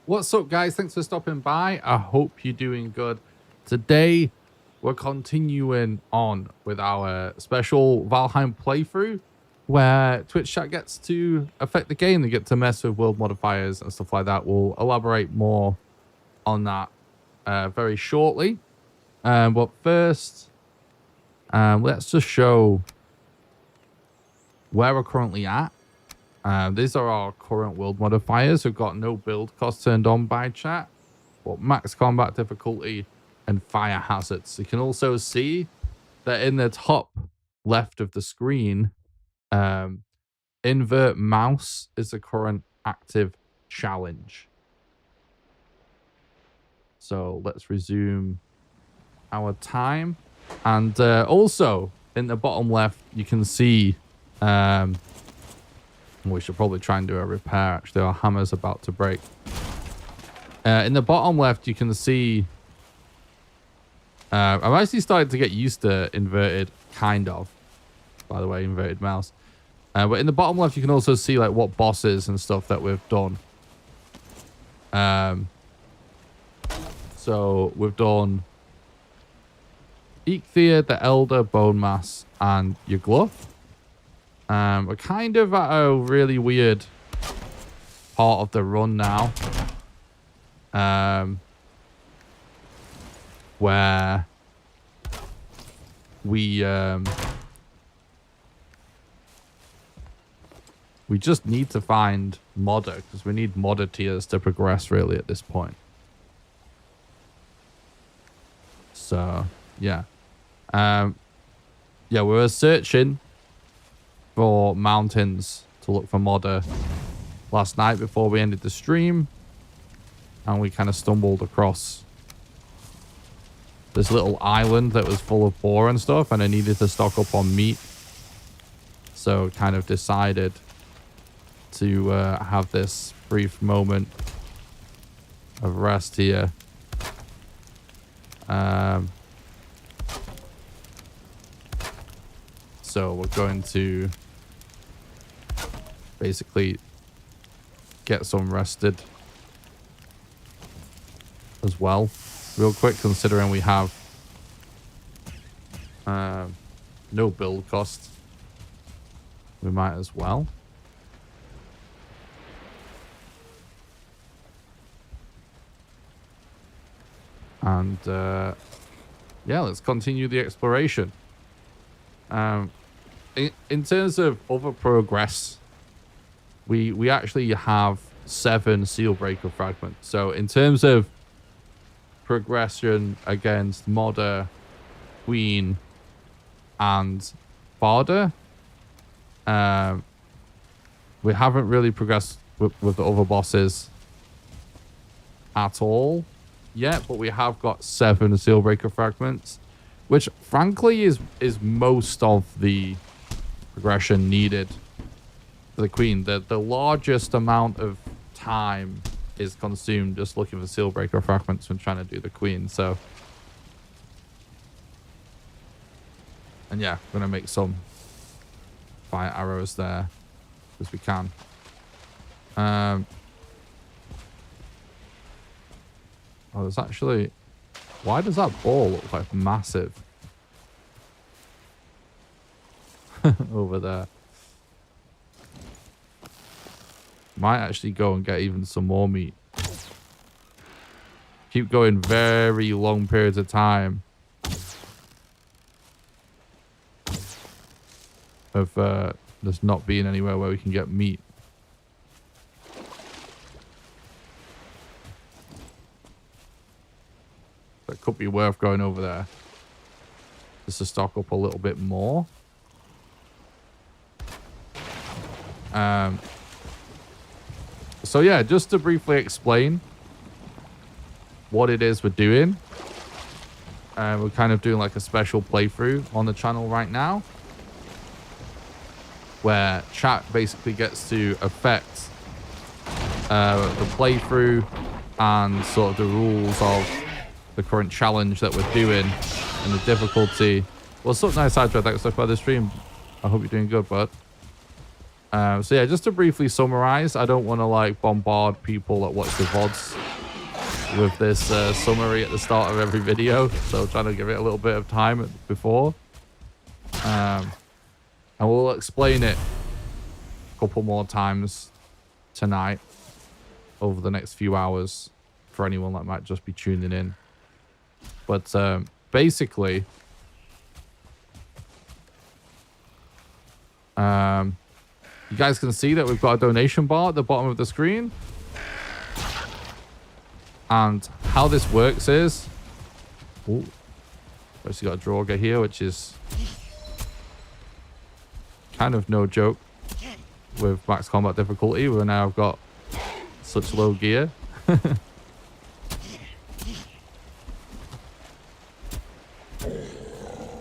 What's up, guys? Thanks for stopping by. I hope you're doing good. Today, we're continuing on with our special Valheim playthrough where Twitch chat gets to affect the game. They get to mess with world modifiers and stuff like that. We'll elaborate more on that very shortly. But first, let's just show where we're currently at. These are our current world modifiers. We've got no build cost turned on by chat, but max combat difficulty and fire hazards. You can also see that in the top left of the screen, invert mouse is the current active challenge. So let's resume our time. And also in the bottom left, you can see we should probably try and do a repair. Actually, our hammer's about to break. In the bottom left, you can see... I've actually started to get used to inverted, kind of. By the way, inverted mouse. But in the bottom left, you can also see like what bosses and stuff that we've done. So we've done Eikthyr, the Elder, Bone Mass, and your glove. We're kind of at a really weird part of the run now. Where we just need to find modder, because we need modder tiers to progress really at this point. So, yeah. Yeah, we were searching for mountains to look for modder last night before we ended the stream, and we kind of stumbled across this little island that was full of boar and stuff, and I needed to stock up on meat, so kind of decided to have this brief moment of rest here. So we're going to basically get some rested as well, real quick, considering we have no build cost. We might as well. And yeah, let's continue the exploration. In terms of other progress, we actually have 7 seal breaker fragments. So in terms of progression against Modder, Queen, and Barda, we haven't really progressed with the other bosses at all yet, but we have got 7 seal breaker fragments, which frankly is most of the progression needed for the Queen. The largest amount of time is consumed just looking for seal breaker fragments when trying to do the Queen. So, and yeah, we're gonna make some fire arrows there because we can. Oh, there's actually... Why does that ball look like massive? Over there. Might actually go and get even some more meat. Keep going very long periods of time of just not being anywhere where we can get meat. That could be worth going over there just to stock up a little bit more. So yeah, just to briefly explain what it is we're doing. We're kind of doing like a special playthrough on the channel right now, where chat basically gets to affect the playthrough and sort of the rules of the current challenge that we're doing and the difficulty. Well, something nice, Hydra. Thanks for the stream. I hope you're doing good, bud. So yeah, just to briefly summarize, I don't want to like bombard people that watch the VODs with this summary at the start of every video. So trying to give it a little bit of time before. And we'll explain it a couple more times tonight over the next few hours for anyone that might just be tuning in. But basically, you guys can see that we've got a donation bar at the bottom of the screen. And how this works is... Ooh, first you got a Draugr here, which is kind of no joke with max combat difficulty. We're now got such low gear. Okay,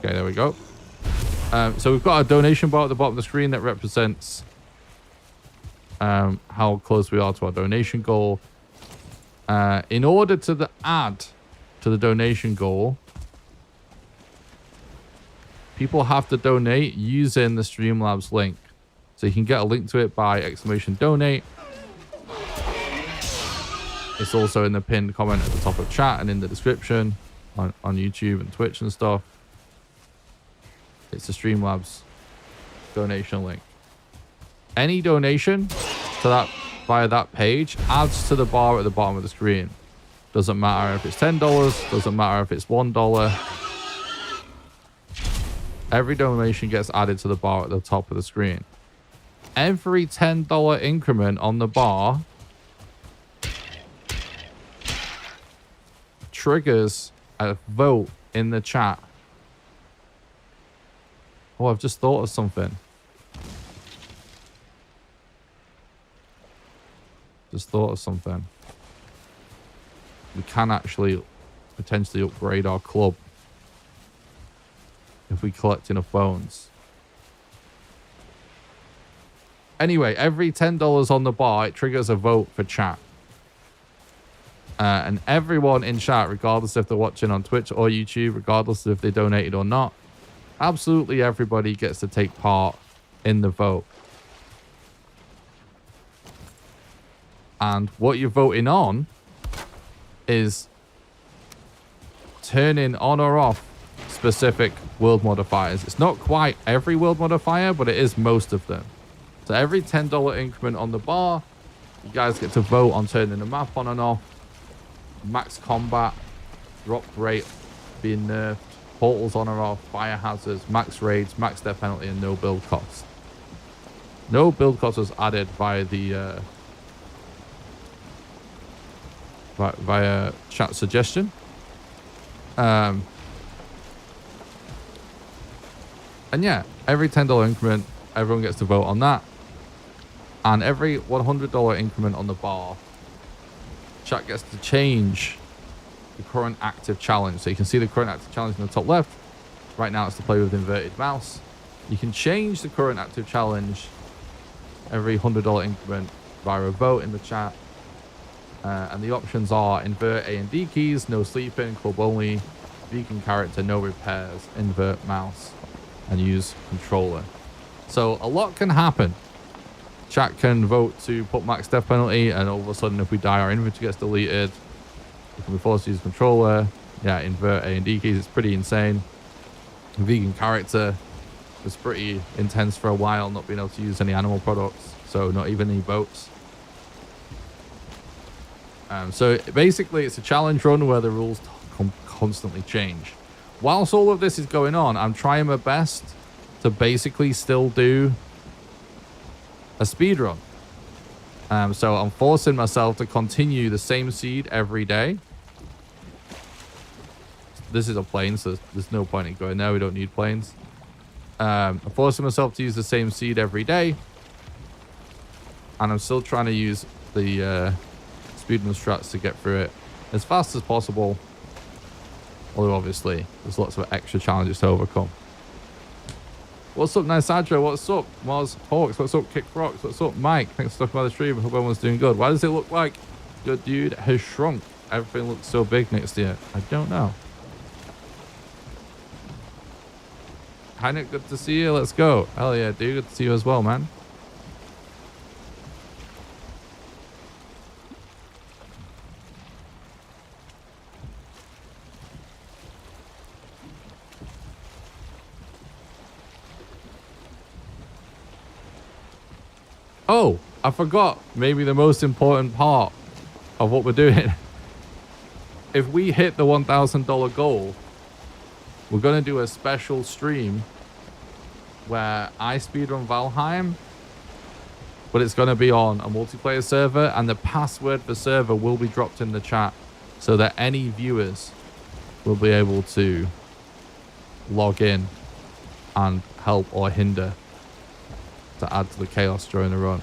there we go. So we've got a donation bar at the bottom of the screen that represents how close we are to our donation goal. In order to add to the donation goal, people have to donate using the Streamlabs link. So you can get a link to it by !donate. It's also in the pinned comment at the top of chat and in the description on YouTube and Twitch and stuff. It's the Streamlabs donation link. Any donation to that via that page adds to the bar at the bottom of the screen. Doesn't matter if it's $10, doesn't matter if it's $1. Every donation gets added to the bar at the top of the screen. Every $10 increment on the bar triggers a vote in the chat. Oh, I've just thought of something. We can actually potentially upgrade our club if we collect enough bones. Anyway, every $10 on the bar, it triggers a vote for chat. And everyone in chat, regardless if they're watching on Twitch or YouTube, regardless if they donated or not, absolutely everybody gets to take part in the vote. And what you're voting on is turning on or off specific world modifiers. It's not quite every world modifier, but it is most of them. So every $10 increment on the bar, you guys get to vote on turning the map on and off, max combat, drop rate being nerfed, portals on or off, fire hazards, max raids, max death penalty, and no build cost. No build cost was added via the via chat suggestion. And yeah, every $10 increment, everyone gets to vote on that. And every $100 increment on the bar, chat gets to change the current active challenge. So you can see the current active challenge in the top left. Right now it's to play with inverted mouse. You can change the current active challenge every $100 increment via a vote in the chat. And the options are invert A and D keys, no sleeping, club only, vegan character, no repairs, invert mouse, and use controller. So a lot can happen. Chat can vote to put max death penalty, and all of a sudden if we die our inventory gets deleted. We can be forced to use controller. Yeah, invert A and D keys. It's pretty insane. Vegan character was pretty intense for a while, not being able to use any animal products, so not even any boats. So basically it's a challenge run where the rules constantly change. Whilst all of this is going on, I'm trying my best to basically still do a speed run. So I'm forcing myself to continue the same seed every day. This is a plane, so there's no point in going there. We don't need planes. I'm forcing myself to use the same seed every day. And I'm still trying to use the speedrun strats to get through it as fast as possible. Although obviously there's lots of extra challenges to overcome. What's up, Nisadra? What's up, Moz Hawks? What's up, Kick Rocks? What's up, Mike? Thanks for talking about the stream. I hope everyone's doing good. Why does it look like your dude has shrunk? Everything looks so big next year. I don't know. Hi, Nick. Good to see you. Let's go. Hell yeah, dude. Good to see you as well, man. Oh, I forgot maybe the most important part of what we're doing. If we hit the $1,000 goal, we're going to do a special stream where I speedrun Valheim, but it's going to be on a multiplayer server, and the password for server will be dropped in the chat so that any viewers will be able to log in and help or hinder to add to the chaos during the run.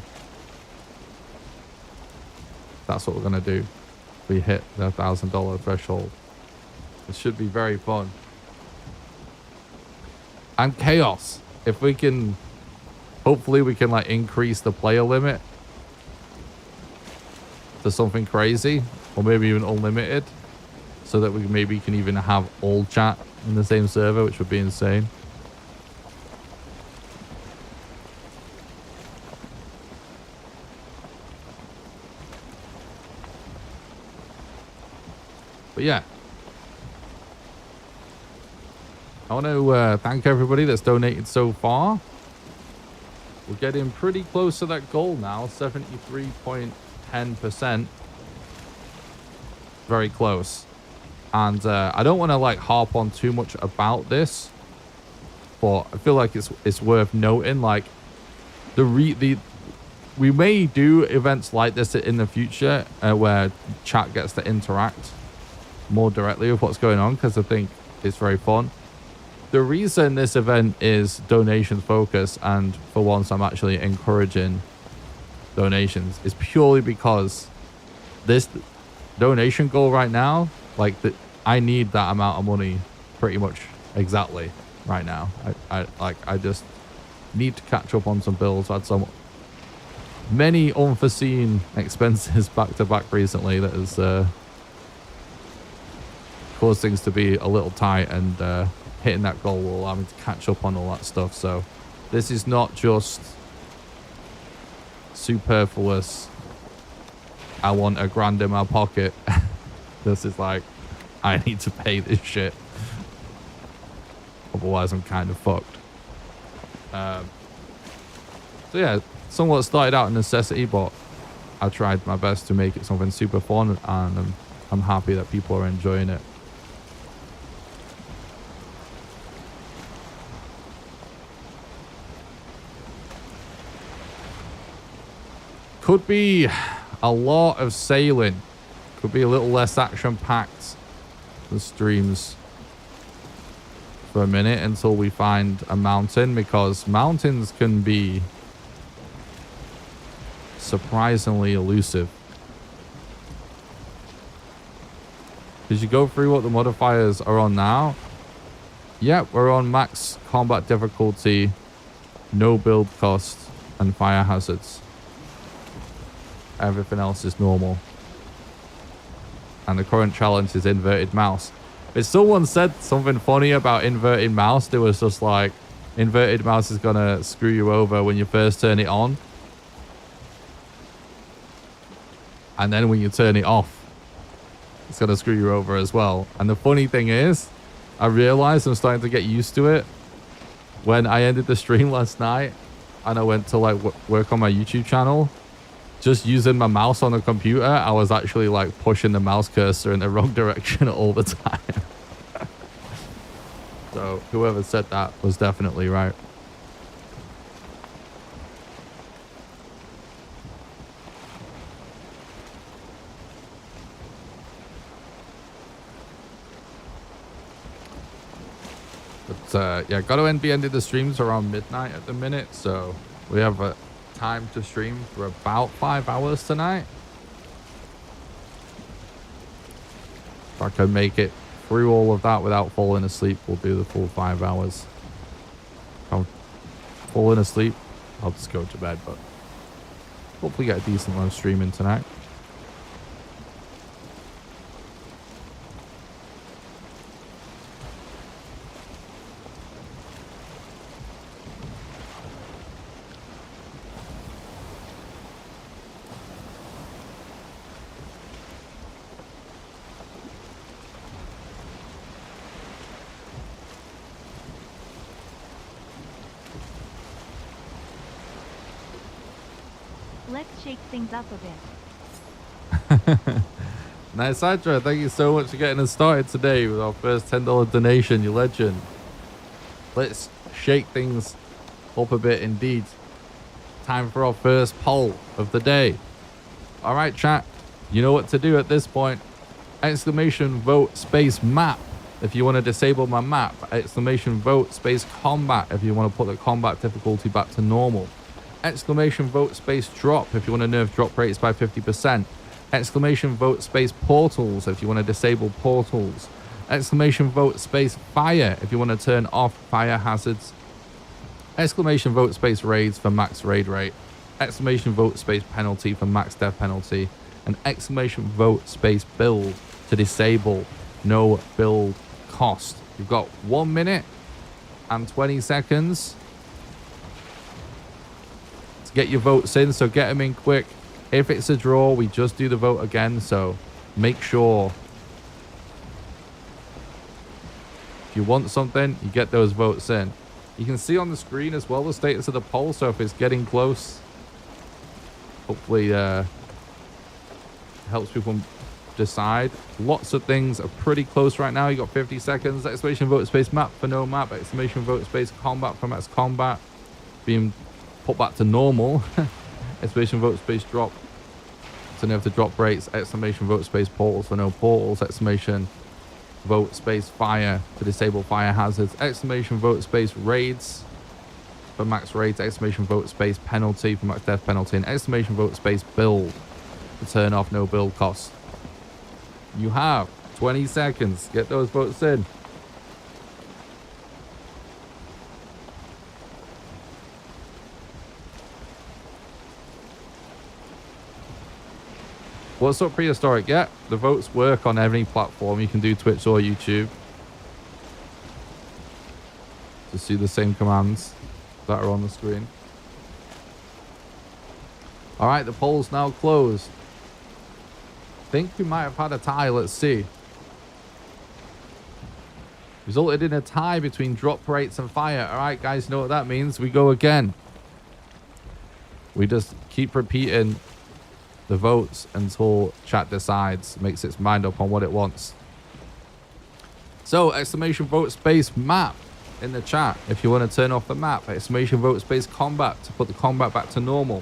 That's what we're going to do. We hit the $1,000 threshold. It should be very fun. And chaos. If we can, hopefully we can like increase the player limit to something crazy, or maybe even unlimited, so that we maybe can even have all chat in the same server, which would be insane. But yeah, I want to thank everybody that's donated so far. We're getting pretty close to that goal now, 73.10%. Very close. And I don't want to like harp on too much about this, but I feel like it's worth noting. Like we may do events like this in the future where chat gets to interact more directly with what's going on, because I think it's very fun. The reason this event is donation focused, and for once I'm actually encouraging donations, is purely because this donation goal right now, like I need that amount of money pretty much exactly right now. I just need to catch up on some bills. I've had many unforeseen expenses back to back recently that has caused things to be a little tight, and hitting that goal will allow me to catch up on all that stuff. So this is not just superfluous, I want $1,000 in my pocket. This is like, I need to pay this shit, otherwise I'm kind of fucked. So yeah, somewhat started out a necessity, but I tried my best to make it something super fun, and I'm happy that people are enjoying it. Could be a lot of sailing. Could be a little less action-packed, the streams, for a minute until we find a mountain, because mountains can be surprisingly elusive. Did you go through what the modifiers are on now? Yep, we're on max combat difficulty, no build cost, and fire hazards. Everything else is normal. And the current challenge is inverted mouse. If someone said something funny about inverted mouse, it was just like, inverted mouse is gonna screw you over when you first turn it on, and then when you turn it off, it's gonna screw you over as well. And the funny thing is, I realized I'm starting to get used to it. When I ended the stream last night and I went to like work on my YouTube channel, just using my mouse on the computer, I was actually like pushing the mouse cursor in the wrong direction all the time. So whoever said that was definitely right. But yeah, gotta be ending the streams around midnight at the minute, so we have a time to stream for about 5 hours tonight. If I can make it through all of that without falling asleep, we'll do the full 5 hours. If I'm falling asleep, I'll just go to bed, but hopefully get a decent one streaming tonight. Let's shake things up a bit. Nice, Hydra. Thank you so much for getting us started today with our first $10 donation. You legend. Let's shake things up a bit indeed. Time for our first poll of the day. All right, chat. You know what to do at this point. Exclamation vote space map if you want to disable my map. Exclamation vote space combat if you want to put the combat difficulty back to normal. Exclamation vote space drop if you want to nerf drop rates by 50%. Exclamation vote space portals if you want to disable portals. Exclamation vote space fire if you want to turn off fire hazards. Exclamation vote space raids for max raid rate. Exclamation vote space penalty for max death penalty. And exclamation vote space build to disable no build cost. You've got 1 minute and 20 seconds to get your votes in, so get them in quick. If it's a draw, we just do the vote again, so make sure if you want something, you get those votes in. You can see on the screen as well the status of the poll, so if it's getting close, hopefully helps people decide. Lots of things are pretty close right now. You got 50 seconds. Exclamation vote space map for no map. Exclamation vote space combat for max combat being put back to normal. Exclamation vote space drop to nerf the drop rates. Exclamation vote space portals for no portals. Exclamation vote space fire to disable fire hazards. Exclamation vote space raids for max raids. Exclamation vote space penalty for max death penalty. And exclamation vote space build to turn off no build costs. You have 20 seconds. Get those votes in. What's up, Prehistoric? Yeah, the votes work on every platform. You can do Twitch or YouTube to see the same commands that are on the screen. All right, the poll's now closed. Think we might have had a tie. Let's see. Resulted in a tie between drop rates and fire. All right, guys, you know what that means. We go again. We just keep repeating the votes until chat decides, makes its mind up on what it wants. So, exclamation vote space map in the chat if you want to turn off the map. Exclamation vote space combat to put the combat back to normal.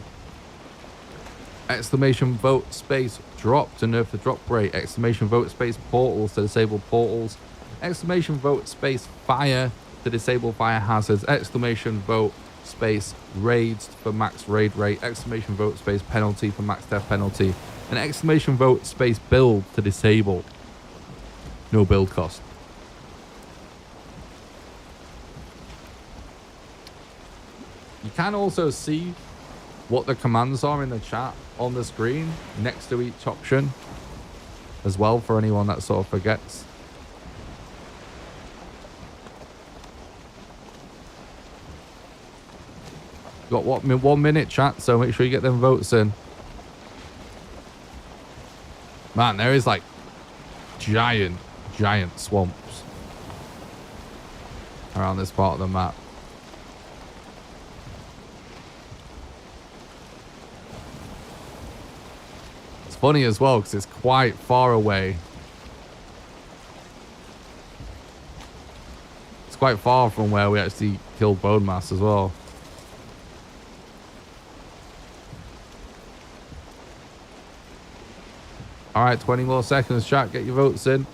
Exclamation vote space drop to nerf the drop rate. Exclamation vote space portals to disable portals. Exclamation vote space fire to disable fire hazards. Exclamation vote space raids for max raid rate. Exclamation vote space penalty for max death penalty. And exclamation vote space build to disable no build cost. You can also see what the commands are in the chat on the screen next to each option as well, for anyone that sort of forgets. Got what, 1 minute, chat, so make sure you get them votes in. Man, there is like giant swamps around this part of the map. Funny as well because it's quite far away. It's quite far from where we actually killed Bone Mass as well. All right, 20 more seconds, chat. Get your votes in.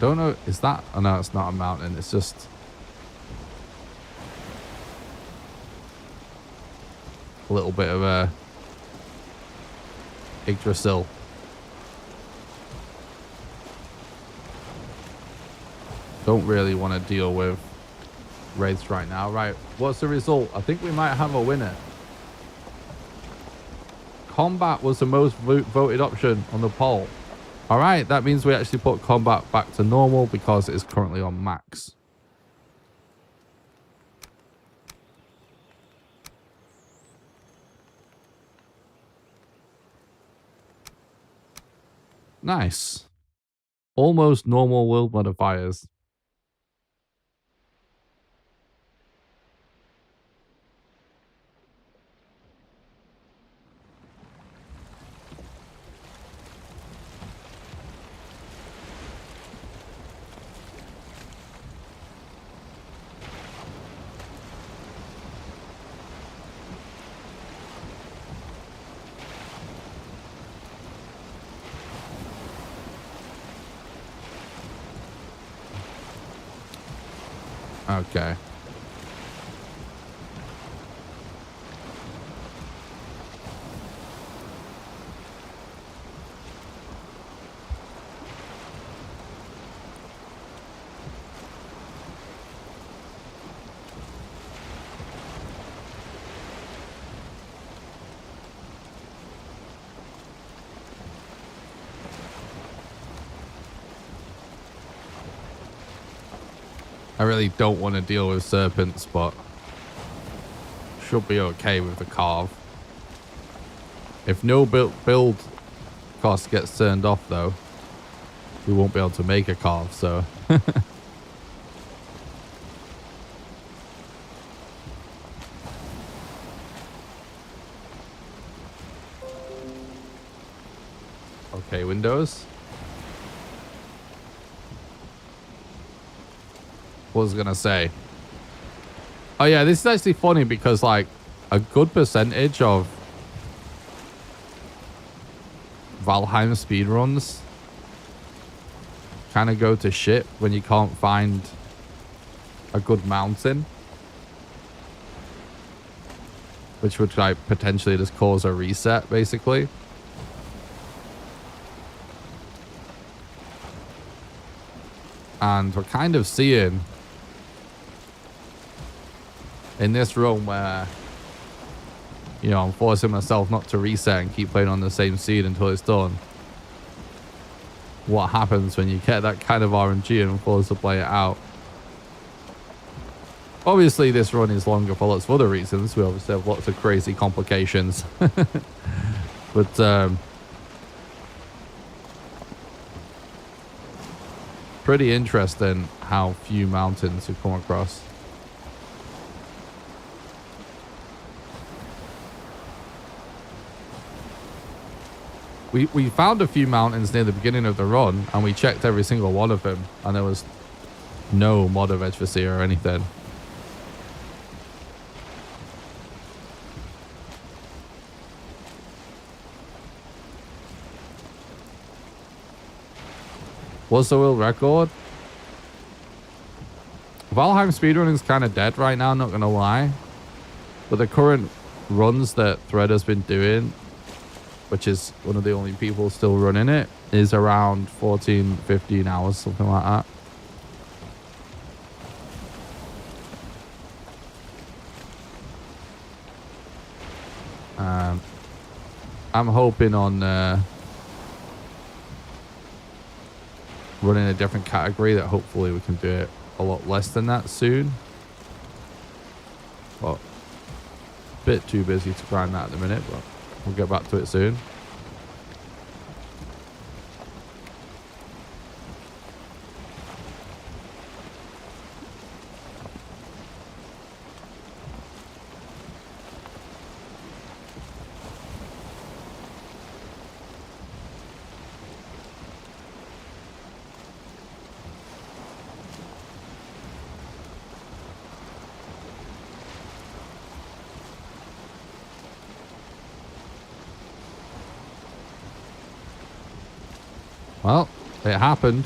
Don't know, is that, oh no, it's not a mountain, it's just a little bit of a Yggdrasil. Don't really want to deal with raids right now. Right, what's the result? I think we might have a winner. Combat was the most voted option on the poll. All right, that means we actually put combat back to normal because it is currently on max. Nice. Almost normal world modifiers. Okay. I really don't want to deal with serpents, but should be okay with the carve. If no build cost gets turned off, though, we won't be able to make a carve, so... Okay, Windows. What was I gonna say? Oh yeah, this is actually funny because like a good percentage of Valheim speedruns kind of go to shit when you can't find a good mountain, which would like potentially just cause a reset basically. And we're kind of seeing in this run where, you know, I'm forcing myself not to reset and keep playing on the same seed until it's done. What happens when you get that kind of RNG and force to play it out? Obviously, this run is longer for lots of other reasons. We obviously have lots of crazy complications. But, pretty interesting how few mountains you come across. We found a few mountains near the beginning of the run, and we checked every single one of them, and there was no mod of Edgefacia or anything. What's the world record? Valheim speedrunning is kind of dead right now, not gonna lie. But the current runs that Thread has been doing, which is one of the only people still running it, is around 14, 15 hours, something like that. I'm hoping on running a different category that hopefully we can do it a lot less than that soon. But a bit too busy to grind that at the minute, but we'll get back to it soon. Well, it happened.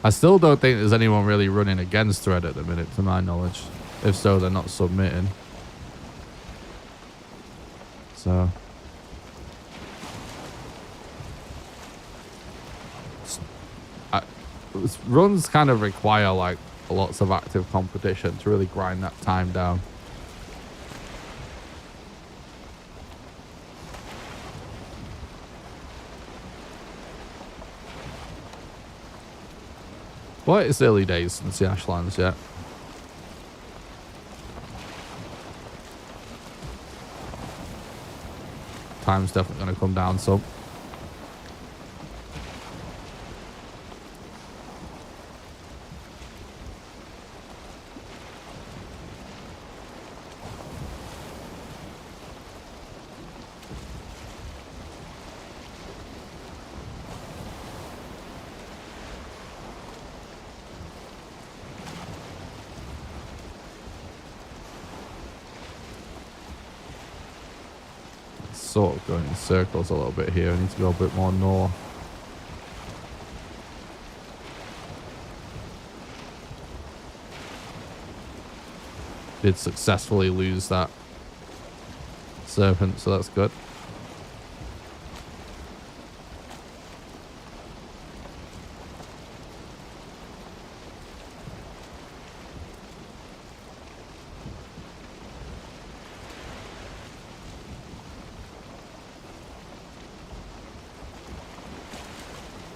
I still don't think there's anyone really running against Thread at the minute, to my knowledge. If so, they're not submitting. So... runs kind of require like lots of active competition to really grind that time down. But it's early days since the Ashlands yet. Time's definitely going to come down some. Sort of going in circles a little bit here. I need to go a bit more north. Did successfully lose that serpent, so that's good.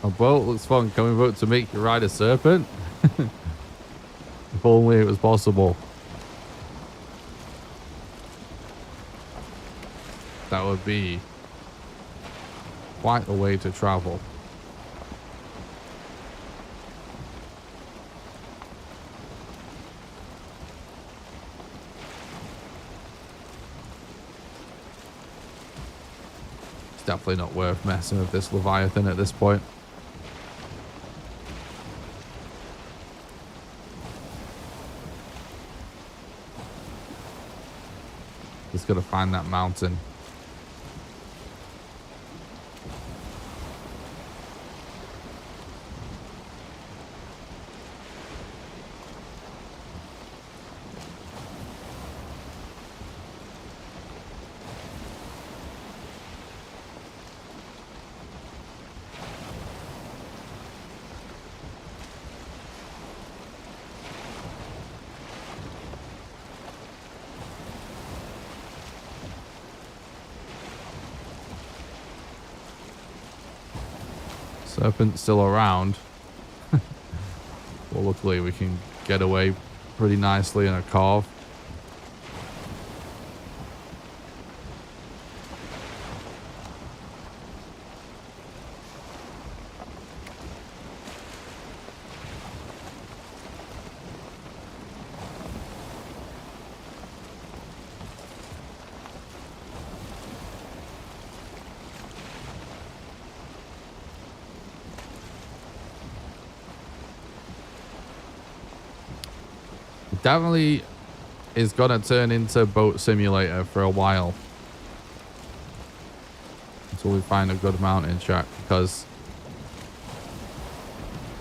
A boat looks fun. Can we vote to make you ride a serpent? If only it was possible. That would be quite a way to travel. It's definitely not worth messing with this Leviathan at this point. Just gotta find that mountain. Serpent's still around. Well, luckily we can get away pretty nicely in a carve. Definitely is gonna turn into boat simulator for a while until we find a good mountain track, because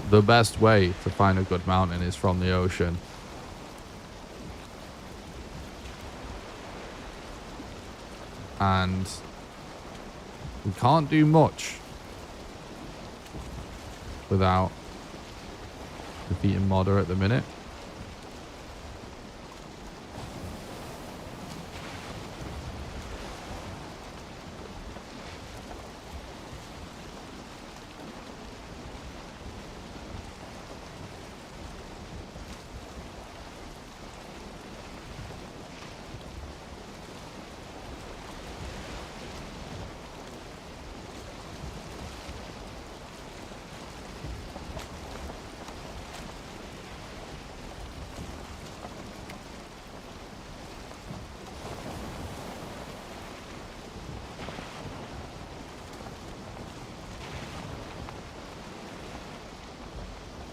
the best way to find a good mountain is from the ocean. And we can't do much without defeating Modder at the minute.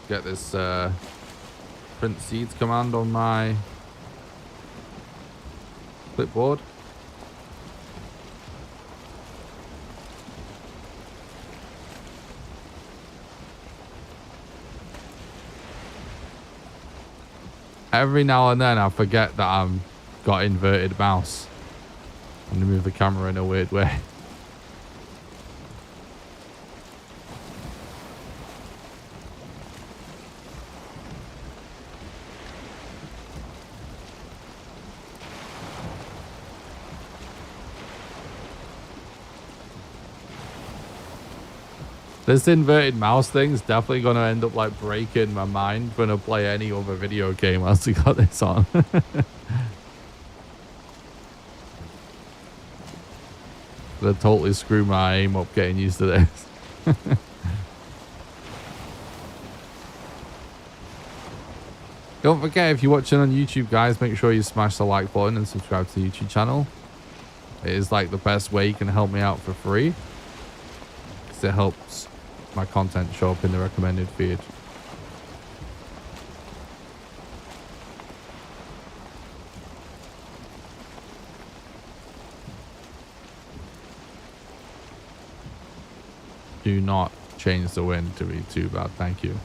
Get this print seeds command on my clipboard. Every now and then I forget that I've got inverted mouse and move the camera in a weird way. This inverted mouse thing is definitely going to end up like breaking my mind when I play any other video game once we got this on. Gonna totally screw my aim up getting used to this. Don't forget, if you're watching on YouTube, guys, make sure you smash the like button and subscribe to the YouTube channel. It is like the best way you can help me out for free, because it helps my content show up in the recommended feed. Do not change the wind to be too bad. Thank you.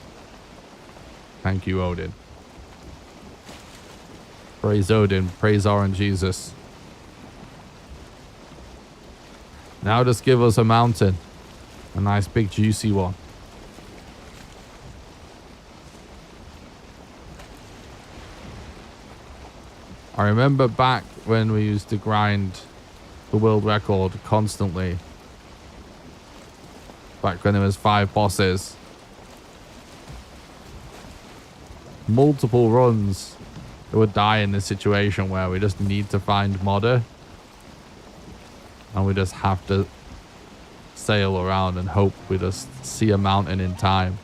Thank you, Odin. Praise Odin. Praise RNGesus. Now just give us a mountain. A nice big juicy one. I remember back when we used to grind the world record constantly. Back when there was 5 bosses. Multiple runs that would die in this situation where we just need to find modder. And we just have to sail around and hope we just see a mountain in time.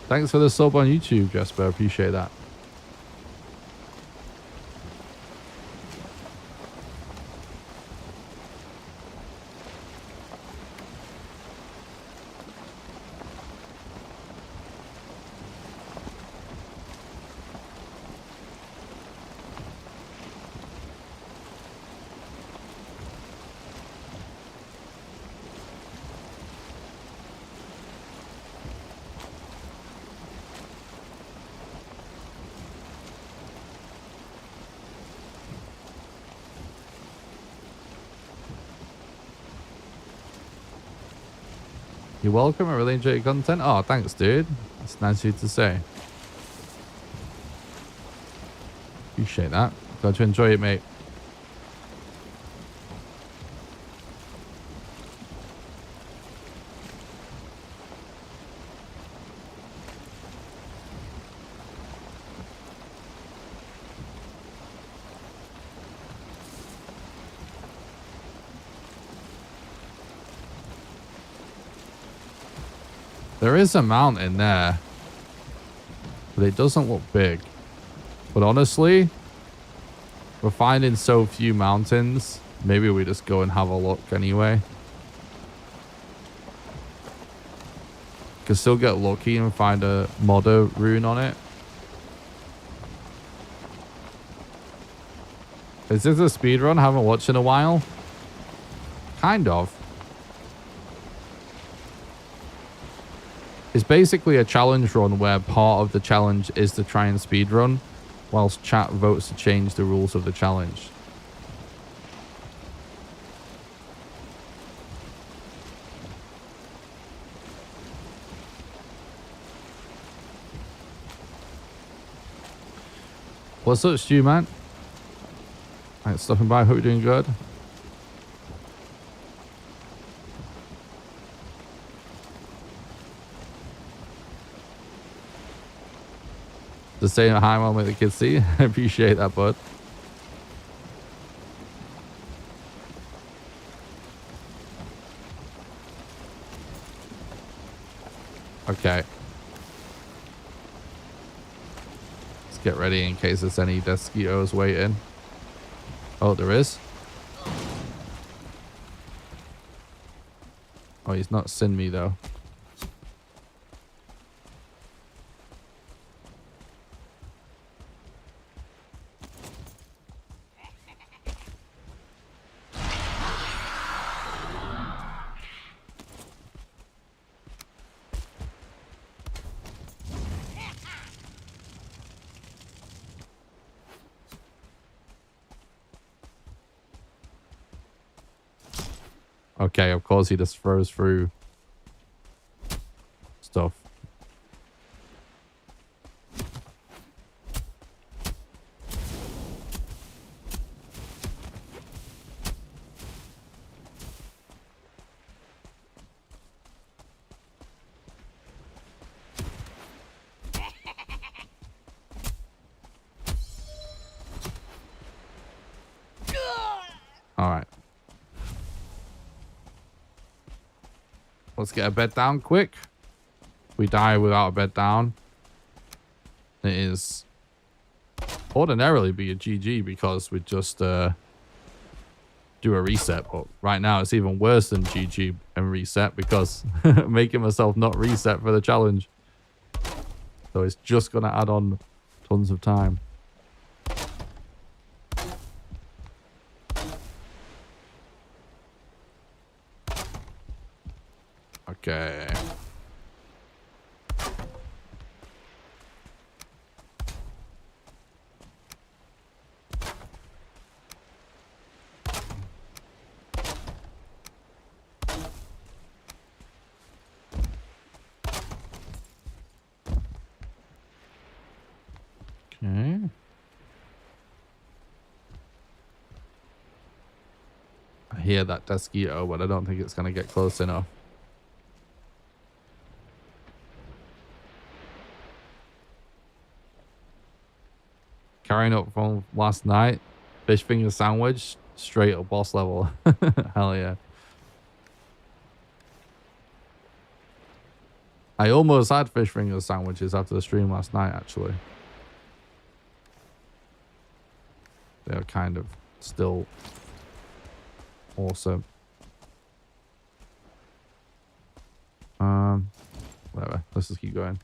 Thanks for the sub on YouTube, Jesper. Appreciate that. You're welcome. I really enjoy your content. Oh, thanks, dude. It's nice of you to say. Appreciate that. Glad you enjoy it, mate. There is a mountain there, but it doesn't look big. But honestly, we're finding so few mountains. Maybe we just go and have a look anyway. Can still get lucky and find a modder rune on it. Is this a speedrun? Haven't watched in a while. Kind of. It's basically a challenge run where part of the challenge is to try and speedrun, whilst chat votes to change the rules of the challenge. What's up, Stu, man? Thanks for stopping by. Hope you're doing good. Just saying hi while with the kids see. I appreciate that, bud. Okay. Let's get ready in case there's any mosquitoes waiting. Oh, there is. Oh, he's not seen me though. Okay, of course he just throws through stuff. let's get a bed down quick. If we die without a bed down, it is ordinarily be a GG because we just do a reset. But right now it's even worse than GG and reset because making myself not reset for the challenge. So it's just going to add on tons of time. Okay. Okay. I hear that Desquito, but I don't think it's going to get close enough. Carrying up from last night, fish finger sandwich, straight up boss level. Hell yeah. I almost had fish finger sandwiches after the stream last night, actually. They're kind of still awesome. Whatever. Let's just keep going.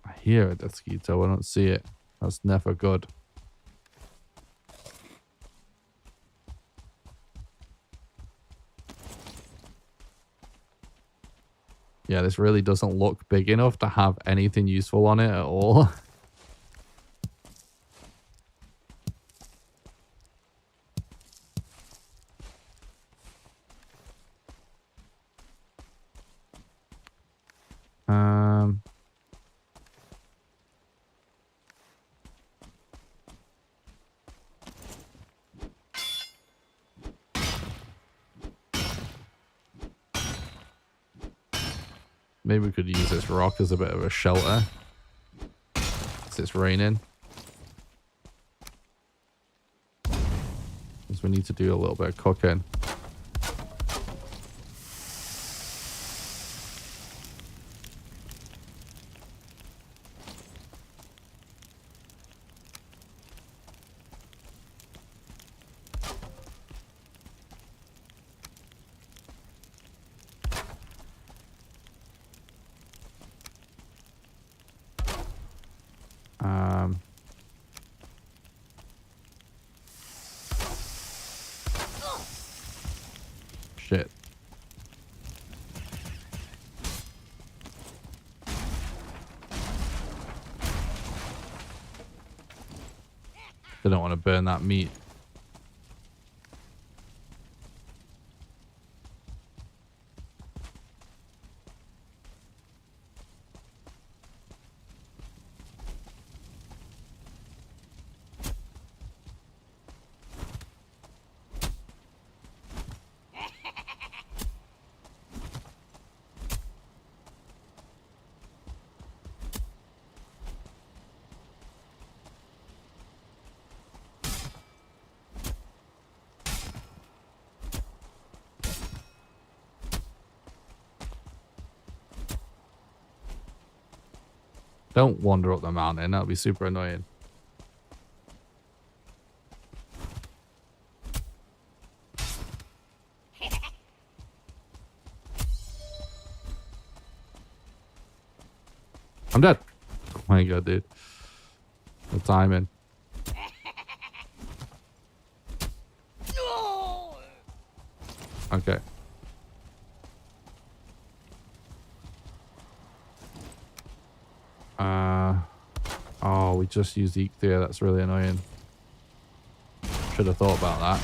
I hear it, Desquito. I don't see it. That's never good. Yeah, this really doesn't look big enough to have anything useful on it at all. Maybe we could use this rock as a bit of a shelter. Because it's raining. Because we need to do a little bit of cooking. Shit. They don't want to burn that meat. Don't wander up the mountain. That'll be super annoying. I'm dead. Oh my god, dude. The timing. Okay. Oh, we just used Eek there. That's really annoying. Should have thought about that.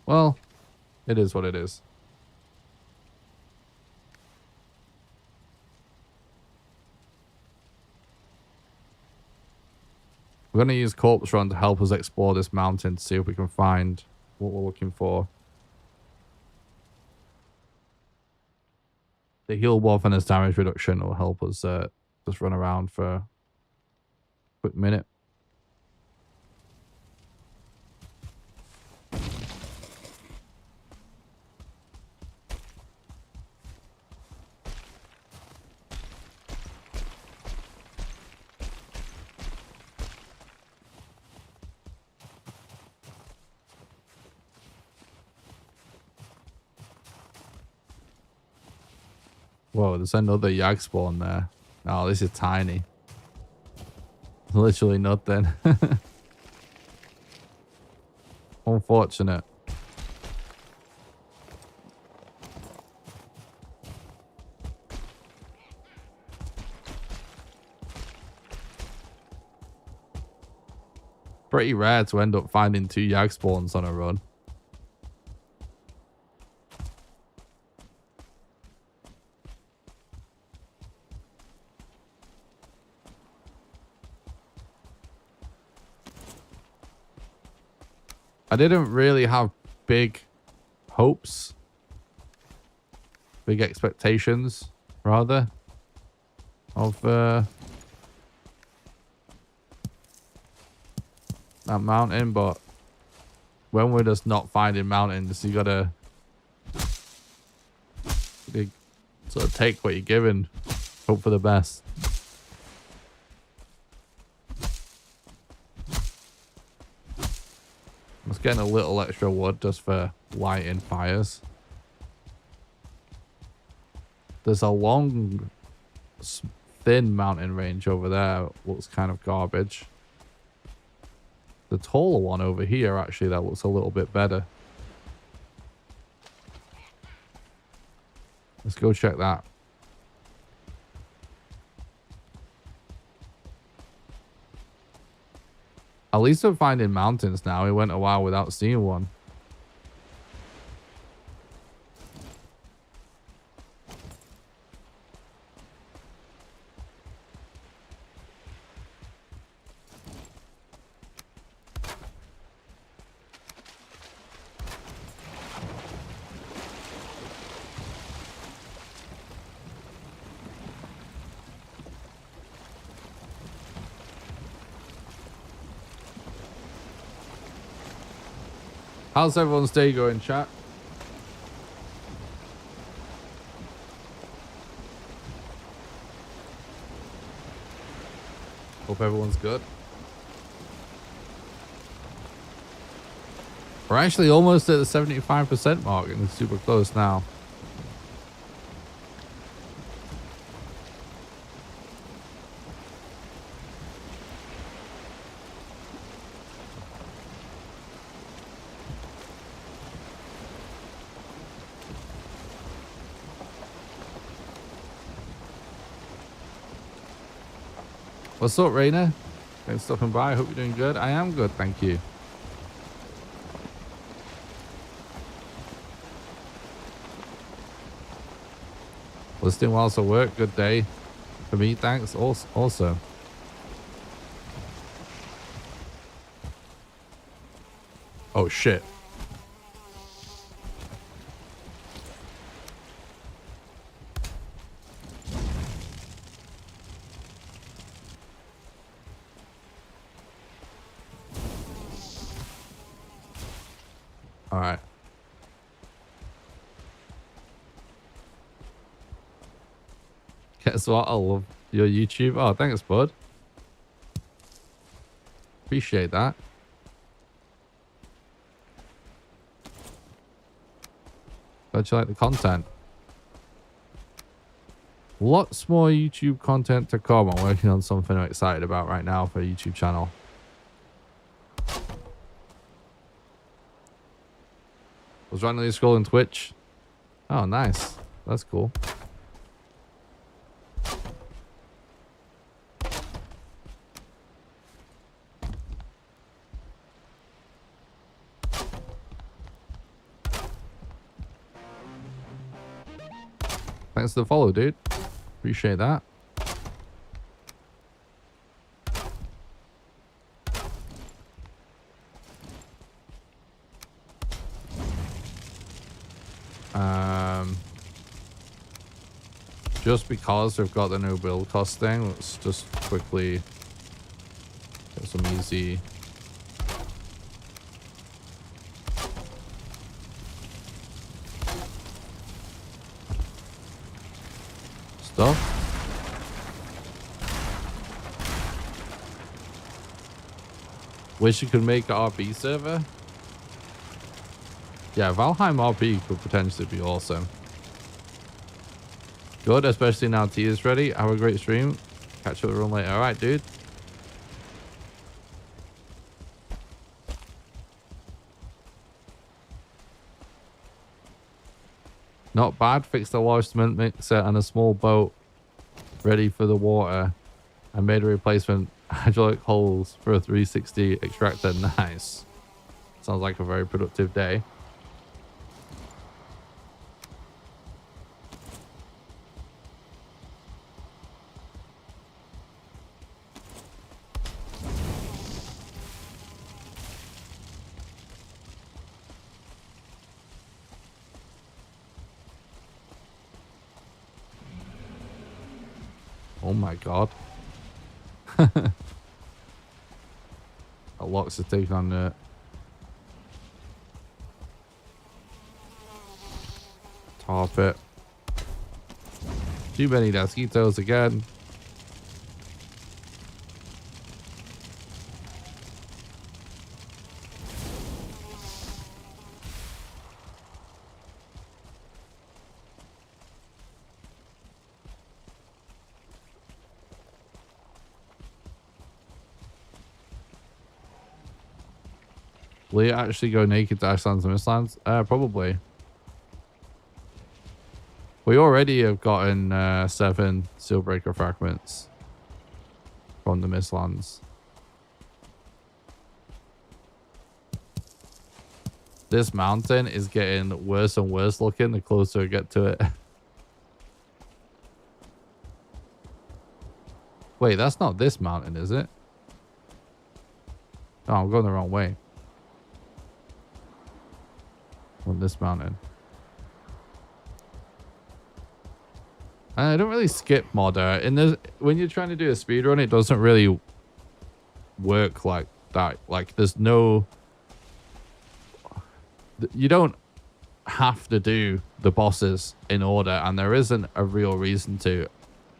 Well, it is what it is. We're going to use Corpse Run to help us explore this mountain to see if we can find what we're looking for. The heal buff and his damage reduction will help us just run around for a quick minute. Whoa, there's another Yag spawn there. Oh, this is tiny. Literally nothing. Unfortunate. Pretty rare to end up finding 2 Yag spawns on a run. I didn't really have big hopes, big expectations, rather, of that mountain, but when we're just not finding mountains, you gotta sort of take what you're given, hope for the best. I was getting a little extra wood just for lighting fires. There's a long, thin mountain range over there. Looks kind of garbage. The taller one over here, actually, that looks a little bit better. Let's go check that. At least we're finding mountains now. It went a while without seeing one. How's everyone's day going, chat? Hope everyone's good. We're actually almost at the 75% mark and it's super close now. What's up, Rainer? Thanks for stopping by. Hope you're doing good. I am good, thank you. Listening whilst I work. Good day for me. Thanks. Also. Oh, shit. All right. Guess what? I love your YouTube. Oh, thanks, bud. Appreciate that. Glad you like the content. Lots more YouTube content to come. I'm working on something I'm excited about right now for a YouTube channel. Was randomly scrolling Twitch. Oh, nice. That's cool. Thanks for the follow, dude. Appreciate that. just because we've got the no build cost thing, let's just quickly get some easy stuff. Wish you could make an RP server. Yeah, Valheim RP could potentially be awesome. Good, especially now tea is ready. Have a great stream. Catch up with everyone later. All right, dude. Not bad. Fixed the large cement mixer and a small boat ready for the water. I made a replacement hydraulic holes for a 360 extractor. Nice. Sounds like a very productive day. Oh my god. A lot's to take on it. Top it. Too many mosquitoes again. Will you actually go naked to Ashlands and Mistlands? Probably. We already have gotten 7 Sealbreaker fragments from the Mistlands. This mountain is getting worse and worse looking the closer we get to it. Wait, that's not this mountain, is it? Oh, I'm going the wrong way. On this mountain. I don't really skip modder. In this, when you're trying to do a speedrun, it doesn't really work like that. Like, there's no... You don't have to do the bosses in order, and there isn't a real reason to.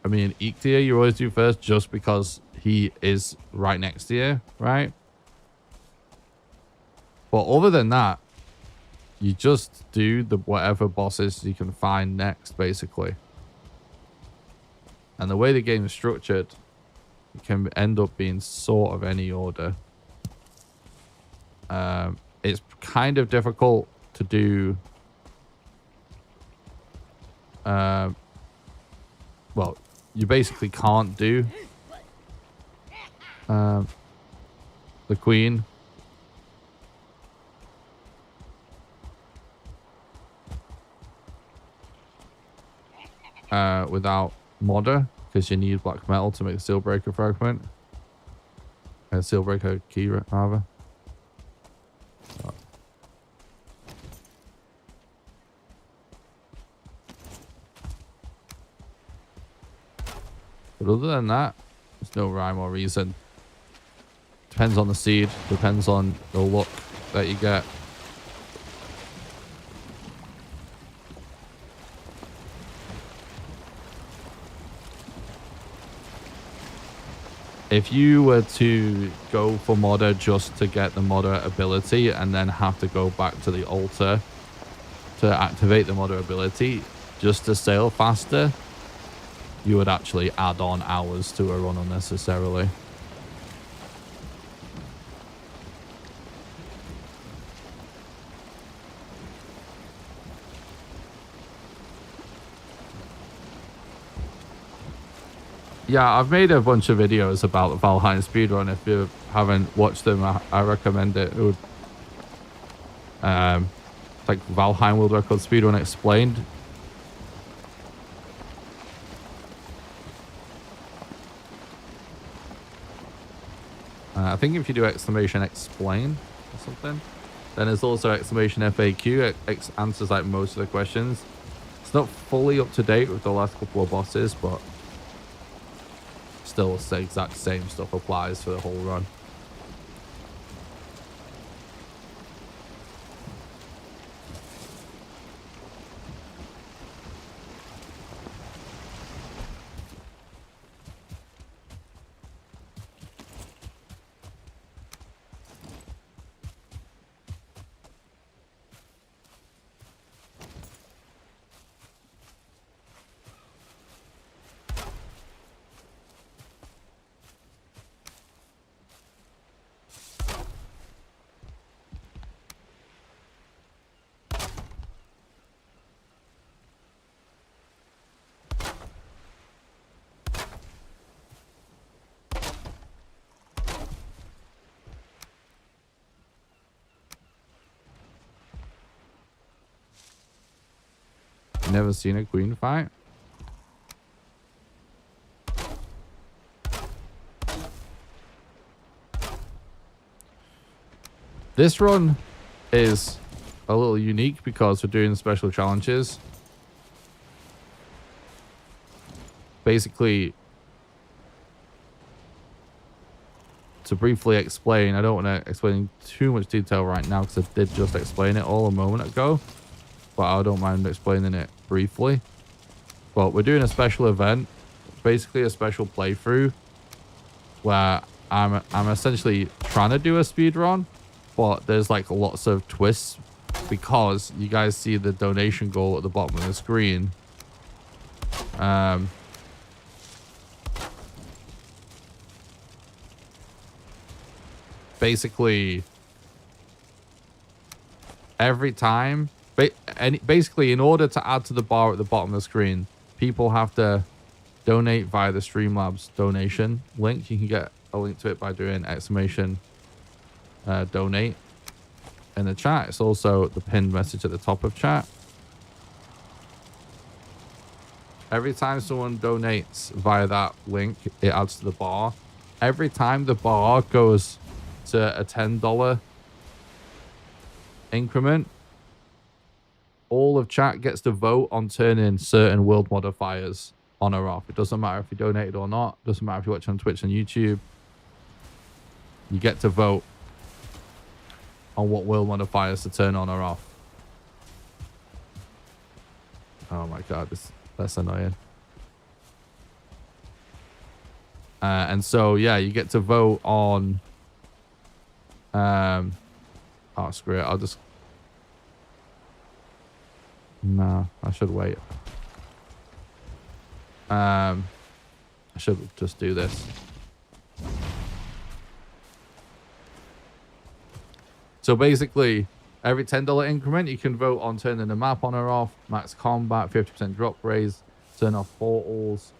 I mean, Iktia you always do first just because he is right next to you, right? But other than that, you just do the whatever bosses you can find next, basically. And the way the game is structured, it can end up being sort of any order. It's kind of difficult to do. Well, you basically can't do the Queen. Without modder, because you need black metal to make a Sealbreaker fragment. A Sealbreaker key, rather. But other than that, there's no rhyme or reason. Depends on the seed, depends on the luck that you get. If you were to go for modder just to get the modder ability and then have to go back to the altar to activate the modder ability just to sail faster, you would actually add on hours to a run unnecessarily. Yeah, I've made a bunch of videos about the Valheim speedrun. If you haven't watched them, I recommend it. It would, like Valheim World Record Speedrun Explained. I think if you do exclamation explain or something, then there's also exclamation FAQ. It answers like most of the questions. It's not fully up to date with the last couple of bosses, but still the exact same stuff applies for the whole run. Never seen a queen fight? This run is a little unique because we're doing special challenges. Basically, to briefly explain, I don't want to explain in too much detail right now because I did just explain it all a moment ago, but I don't mind explaining it briefly. But we're doing a special event, basically a special playthrough where I'm essentially trying to do a speed run, but there's like lots of twists because you guys see the donation goal at the bottom of the screen. Basically, every time, basically in order to add to the bar at the bottom of the screen, people have to donate via the Streamlabs donation link. You can get a link to it by doing exclamation donate in the chat. It's also the pinned message at the top of chat. Every time someone donates via that link, it adds to the bar. Every time the bar goes to a $10 increment, all of chat gets to vote on turning certain world modifiers on or off. It doesn't matter if you donated or not. It doesn't matter if you watch on Twitch and YouTube. You get to vote on what world modifiers to turn on or off. Oh my god, that's annoying. And so yeah, you get to vote on oh screw it, I'll just no, I should wait. I should just do this. So basically, every $10 increment, you can vote on turning the map on or off, max combat, 50% drop raise, turn off portals,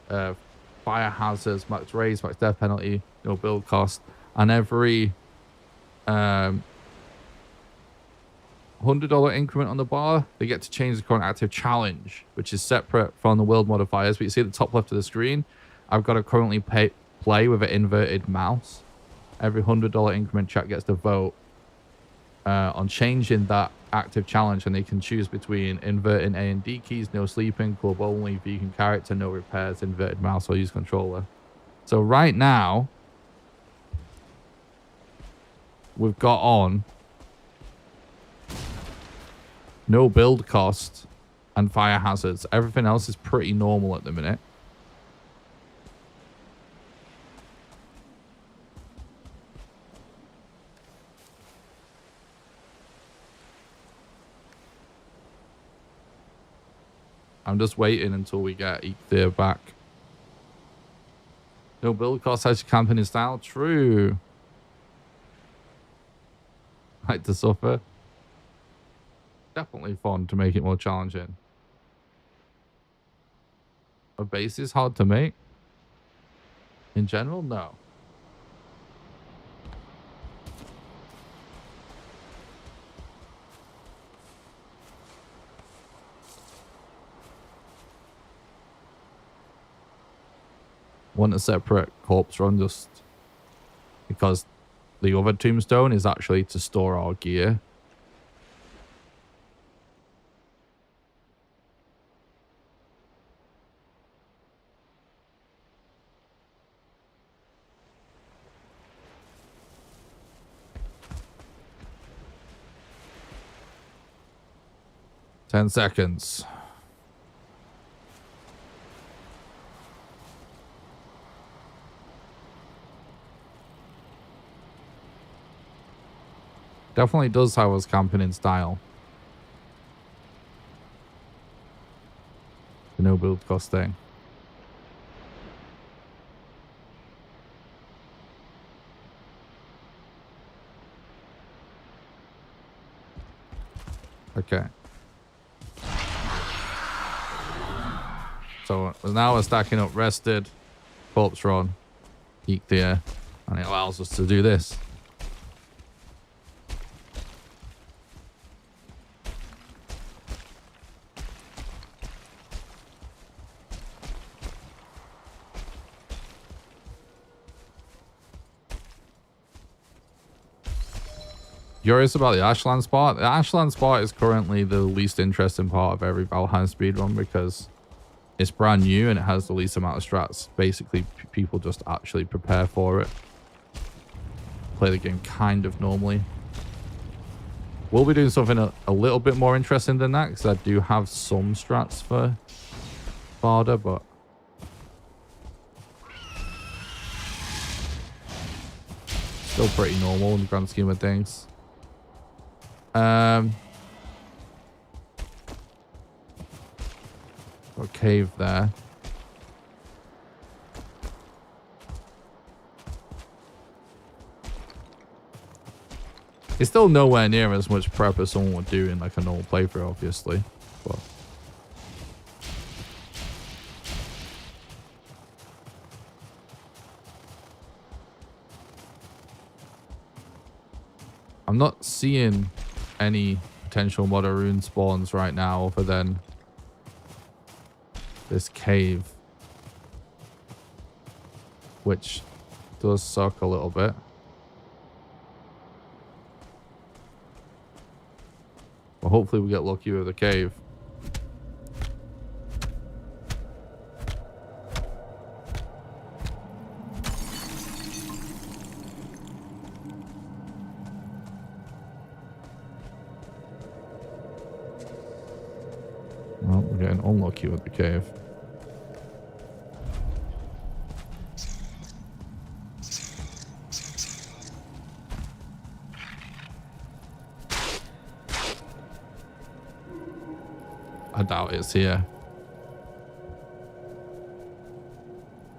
fire hazards, max raise, max death penalty, no build cost, and every $100 increment on the bar, they get to change the current active challenge, which is separate from the world modifiers. But you see at the top left of the screen, I've got to currently play with an inverted mouse. Every $100 increment, chat gets to vote on changing that active challenge, and they can choose between inverting A and D keys, no sleeping, club only, vegan character, no repairs, inverted mouse, or use controller. So right now, we've got on no build cost and fire hazards. Everything else is pretty normal at the minute. I'm just waiting until we get Ether back. No build cost as you camping in style. True. Like to suffer. Definitely fun to make it more challenging. A base is hard to make. In general, no. Want a separate corpse run just because the other tombstone is actually to store our gear. 10 seconds. Definitely does have us camping in style. The no build cost thing. Okay. So now we're stacking up rested, corpse run, geek tier, and it allows us to do this. Curious about the Ashland spot. The Ashland spot is currently the least interesting part of every Valheim speedrun because it's brand new and it has the least amount of strats. Basically, people just actually prepare for it. Play the game kind of normally. We'll be doing something a little bit more interesting than that because I do have some strats for Barda, but still pretty normal in the grand scheme of things. Got a cave there. It's still nowhere near as much prep as someone would do in like a normal playthrough, obviously. But I'm not seeing any potential modder rune spawns right now other than this cave, which does suck a little bit. Well, hopefully we get lucky with the cave. Well, we're getting unlucky with the cave. I doubt it's here.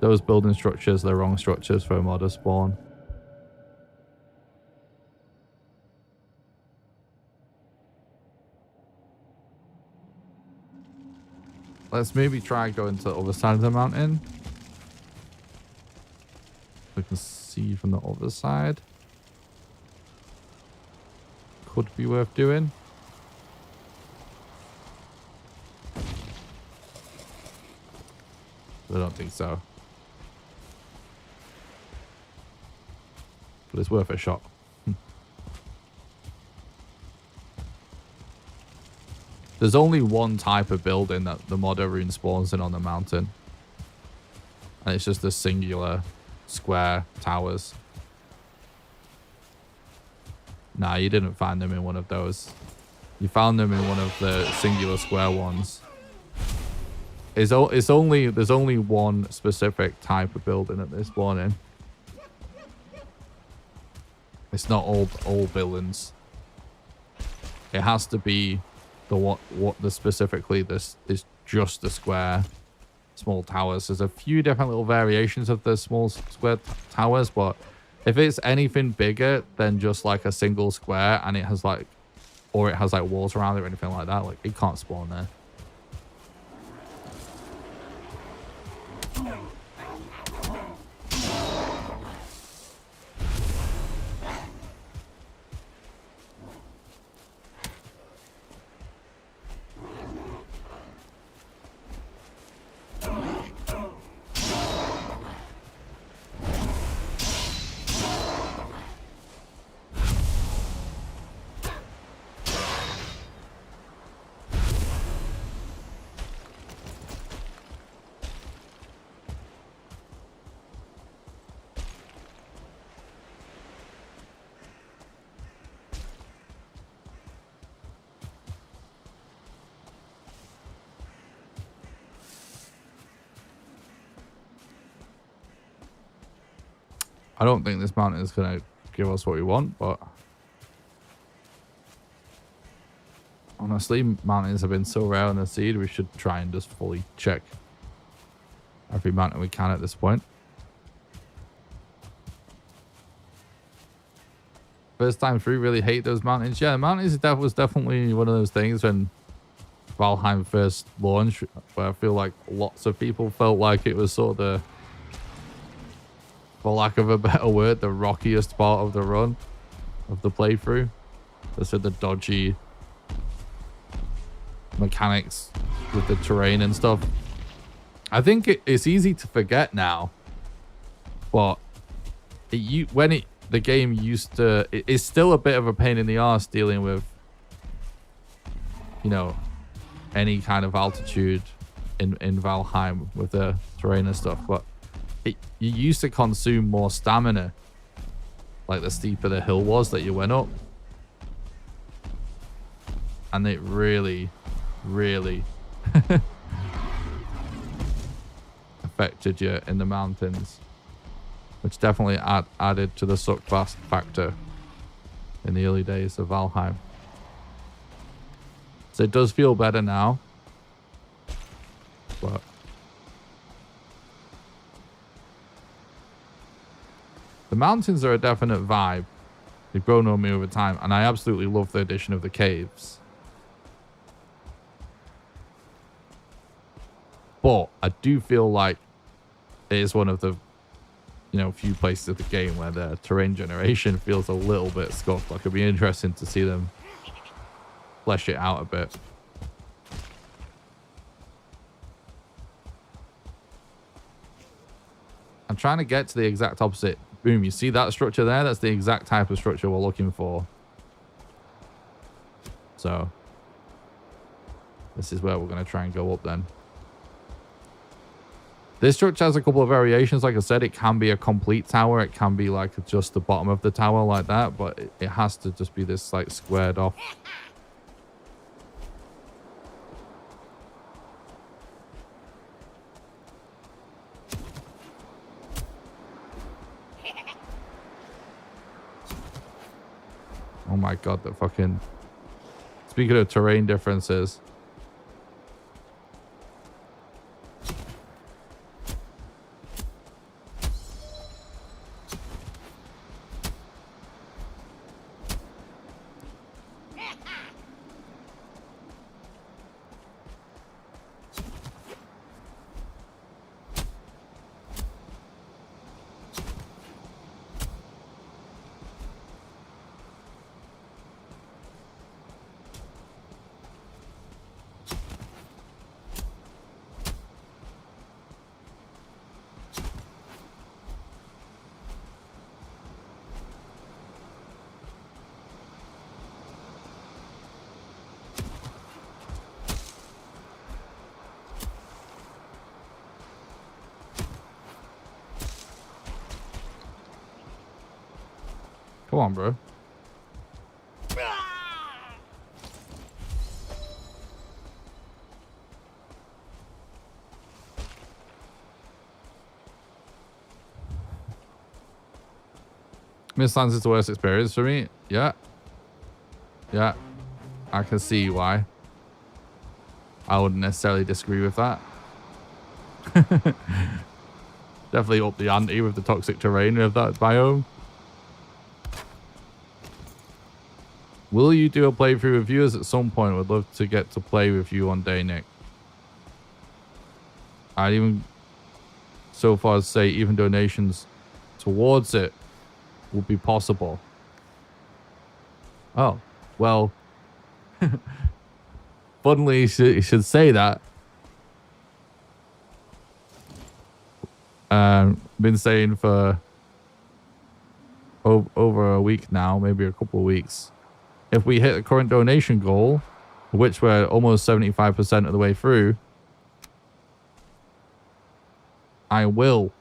Those building structures, they're wrong structures for a modder spawn. Let's maybe try going to the other side of the mountain. We can see from the other side. Could be worth doing. I don't think so. But it's worth a shot. There's only one type of building that the modder rune spawns in on the mountain. And it's just the singular square towers. Nah, you didn't find them in one of those. You found them in one of the singular square ones. There's only one specific type of building that they spawn in. It's not all buildings. It has to be the specifically this is just the square small towers. There's a few different little variations of the small square towers, but if it's anything bigger than just like a single square and it has like, or it has like walls around it or anything like that, like it can't spawn there. I don't think this mountain is going to give us what we want, but honestly, mountains have been so rare on the seed, we should try and just fully check every mountain we can at this point. First time through, really hate those mountains. Yeah, the mountains was definitely one of those things when Valheim first launched, where I feel like lots of people felt like it was sort of the, for lack of a better word, the rockiest part of the run, of the playthrough. Just with the dodgy mechanics with the terrain and stuff. I think it's easy to forget now, but the game used to, it's still a bit of a pain in the arse dealing with, you know, any kind of altitude in Valheim with the terrain and stuff, but you used to consume more stamina, like the steeper the hill was that you went up, and it really affected you in the mountains, which definitely added to the suck factor in the early days of Valheim. So it does feel better now, but the mountains are a definite vibe. They've grown on me over time, and I absolutely love the addition of the caves. But I do feel like it is one of the, you know, few places of the game where the terrain generation feels a little bit scuffed. Like, it'd be interesting to see them flesh it out a bit. I'm trying to get to the exact opposite. Boom, you see that structure there? That's the exact type of structure we're looking for. So this is where we're going to try and go up then. This structure has a couple of variations. Like I said, it can be a complete tower. It can be like just the bottom of the tower like that, but it has to just be this like squared off. Oh my god, the fucking... Speaking of terrain differences. Come on, bro. Mistlands is the worst experience for me. Yeah. Yeah. I can see why. I wouldn't necessarily disagree with that. Definitely up the ante with the toxic terrain of that biome. Will you do a playthrough with viewers at some point? Would love to get to play with you one day, Nick. I'd even so far as say even donations towards it would be possible. Oh, well, funnily you should say that. Been saying for over a week now, maybe a couple of weeks. If we hit the current donation goal, which we're almost 75% of the way through, I will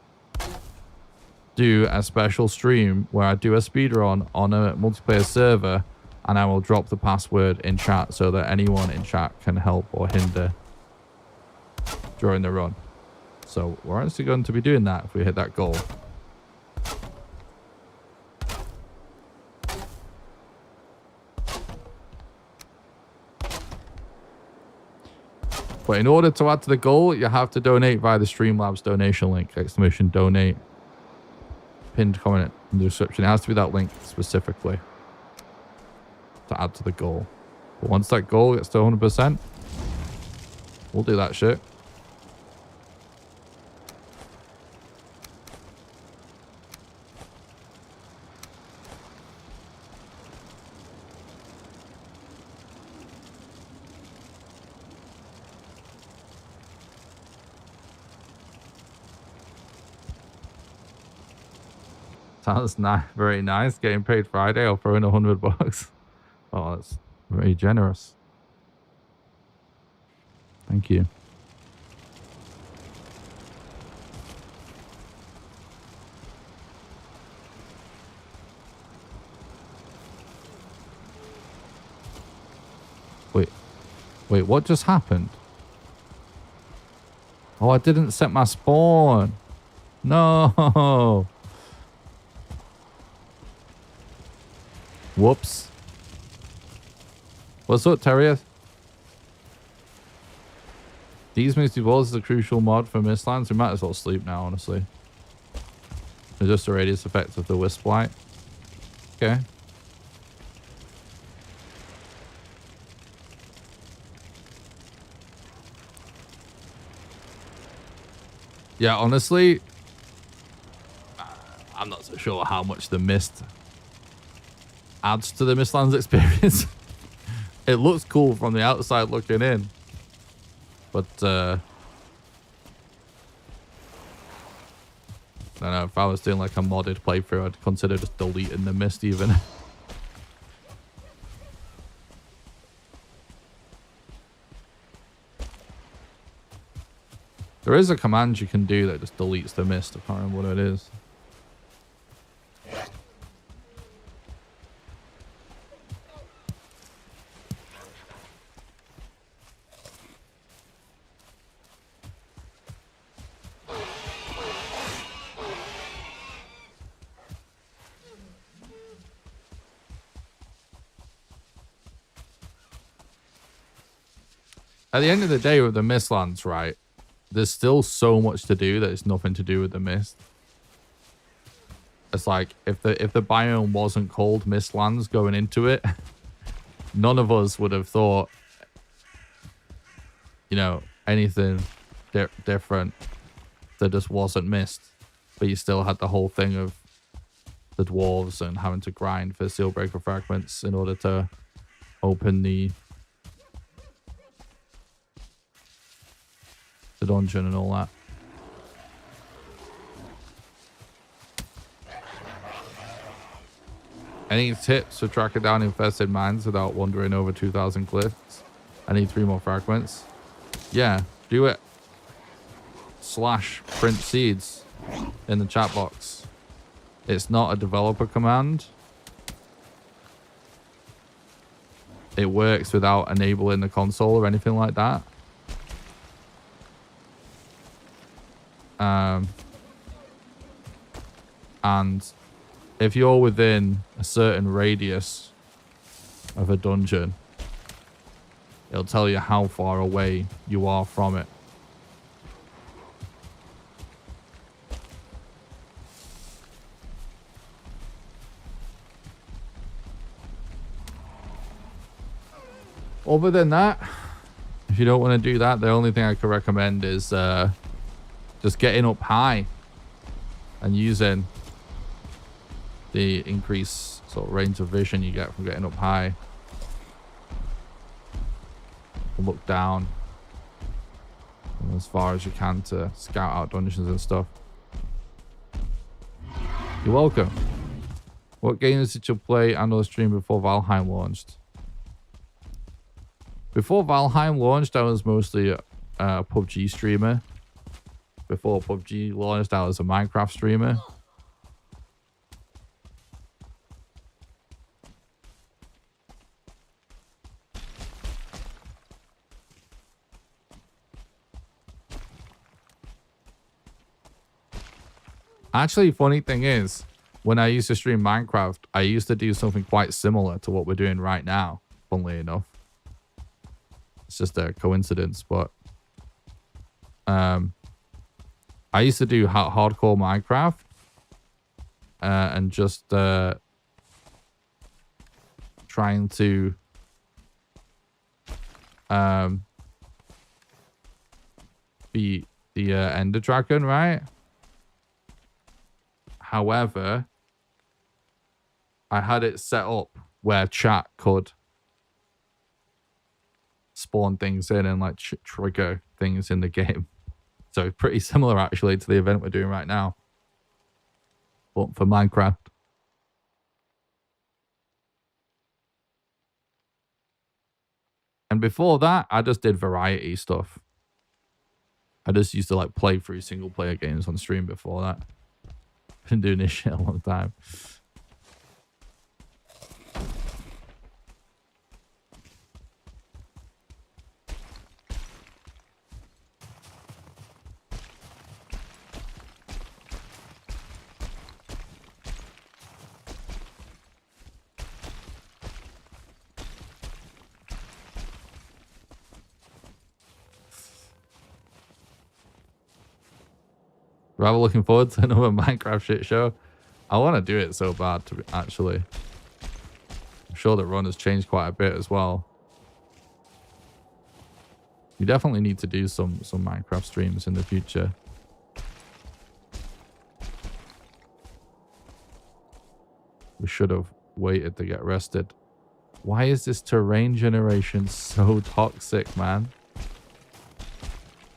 do a special stream where I do a speedrun on a multiplayer server, and I will drop the password in chat so that anyone in chat can help or hinder during the run. So we're actually going to be doing that if we hit that goal. But in order to add to the goal, you have to donate via the Streamlabs donation link, exclamation donate. Pinned comment in the description. It has to be that link specifically to add to the goal. But once that goal gets to 100%, we'll do that shit. Sounds very nice. Getting paid Friday, I'll throw in $100. Oh, that's very generous. Thank you. Wait, what just happened? Oh, I didn't set my spawn. No. Whoops. What's up, Terrier? These misty balls is a crucial mod for Mistlands. We might as well sleep now, honestly. It's just the radius effect of the Wisp Light. Okay. Yeah, honestly, I'm not so sure how much the mist adds to the Mistlands experience. It looks cool from the outside looking in, but I don't know, if I was doing like a modded playthrough, I'd consider just deleting the mist even. There is a command you can do that just deletes the mist. I can't remember what it is. At the end of the day with the Mistlands, right, there's still so much to do that it's nothing to do with the mist. It's like if the biome wasn't called Mistlands going into it, none of us would have thought, you know, anything different that just wasn't mist. But you still had the whole thing of the dwarves and having to grind for seal breaker fragments in order to open the dungeon and all that. Any tips for tracking down infested mines without wandering over 2,000 cliffs? I need 3 more fragments. Yeah, do it. / print seeds in the chat box. It's not a developer command. It works without enabling the console or anything like that. And if you're within a certain radius of a dungeon, it'll tell you how far away you are from it. Other than that, if you don't want to do that, the only thing I could recommend is just getting up high and using the increased sort of range of vision you get from getting up high. Look down as far as you can to scout out dungeons and stuff. You're welcome. What games did you play and or stream before Valheim launched? Before Valheim launched, I was mostly a PUBG streamer. Before PUBG launched, I was a Minecraft streamer. Actually, funny thing is, when I used to stream Minecraft, I used to do something quite similar to what we're doing right now, funnily enough. It's just a coincidence, but I used to do hardcore Minecraft and just trying to beat the Ender Dragon, right? However, I had it set up where chat could spawn things in and like trigger things in the game. So pretty similar actually to the event we're doing right now, but for Minecraft. And before that, I just did variety stuff. I just used to like play through single player games on stream before that. Been doing this shit a long time. Rather looking forward to another Minecraft shit show. I want to do it so bad, actually. I'm sure the run has changed quite a bit as well. You definitely need to do some Minecraft streams in the future. We should have waited to get rested. Why is this terrain generation so toxic, man?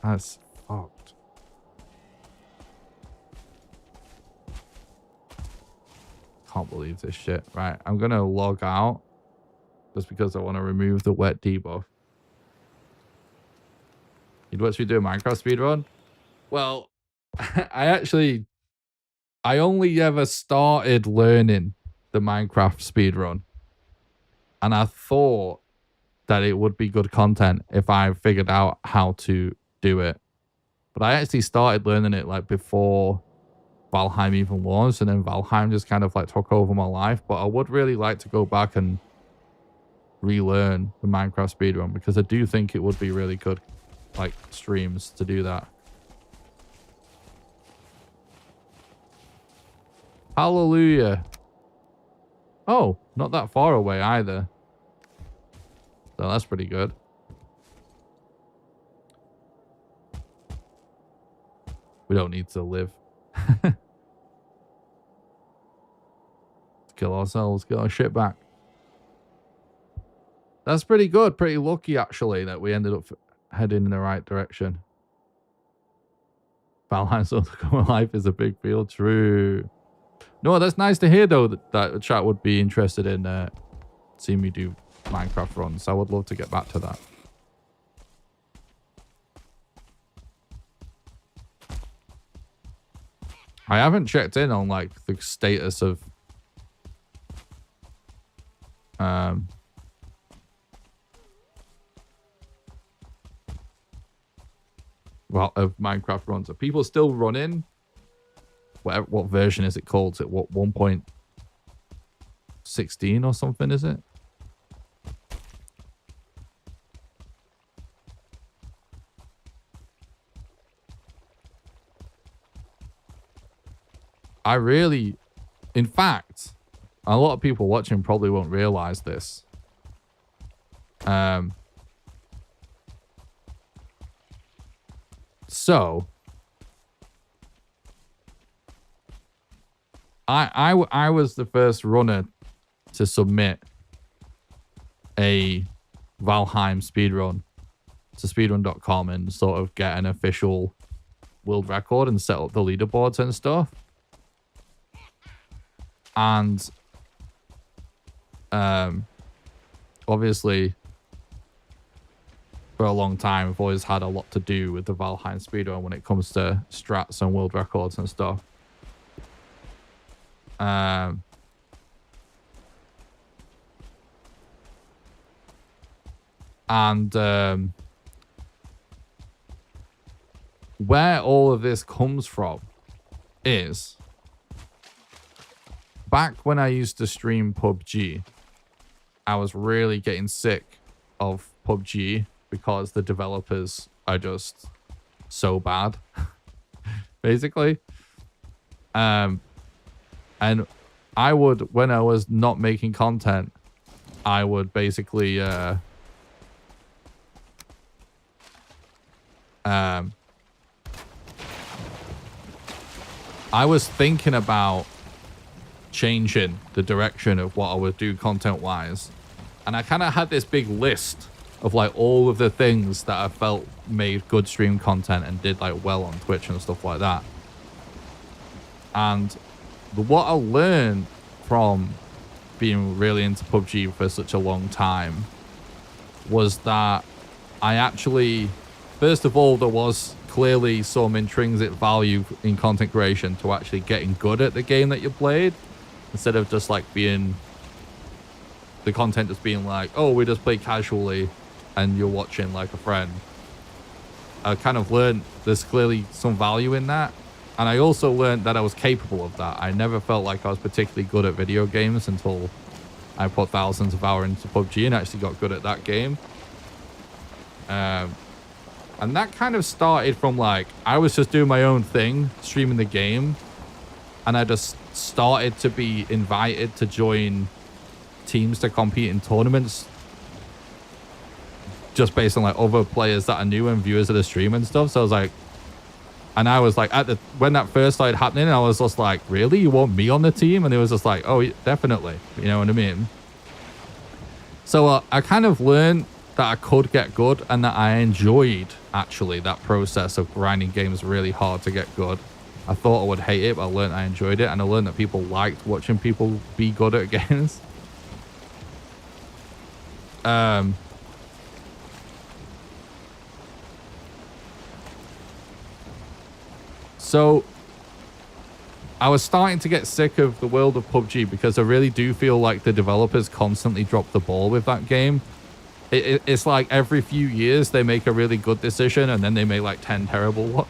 That's fucked. Can't believe this shit. Right, I'm gonna log out just because I want to remove the wet debuff. You'd watch me do a Minecraft speedrun? Well, I only ever started learning the Minecraft speedrun. And I thought that it would be good content if I figured out how to do it. But I actually started learning it like before Valheim even launched, and then Valheim just kind of like took over my life. But I would really like to go back and relearn the Minecraft speedrun because I do think it would be really good, like, streams to do that. Hallelujah. Oh, not that far away either. So that's pretty good. We don't need to live. Let's kill ourselves, get our shit back. That's pretty good. Pretty lucky, actually, that we ended up heading in the right direction. Valheim's Ultimate Life is a big field. True. No, that's nice to hear, though, that the chat would be interested in seeing me do Minecraft runs. I would love to get back to that. I haven't checked in on, like, the status of well, of Minecraft runs. Are people still running? What version is it called? Is it what 1.16 or something, is it? In fact, a lot of people watching probably won't realize this. So I was the first runner to submit a Valheim speedrun to speedrun.com and sort of get an official world record and set up the leaderboards and stuff. And obviously, for a long time, I've always had a lot to do with the Valheim speedrun when it comes to strats and world records and stuff. Where all of this comes from is back when I used to stream PUBG, I was really getting sick of PUBG because the developers are just so bad, basically. And I would, when I was not making content, I would basically I was thinking about changing the direction of what I would do content-wise. And I kind of had this big list of like all of the things that I felt made good stream content and did like well on Twitch and stuff like that. And what I learned from being really into PUBG for such a long time was that I actually, first of all, there was clearly some intrinsic value in content creation to actually getting good at the game that you played, instead of just like being the content just being like, oh, we just play casually and you're watching like a friend. I kind of learned there's clearly some value in that. And I also learned that I was capable of that. I never felt like I was particularly good at video games until I put thousands of hours into PUBG and actually got good at that game. And that kind of started from like, I was just doing my own thing, streaming the game. And I just started to be invited to join teams to compete in tournaments. Just based on like other players that I knew and viewers of the stream and stuff. So I was like, and I was like, when that first started happening, I was just like, really? You want me on the team? And it was just like, oh, definitely. You know what I mean? So I kind of learned that I could get good and that I enjoyed actually that process of grinding games really hard to get good. I thought I would hate it, but I learned I enjoyed it. And I learned that people liked watching people be good at games. So I was starting to get sick of the world of PUBG because I really do feel like the developers constantly drop the ball with that game. It's like every few years they make a really good decision and then they make like 10 terrible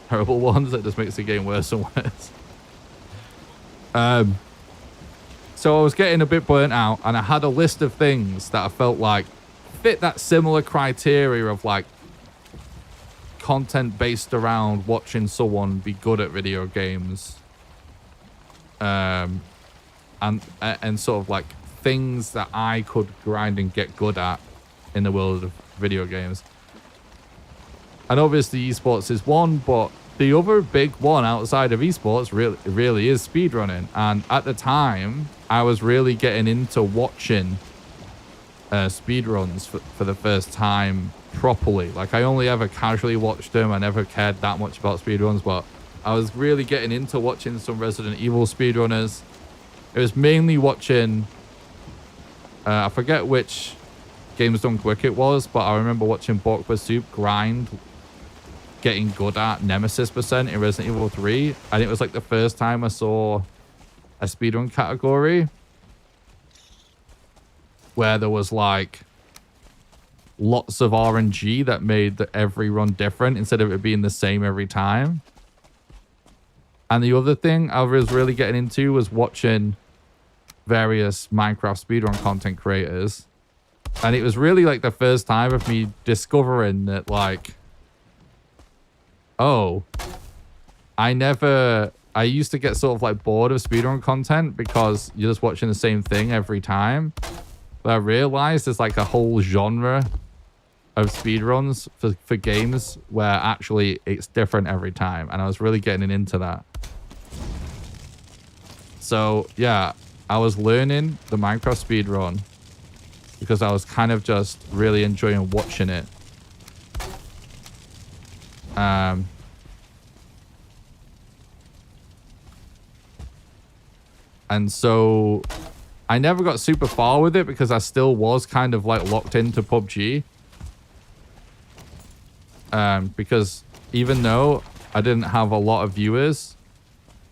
ones that just makes the game worse and worse. So I was getting a bit burnt out and I had a list of things that I felt like fit that similar criteria of like content based around watching someone be good at video games. And sort of like things that I could grind and get good at in the world of video games. And obviously esports is one, but the other big one outside of esports really is speedrunning. And at the time, I was really getting into watching speedruns for the first time properly. Like I only ever casually watched them. I never cared that much about speedruns, but I was really getting into watching some Resident Evil speedrunners. It was mainly watching, I forget which Games Done Quick it was, but I remember watching Borkwa Soup grind, getting good at Nemesis percent in Resident Evil 3. And it was like the first time I saw a speedrun category where there was like lots of RNG that made every run different instead of it being the same every time. And the other thing I was really getting into was watching various Minecraft speedrun content creators. And it was really like the first time of me discovering that like, oh, I used to get sort of like bored of speedrun content because you're just watching the same thing every time. But I realized there's like a whole genre of speedruns for games where actually it's different every time. And I was really getting into that. So yeah, I was learning the Minecraft speedrun because I was kind of just really enjoying watching it. And so I never got super far with it because I still was kind of like locked into PUBG. Because even though I didn't have a lot of viewers,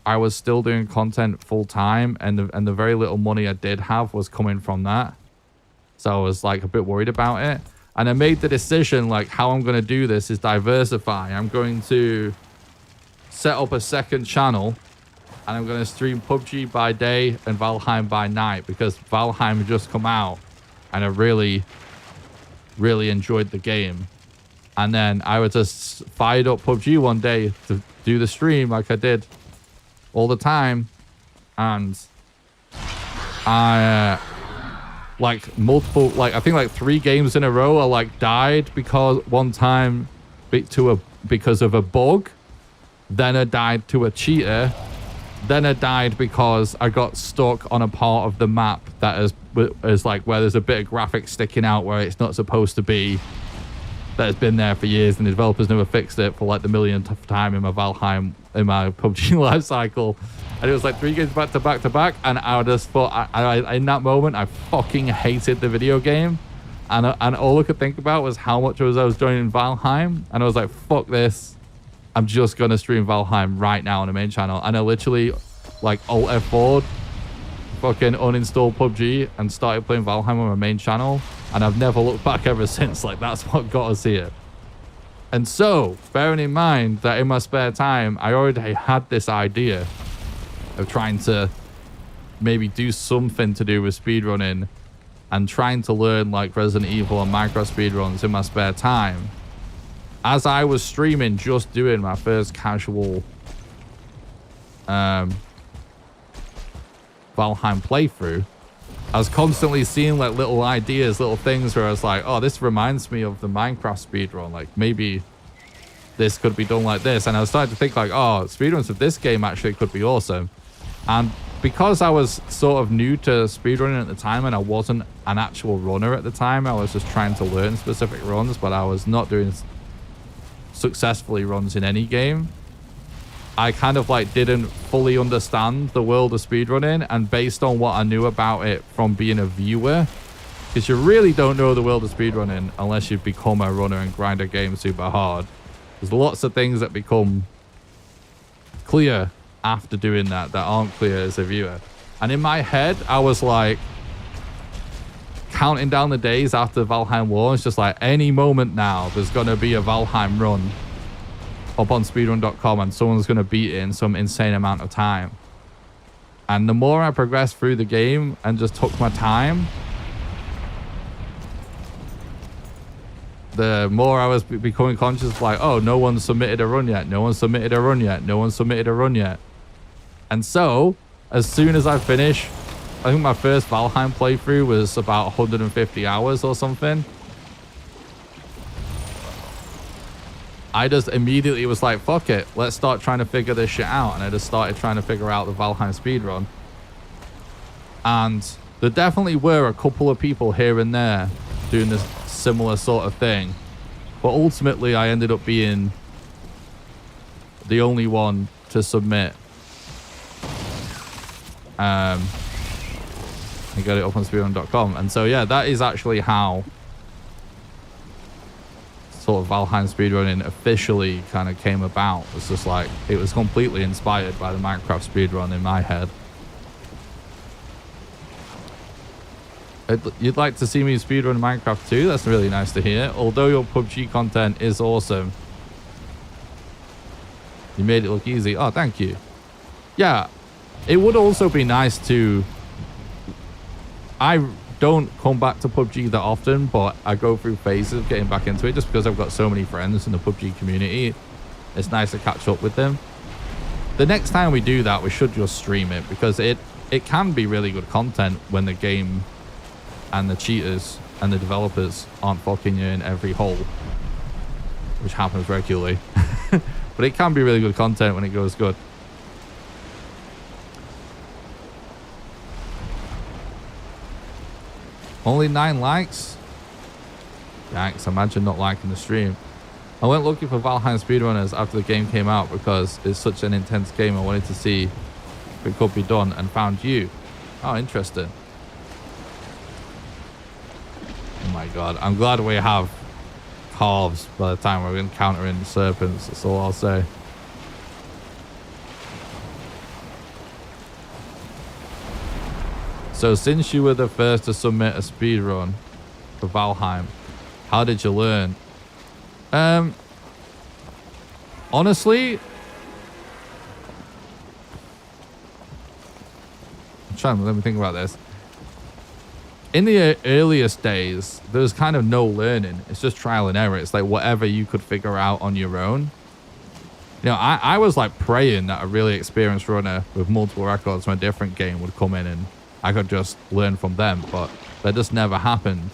I was still doing content full time, and the very little money I did have was coming from that. So I was like a bit worried about it. And I made the decision like how I'm going to do this is diversify. I'm going to set up a second channel and I'm going to stream PUBG by day and Valheim by night because Valheim had just come out and I really, really enjoyed the game. And then I was just fired up PUBG one day to do the stream like I did all the time. And I, like multiple, like I think like 3 games in a row I like died because one time because of a bug. Then I died to a cheater. Then I died because I got stuck on a part of the map that is like where there's a bit of graphics sticking out where it's not supposed to be. That has been there for years and the developers never fixed it for like the millionth time in my Valheim, in my PUBG life cycle. And it was like 3 games back to back to back. And I just thought, in that moment, I fucking hated the video game. And all I could think about was how much I was doing Valheim. And I was like, fuck this. I'm just going to stream Valheim right now on the main channel. And I literally like Alt F4'd, fucking uninstalled PUBG and started playing Valheim on my main channel. And I've never looked back ever since. Like, that's what got us here. And so, bearing in mind that in my spare time, I already had this idea of trying to maybe do something to do with speedrunning and trying to learn like Resident Evil and Minecraft speedruns in my spare time. As I was streaming, just doing my first casual Valheim playthrough, I was constantly seeing like little ideas, little things where I was like, oh, this reminds me of the Minecraft speedrun. Like maybe this could be done like this. And I was starting to think like, oh, speedruns of this game actually could be awesome. And because I was sort of new to speedrunning at the time and I wasn't an actual runner at the time, I was just trying to learn specific runs, but I was not doing successfully runs in any game. I kind of like didn't fully understand the world of speedrunning, and based on what I knew about it from being a viewer, because you really don't know the world of speedrunning unless you've become a runner and grind a game super hard. There's lots of things that become clear after doing that aren't clear as a viewer. And in my head, I was like counting down the days after Valheim War. It's just like any moment now, there's going to be a Valheim run up on speedrun.com and someone's going to beat it in some insane amount of time. And the more I progressed through the game and just took my time, the more I was becoming conscious, like, oh, no one submitted a run yet. No one submitted a run yet. No one submitted a run yet. And so, as soon as I finish, I think my first Valheim playthrough was about 150 hours or something. I just immediately was like, fuck it. Let's start trying to figure this shit out. And I just started trying to figure out the Valheim speedrun. And there definitely were a couple of people here and there doing this similar sort of thing. But ultimately, I ended up being the only one to submit. I got it up on speedrun.com. And so, yeah, that is actually how sort of Valheim speedrunning officially kind of came about. It was just like, it was completely inspired by the Minecraft speedrun in my head. You'd like to see me speedrun Minecraft too? That's really nice to hear. Although your PUBG content is awesome, you made it look easy. Oh, thank you. Yeah, it would also be nice to... I don't come back to PUBG that often, but I go through phases of getting back into it just because I've got so many friends in the PUBG community. It's nice to catch up with them. The next time we do that, we should just stream it, because it can be really good content when the game and the cheaters and the developers aren't fucking you in every hole, which happens regularly. But it can be really good content when it goes good. Only 9 likes? Yikes, imagine not liking the stream. I went looking for Valheim speedrunners after the game came out because it's such an intense game. I wanted to see if it could be done and found you. Oh, interesting. Oh my god, I'm glad we have calves by the time we're encountering serpents. That's all I'll say. So since you were the first to submit a speedrun for Valheim, how did you learn? Honestly, let me think about this. in the earliest days, there's kind of no learning. It's just trial and error. It's like whatever you could figure out on your own. You know, I was like praying that a really experienced runner with multiple records from a different game would come in and I could just learn from them, but that just never happened.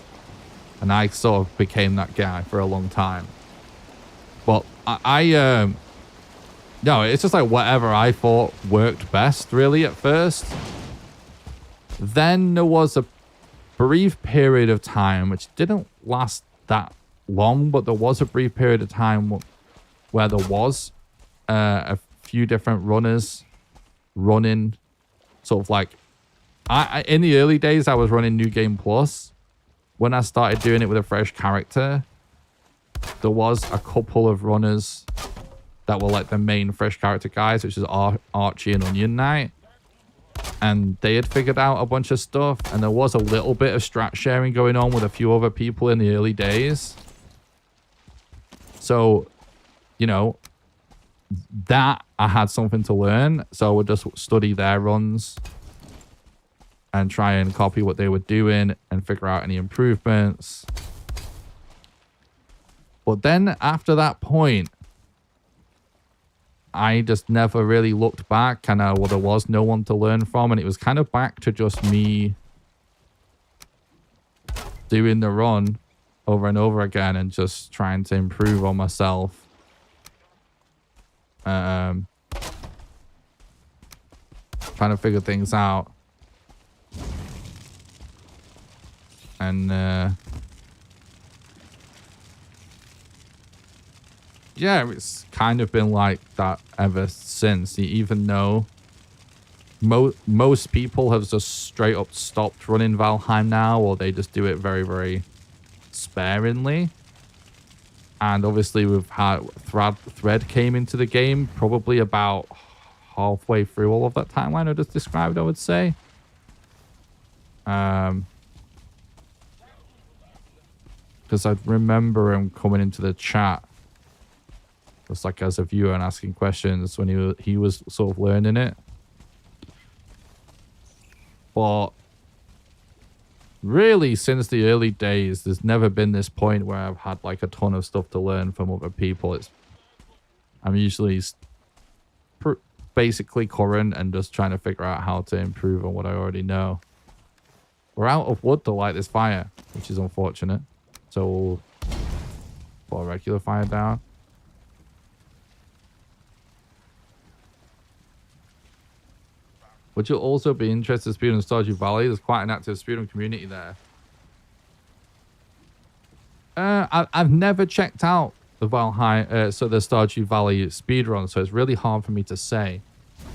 And I sort of became that guy for a long time. But no, it's just like whatever I thought worked best really at first. Then there was a brief period of time, which didn't last that long, but there was a brief period of time where there was a few different runners running sort of like in the early days I was running New Game Plus. When I started doing it with a fresh character, there was a couple of runners that were like the main fresh character guys, which is Archie and Onion Knight, and they had figured out a bunch of stuff, and there was a little bit of strat sharing going on with a few other people in the early days. So, you know, that I had something to learn, so I would just study their runs and try and copy what they were doing and figure out any improvements. But then after that point, I just never really looked back, and well, there was no one to learn from, and it was kind of back to just me doing the run over and over again and just trying to improve on myself. Trying to figure things out. And yeah, it's kind of been like that ever since. Even though most people have just straight up stopped running Valheim now, or they just do it very, very sparingly. And obviously we've had Thread came into the game probably about halfway through all of that timeline I just described, I would say. Because I remember him coming into the chat just like as a viewer and asking questions when he was sort of learning it. But really, since the early days, there's never been this point where I've had like a ton of stuff to learn from other people. I'm usually basically current and just trying to figure out how to improve on what I already know. We're out of wood to light this fire, which is unfortunate. So we'll put a regular fire down. Would you also be interested in Speedrun Stardew Valley? There's quite an active speedrun community there. I've never checked out the Valheim, so the Stardew Valley speedrun, so it's really hard for me to say.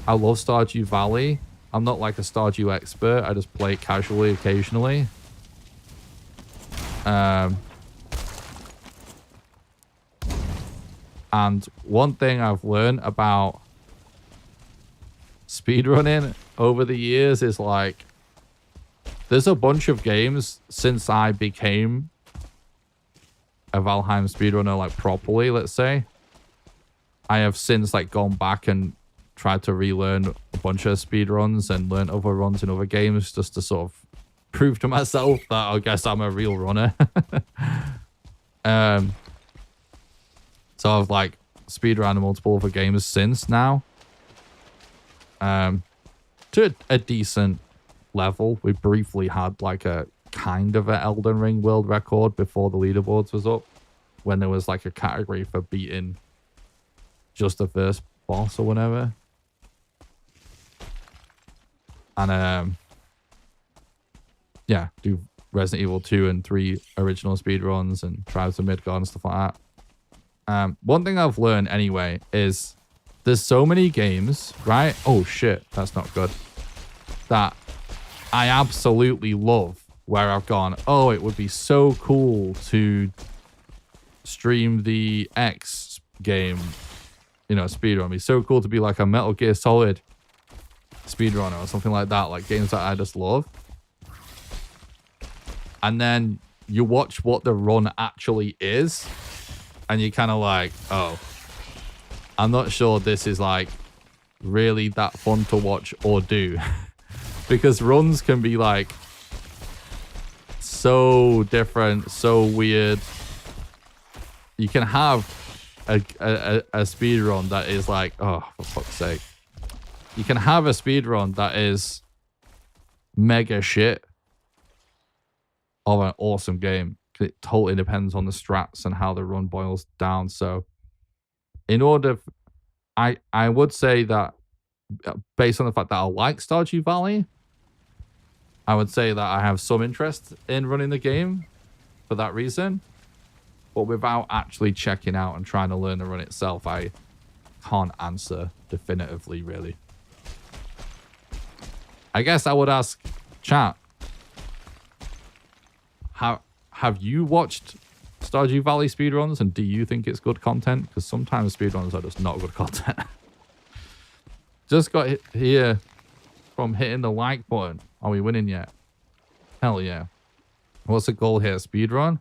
I love Stardew Valley. I'm not like a Stardew expert. I just play it casually occasionally. And one thing I've learned about speedrunning over the years is like there's a bunch of games since I became a Valheim speedrunner like properly, let's say. I have since like gone back and tried to relearn a bunch of speedruns and learn other runs in other games just to sort of prove to myself that I guess I'm a real runner. So I've like speedrun multiple other games since now. To a decent level. We briefly had like a kind of an Elden Ring world record before the leaderboards was up, when there was like a category for beating just the first boss or whatever. And yeah, do Resident Evil 2 and 3 original speedruns and Tribes of Midgard and stuff like that. One thing I've learned anyway is there's so many games, right? Oh shit, that's not good. That I absolutely love, where I've gone, oh, it would be so cool to stream the X game, you know, speedrun. It'd be so cool to be like a Metal Gear Solid speedrunner or something like that, like games that I just love. And then you watch what the run actually is, and you're kind of like, oh, I'm not sure this is like really that fun to watch or do. Because runs can be like so different, so weird. You can have a speed run that is like, oh, for fuck's sake. You can have a speed run that is mega shit of an awesome game. It totally depends on the strats and how the run boils down. So in order, I would say that based on the fact that I like Stardew Valley, I would say that I have some interest in running the game for that reason. But without actually checking out and trying to learn the run itself, I can't answer definitively, really. I guess I would ask chat, have you watched Stardew Valley speedruns, and do you think it's good content? Because sometimes speedruns are just not good content. Just got here from hitting the like button. Are we winning yet? Hell yeah. What's the goal here? Speedrun?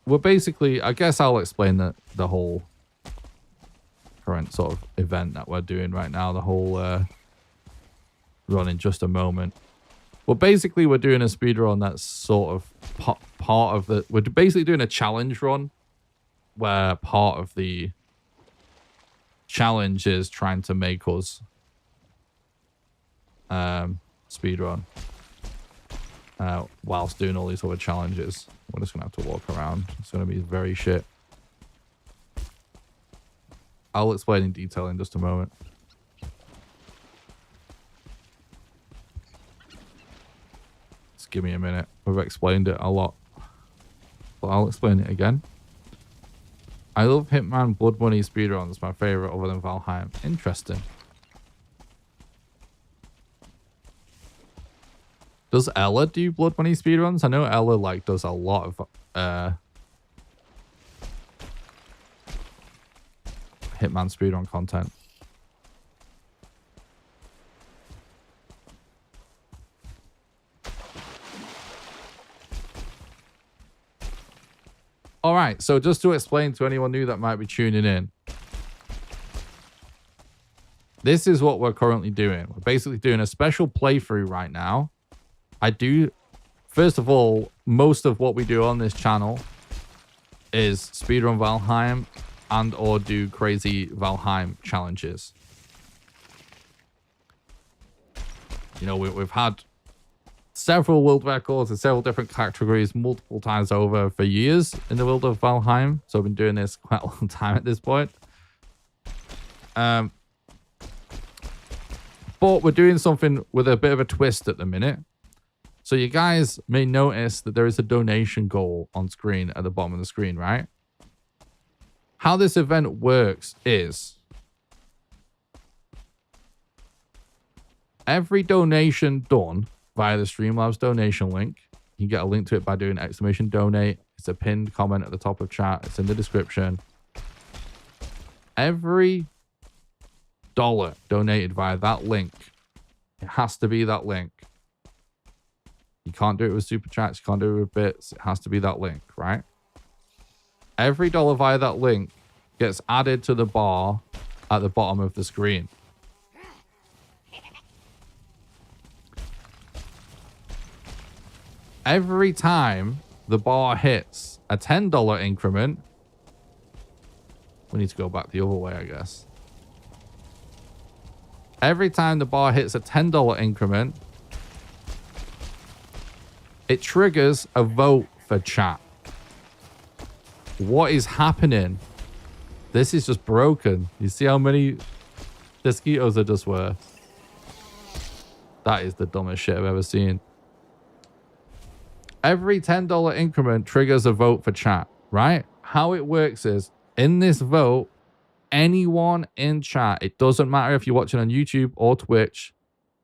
We're basically, I guess I'll explain the whole current sort of event that we're doing right now, the whole run in just a moment. Well, basically we're doing a speed run that's sort of part of the, we're basically doing a challenge run where part of the challenge is trying to make us speed run whilst doing all these other challenges. We're just gonna have to walk around. It's gonna be very shit. I'll explain in detail in just a moment. Just give me a minute. We've explained it a lot, but I'll explain it again. I love Hitman Blood Money speedruns. My favorite other than Valheim. Interesting. Does Ella do Blood Money speedruns? I know Ella like does a lot of Hitman speedrun content. All right, so just to explain to anyone new that might be tuning in, this is what we're currently doing. We're basically doing a special playthrough right now. First of all, most of what we do on this channel is speedrun Valheim and or do crazy Valheim challenges. You know, we've had several world records in several different categories multiple times over for years in the world of Valheim. So I've been doing this quite a long time at this point. But we're doing something with a bit of a twist at the minute. So you guys may notice that there is a donation goal on screen at the bottom of the screen, right? How this event works is every donation done via the Streamlabs donation link, you get a link to it by doing !donate. It's a pinned comment at the top of chat. It's in the description. Every dollar donated via that link, it has to be that link. You can't do it with super chats. You can't do it with bits. It has to be that link, right? Every dollar via that link gets added to the bar at the bottom of the screen. Every time the bar hits a $10 increment, we need to go back the other way, I guess. Every time the bar hits a $10 increment, it triggers a vote for chat. What is happening? This is just broken. You see how many mosquitoes are just worth? That is the dumbest shit I've ever seen. Every $10 increment triggers a vote for chat, right? How it works is, in this vote, anyone in chat, it doesn't matter if you're watching on YouTube or Twitch,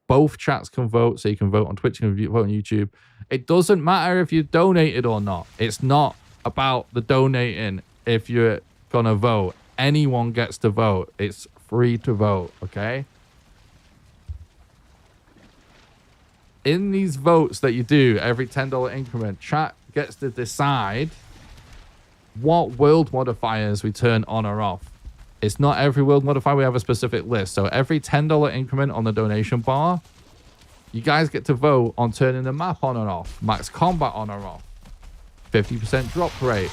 both chats can vote. So you can vote on Twitch, you can vote on YouTube. It doesn't matter if you donated or not. It's not about the donating if you're gonna vote. Anyone gets to vote. It's free to vote, okay? In these votes that you do every $10 increment, chat gets to decide what world modifiers we turn on or off. It's not every world modifier. We have a specific list. So every $10 increment on the donation bar, you guys get to vote on turning the map on and off, max combat on or off, 50% drop rate,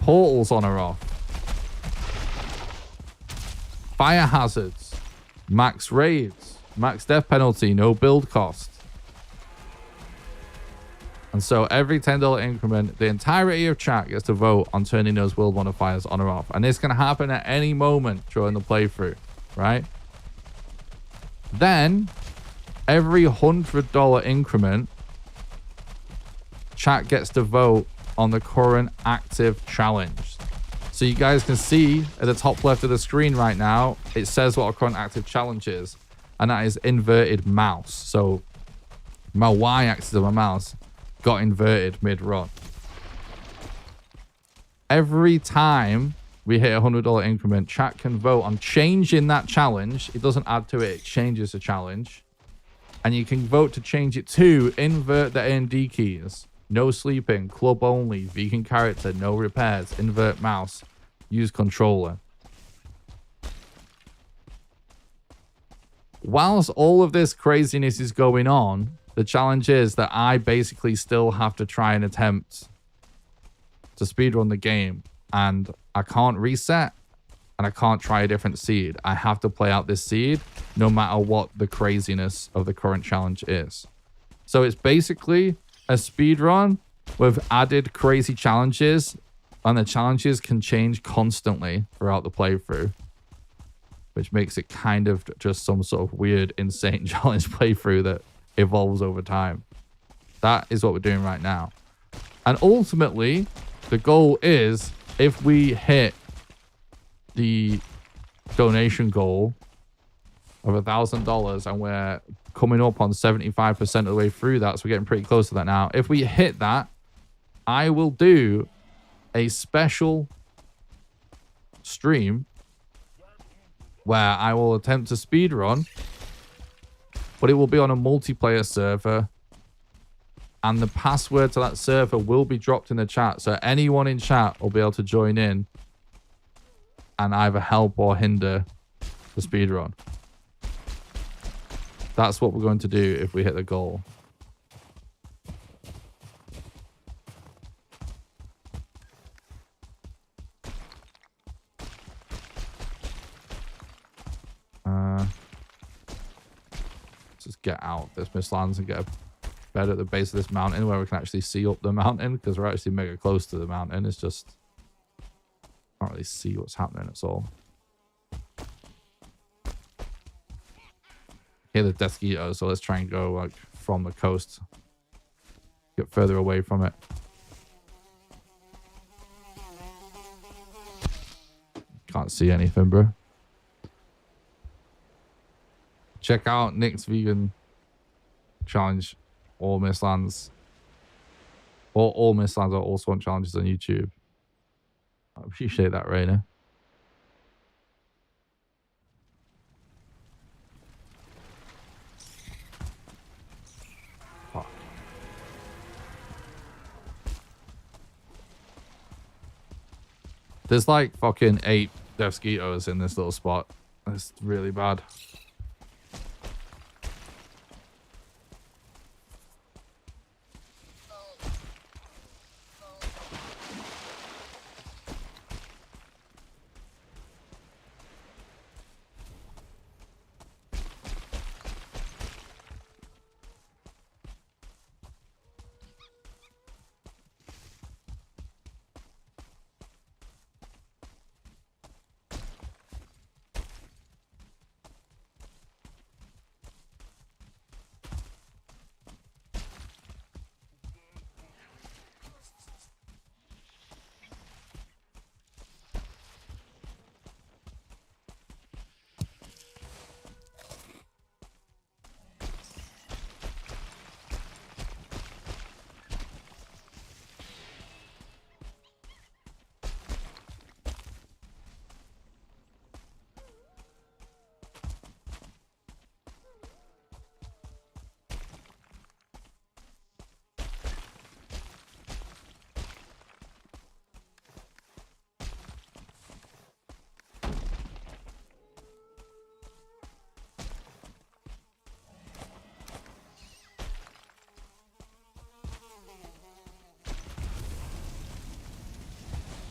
portals on or off, fire hazards, max raids, max death penalty, no build cost. And so every $10 increment, the entirety of chat gets to vote on turning those world modifiers on or off. And this can happen at any moment during the playthrough, right? Then, every $100 increment, chat gets to vote on the current active challenge. So you guys can see at the top left of the screen right now, it says what our current active challenge is. And that is inverted mouse. So my y-axis of my mouse got inverted mid-run. Every time we hit a $100 increment, chat can vote on changing that challenge. It doesn't add to it, it changes the challenge. And you can vote to change it to invert the A and D keys, no sleeping, club only, vegan character, no repairs, invert mouse, use controller. Whilst all of this craziness is going on, the challenge is that I basically still have to try and attempt to speedrun the game. And I can't reset and I can't try a different seed. I have to play out this seed no matter what the craziness of the current challenge is. So it's basically a speedrun with added crazy challenges, and the challenges can change constantly throughout the playthrough, which makes it kind of just some sort of weird, insane challenge playthrough that evolves over time. That is what we're doing right now. And ultimately, the goal is, if we hit the donation goal of $1,000 and we're coming up on 75% of the way through that, so we're getting pretty close to that now. If we hit that, I will do a special stream where I will attempt to speedrun, but it will be on a multiplayer server, and the password to that server will be dropped in the chat, so anyone in chat will be able to join in and either help or hinder the speedrun. That's what we're going to do if we hit the goal. Let's just get out this mistlands and get a bed at the base of this mountain where we can actually see up the mountain, because we're actually mega close to the mountain. It's just can't really see what's happening at all. Hear the Desquito, so let's try and go like from the coast, get further away from it. Can't see anything, bro. Check out Nick's vegan challenge, all mistlands, or all mistlands or all swamp challenges on YouTube. I appreciate that, Rainer. Fuck. There's like fucking 8 Desquitos in this little spot. It's really bad.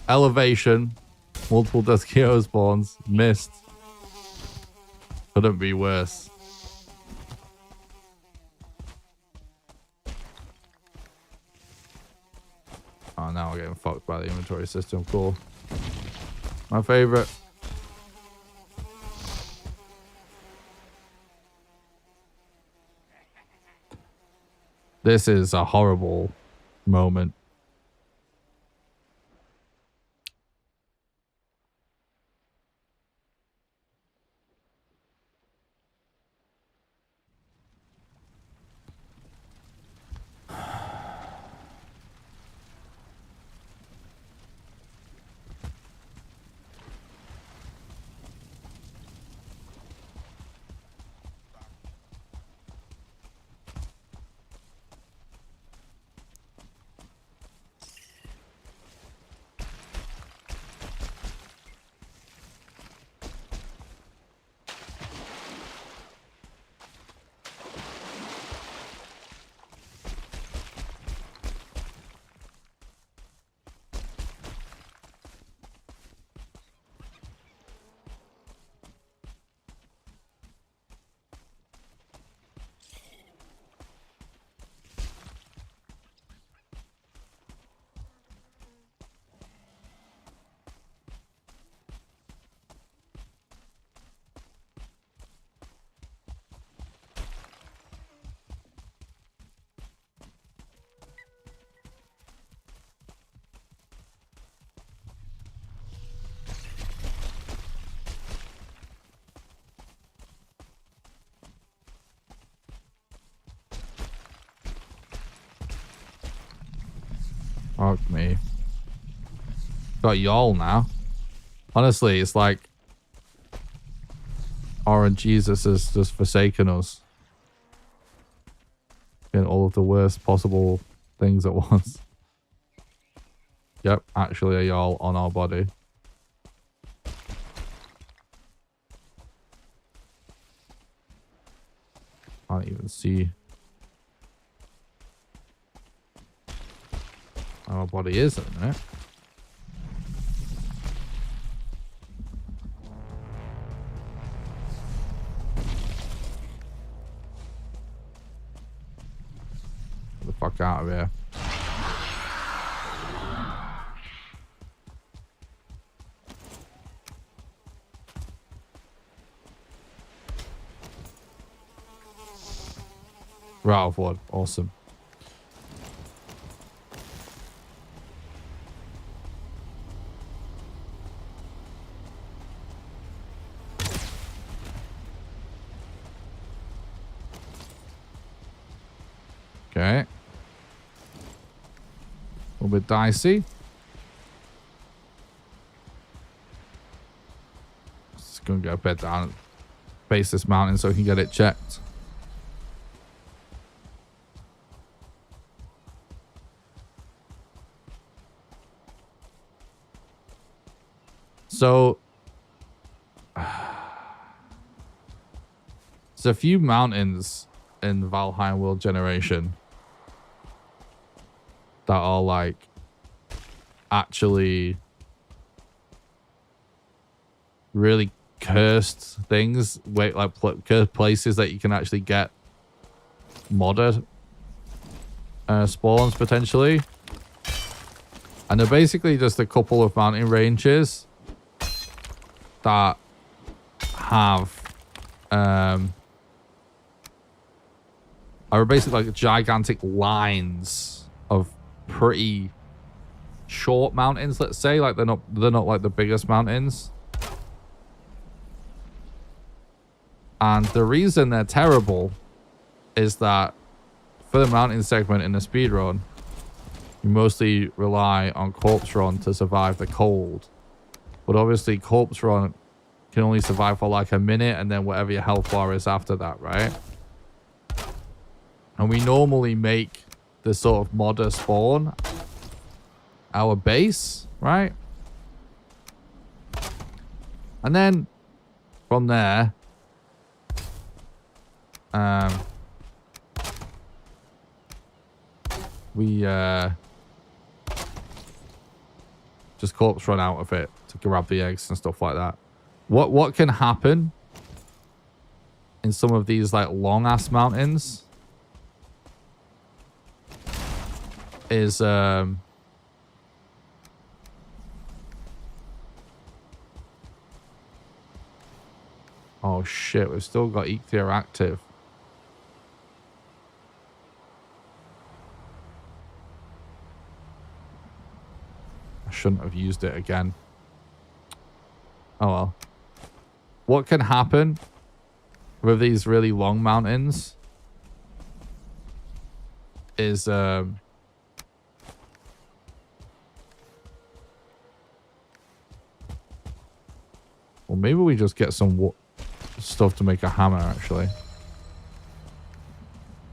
elevation, multiple Dusky spawns, missed. Couldn't be worse. Oh, now we're getting fucked by the inventory system. Cool. My favorite. This is a horrible moment. Fuck me. Got y'all now. Honestly, it's like RNG has just forsaken us. In all of the worst possible things at once. Yep, actually a y'all on our body. Can't even see how our body is at the minute. Get the fuck out of here. Right off wood. Awesome. Okay. A little bit dicey. Just gonna go a bit down, face this mountain so we can get it checked. So there's a few mountains in Valheim World Generation that are like actually really cursed things. Wait, like cursed places that you can actually get modded spawns potentially. And they're basically just a couple of mountain ranges that have are basically like gigantic lines of pretty short mountains, let's say. Like they're not like the biggest mountains. And the reason they're terrible is that for the mountain segment in the speedrun, you mostly rely on corpse run to survive the cold. But obviously corpse run can only survive for like a minute and then whatever your health bar is after that, right? And we normally make the sort of modder spawn our base, right? And then from there, we Just corpse run out of it to grab the eggs and stuff like that. What can happen in some of these like long ass mountains is oh shit, we've still got Eikthyr active. I shouldn't have used it again. Oh well. What can happen with these really long mountains is well, maybe we just get some stuff to make a hammer, actually.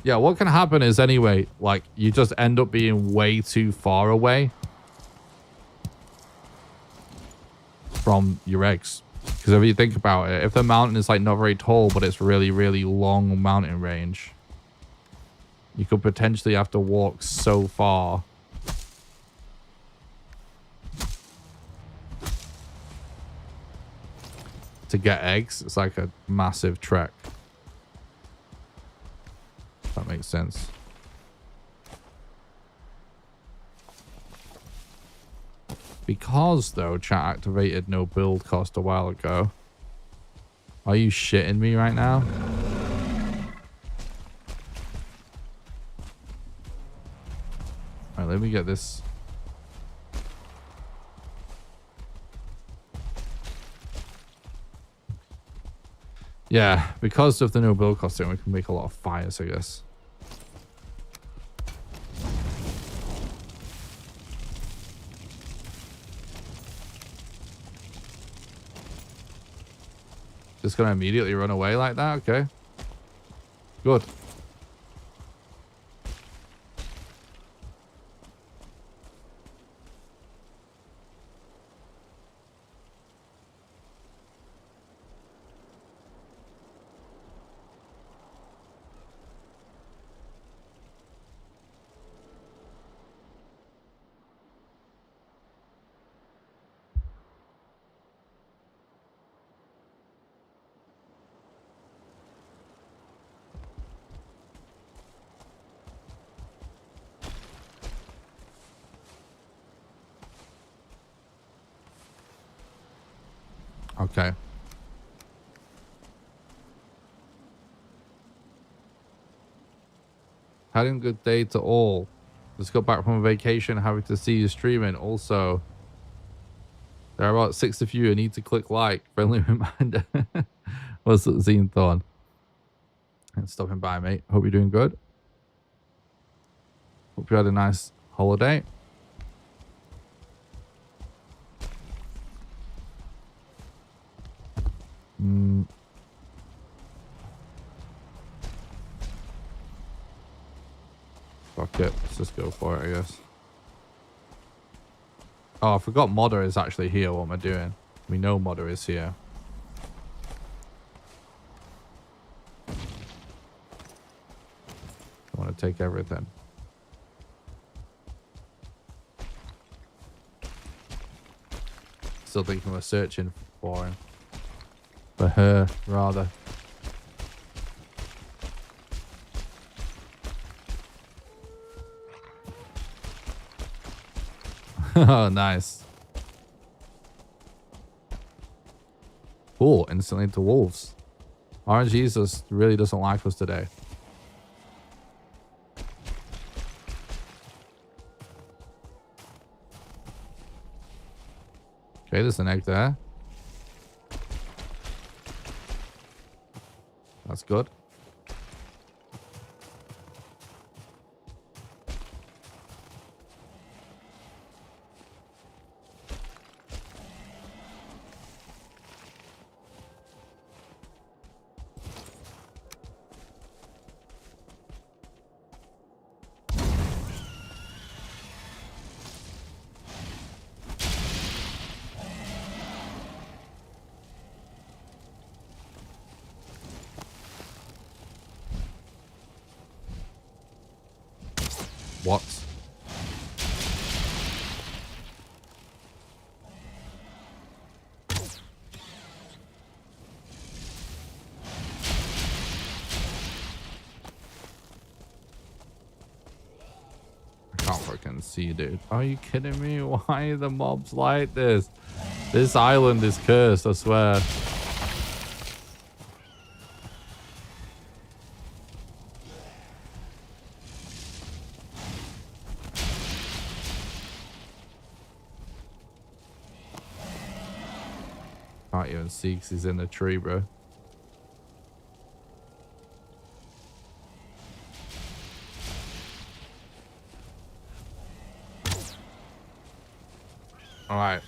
Yeah, what can happen is, anyway, like, you just end up being way too far away from your eggs. Because if you think about it, if the mountain is, like, not very tall, but it's really, really long mountain range, you could potentially have to walk so far to get eggs. It's like a massive trek. If that makes sense. Because, though, chat activated no build cost a while ago. Are you shitting me right now? Alright, let me get this. Yeah, because of the no build costing, we can make a lot of fires, I guess. Just gonna immediately run away like that? Okay. Good. Okay. Having a good day to all. Just got back from a vacation, having to see you streaming. Also, there are about 6 of you who need to click like. Friendly reminder. What's up, Zine Thorn? And stopping by, mate. Hope you're doing good. Hope you had a nice holiday. Fuck it. Let's just go for it, I guess. Oh, I forgot Modder is actually here. What am I doing? We know Modder is here. I want to take everything. Still thinking we're searching for him. For her, rather. Oh, nice. Cool. Instantly into wolves. RNG just really doesn't like us today. Okay, there's an egg there. That's good. What? can't fucking see, dude. Are you kidding me? Why are the mobs like this? This island is cursed, I swear. Can't even see because he's in the tree, bro. All right.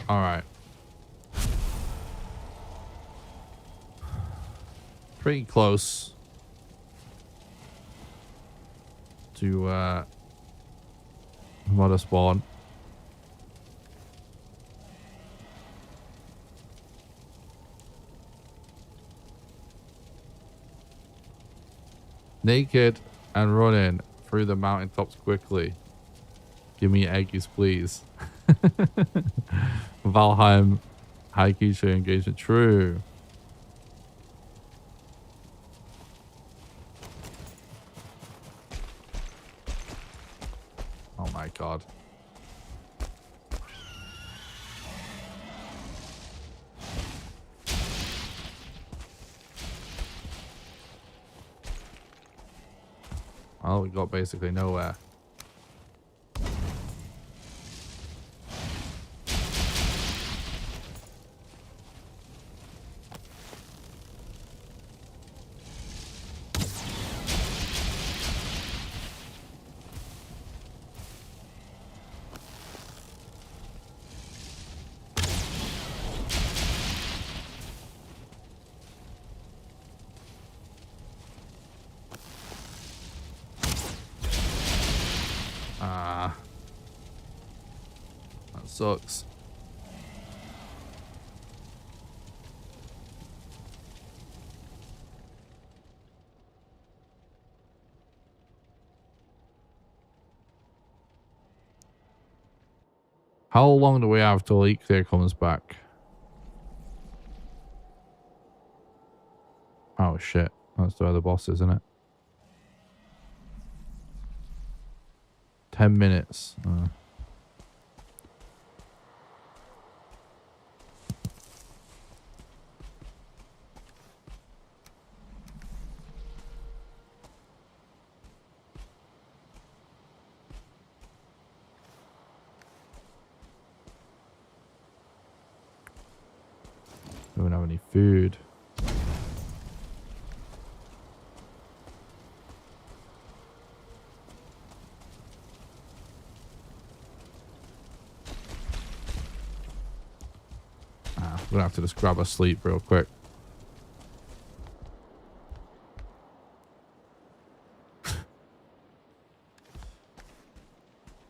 All right. Pretty close to modder spawn. Naked and running through the mountaintops quickly. Give me eggies, please. Valheim, high creature engagement. True. Oh my god. Well, we got basically nowhere. That sucks. How long do we have till Elite Clear comes back? Oh shit. That's the other boss, isn't it? 10 minutes. We don't have any food. We're gonna have to just grab a sleep real quick.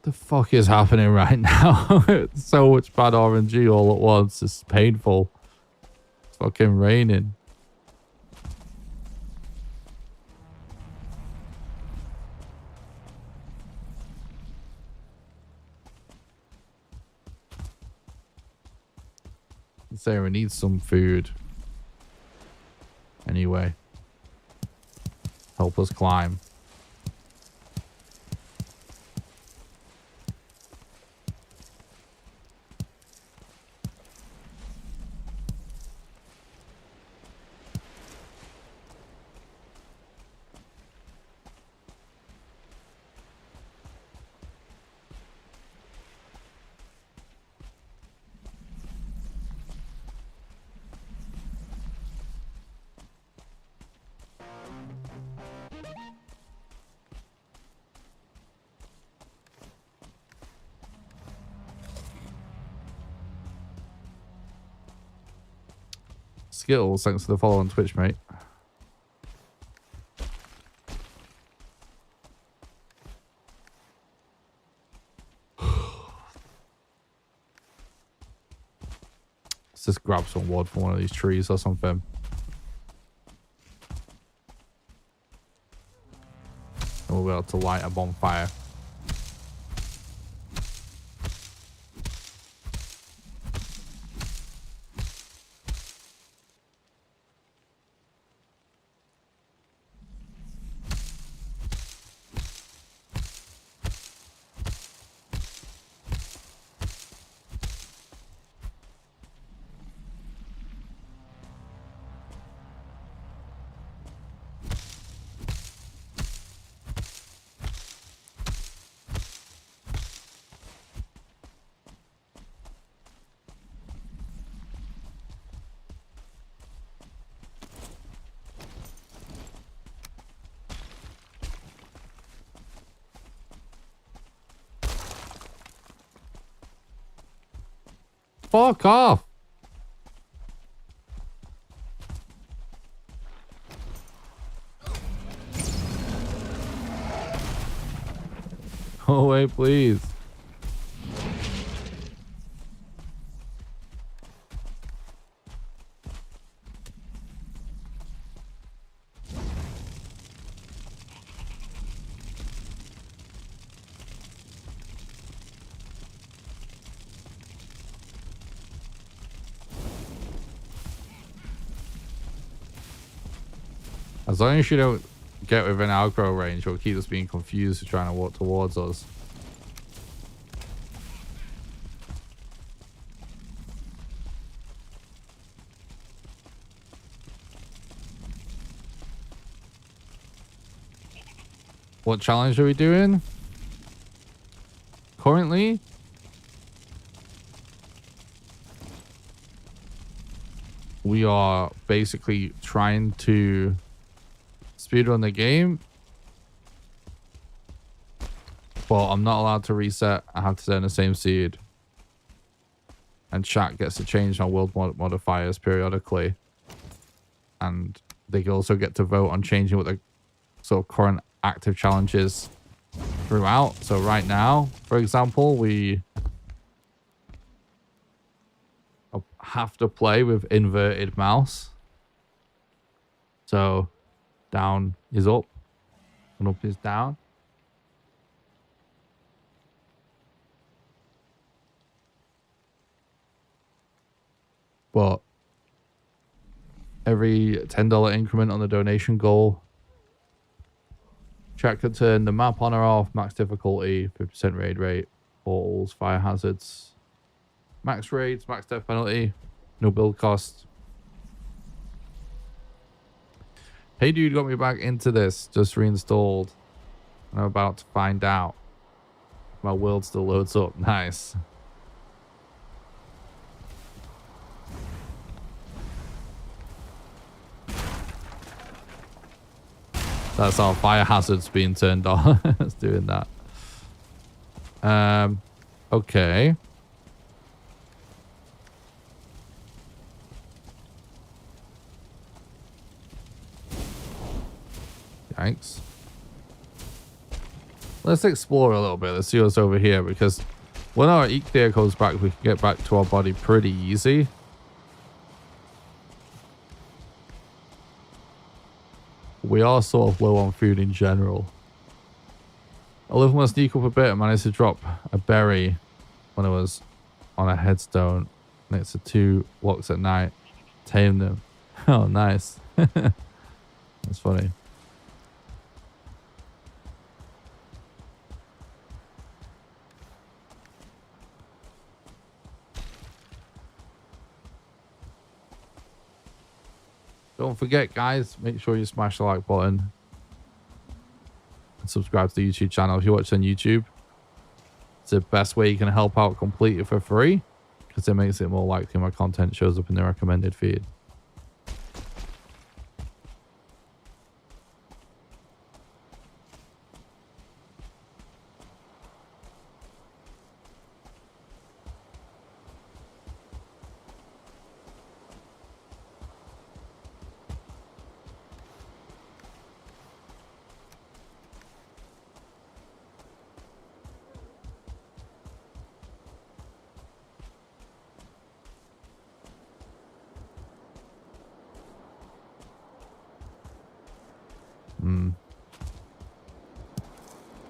The fuck is happening right now? It's so much bad RNG all at once. It's painful. It's fucking raining. Sarah needs some food. Anyway. Help us climb. Skittles, thanks for the follow on Twitch, mate. Let's just grab some wood from one of these trees or something. And we'll be able to light a bonfire. Fuck off. Oh, wait, please. As long as you don't get within aggro range, or keep us being confused trying to walk towards us. What challenge are we doing? Currently? We are basically trying to speedrun the game, but I'm not allowed to reset. I have to stay in the same seed, and chat gets to change my world modifiers periodically, and they also get to vote on changing what the sort of current active challenges throughout. So right now, for example, we have to play with inverted mouse. So down is up and up is down. But every $10 increment on the donation goal, chat could turn the map on or off, max difficulty, 50% raid rate, portals, fire hazards, max raids, max death penalty, no build cost. Hey dude, got me back into this, just reinstalled. I'm about to find out. My world still loads up. Nice. That's our fire hazards being turned on. It's doing that. Okay. Yikes. Let's explore a little bit. Let's see what's over here, because when our Eek comes back, we can get back to our body pretty easy. We are sort of low on food in general. I live want to sneak up a bit. I managed to drop a berry when I was on a headstone next to 2 blocks at night. Tame them. Oh, nice. That's funny. Don't forget, guys, make sure you smash the like button and subscribe to the YouTube channel if you watch on YouTube. It's the best way you can help out completely for free, because it makes it more likely my content shows up in the recommended feed.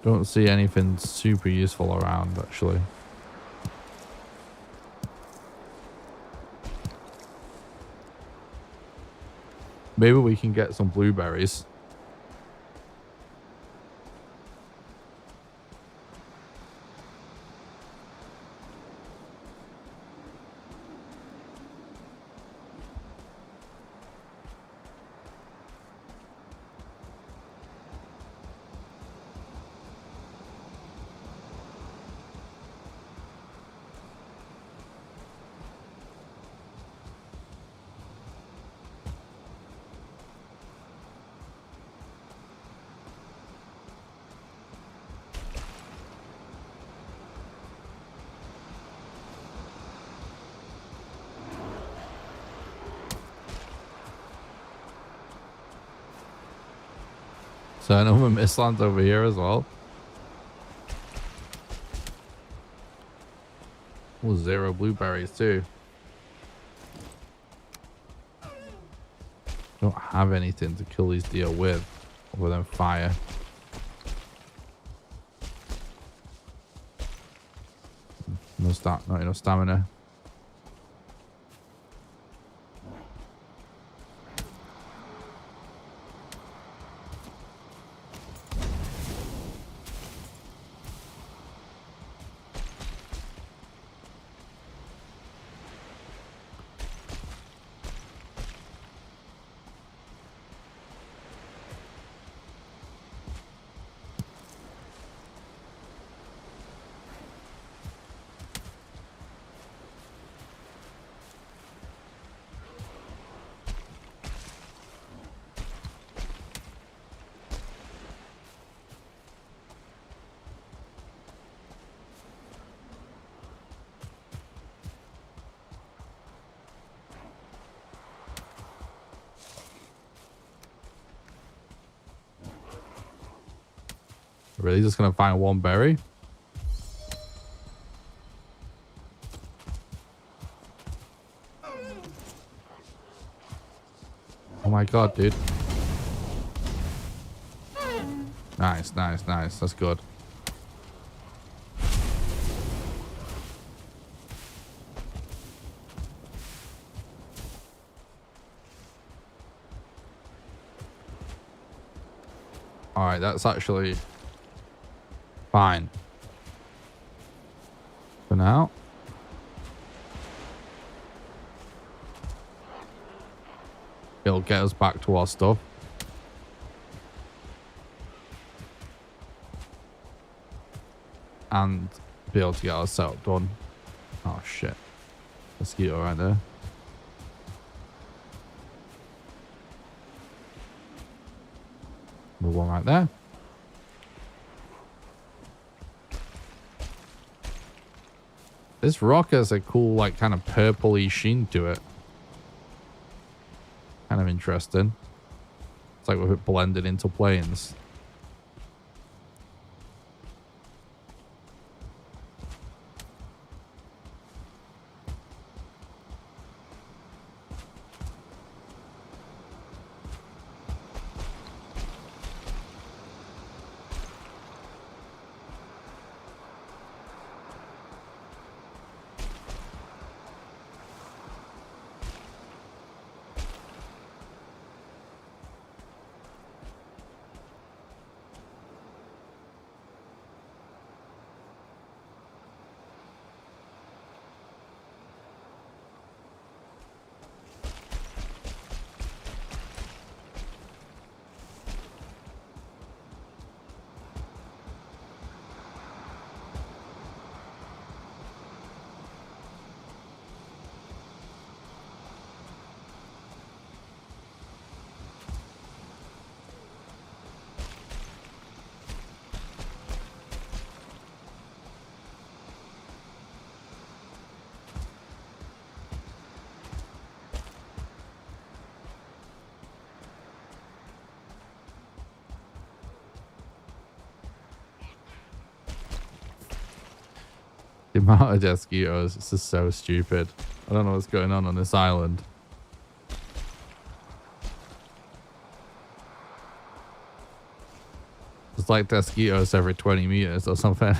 Don't see anything super useful around, actually. Maybe we can get some blueberries. So I know my Mistland's over here as well. Oh, 0 blueberries too. Don't have anything to kill these deer with other than fire. Not enough stamina. Really just gonna find one berry? Oh my god, dude. Nice, nice, nice. That's good. Alright, that's actually fine. For now. It'll get us back to our stuff. And be able to get our setup done. Oh shit. Mosquito right there. Another one right there. This rock has a cool, like, kind of purpley sheen to it. Kind of interesting. It's like with it blended into planes. The amount of mosquitoes, it's just so stupid. I don't know what's going on this island. There's like Desquitos every 20 meters or something.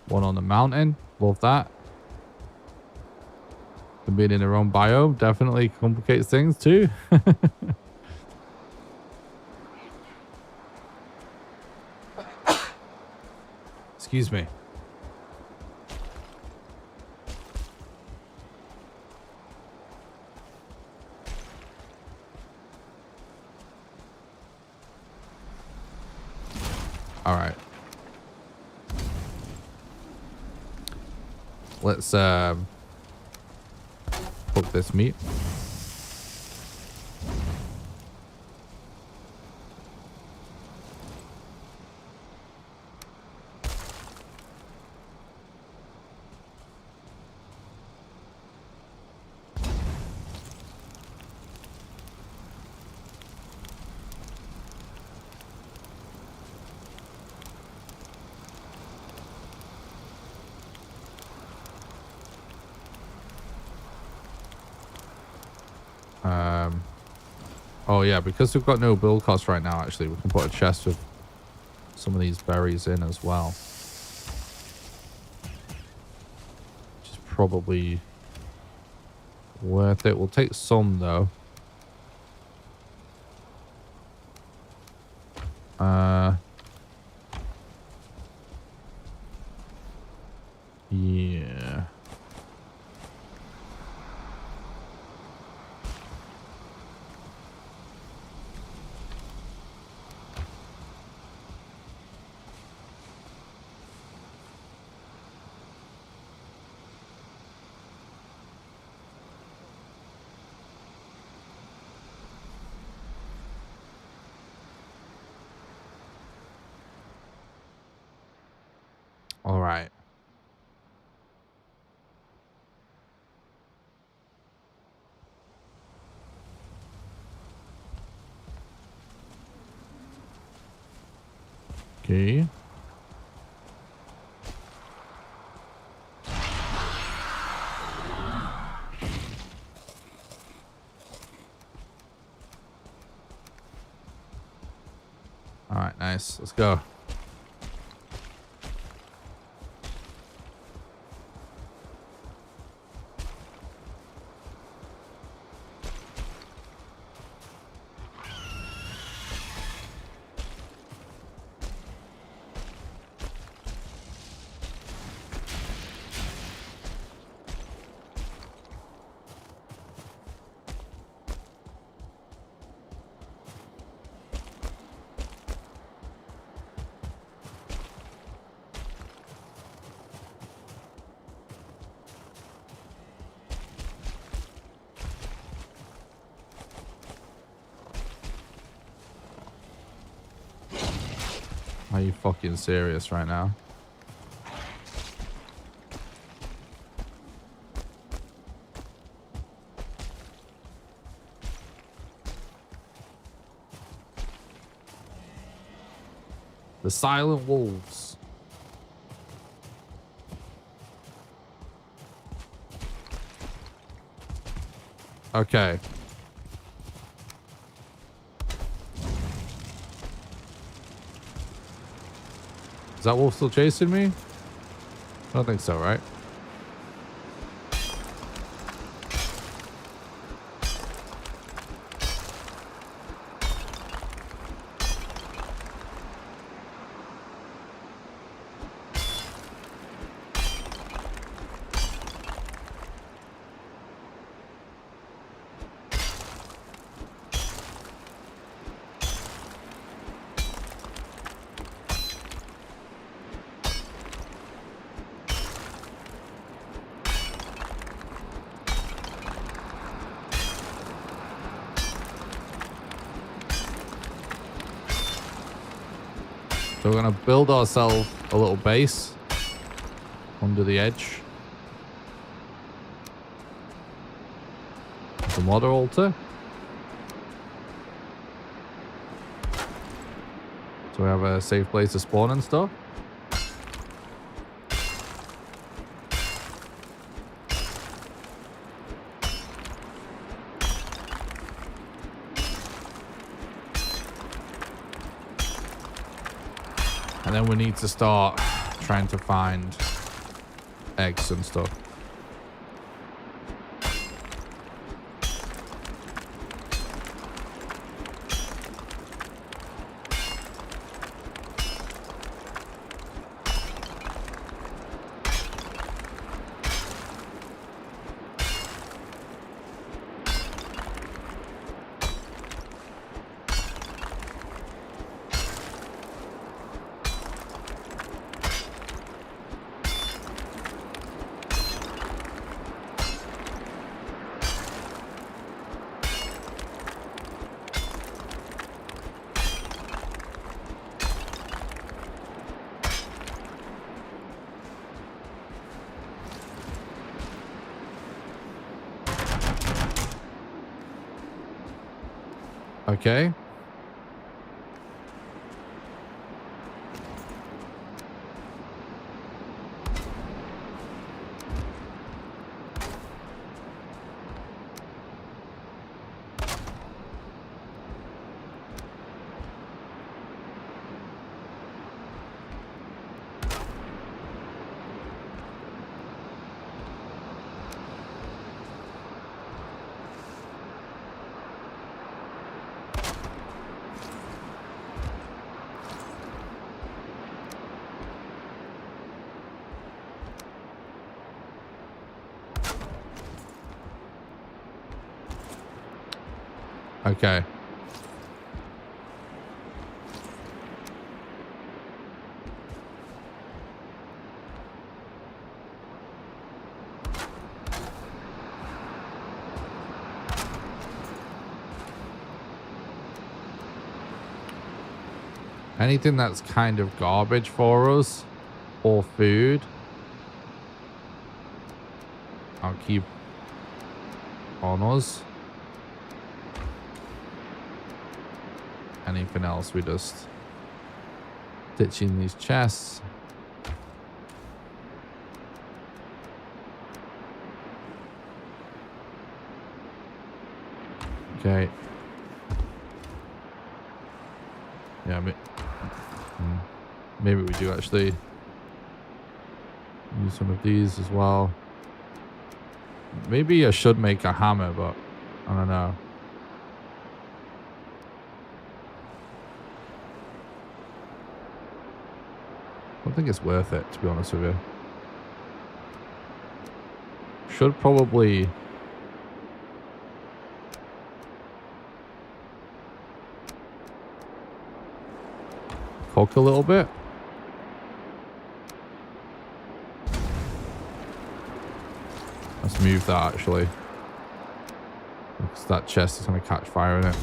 One on the mountain. Love that. And being in their own biome definitely complicates things too. Excuse me. All right. Let's cook this meat. Oh yeah, because we've got no build cost right now, actually, we can put a chest with some of these berries in as well. Which is probably worth it. We'll take some though. Yeah. All right. Okay. All right, nice. Let's go. Are you fucking serious right now? The Silent Wolves. Okay. Is that wolf still chasing me? I don't think so, right? So we're going to build ourselves a little base under the edge. some water altar. So we have a safe place to spawn and stuff. And then we need to start trying to find eggs and stuff. Okay. Okay. Anything that's kind of garbage for us or food, I'll keep on us. Anything else, we just ditch in these chests. Okay. Yeah, maybe we do actually use some of these as well. Maybe I should make a hammer, but I don't know. I don't think it's worth it, to be honest with you. Should probably cook a little bit. Let's move that actually, because that chest is going to catch fire in it.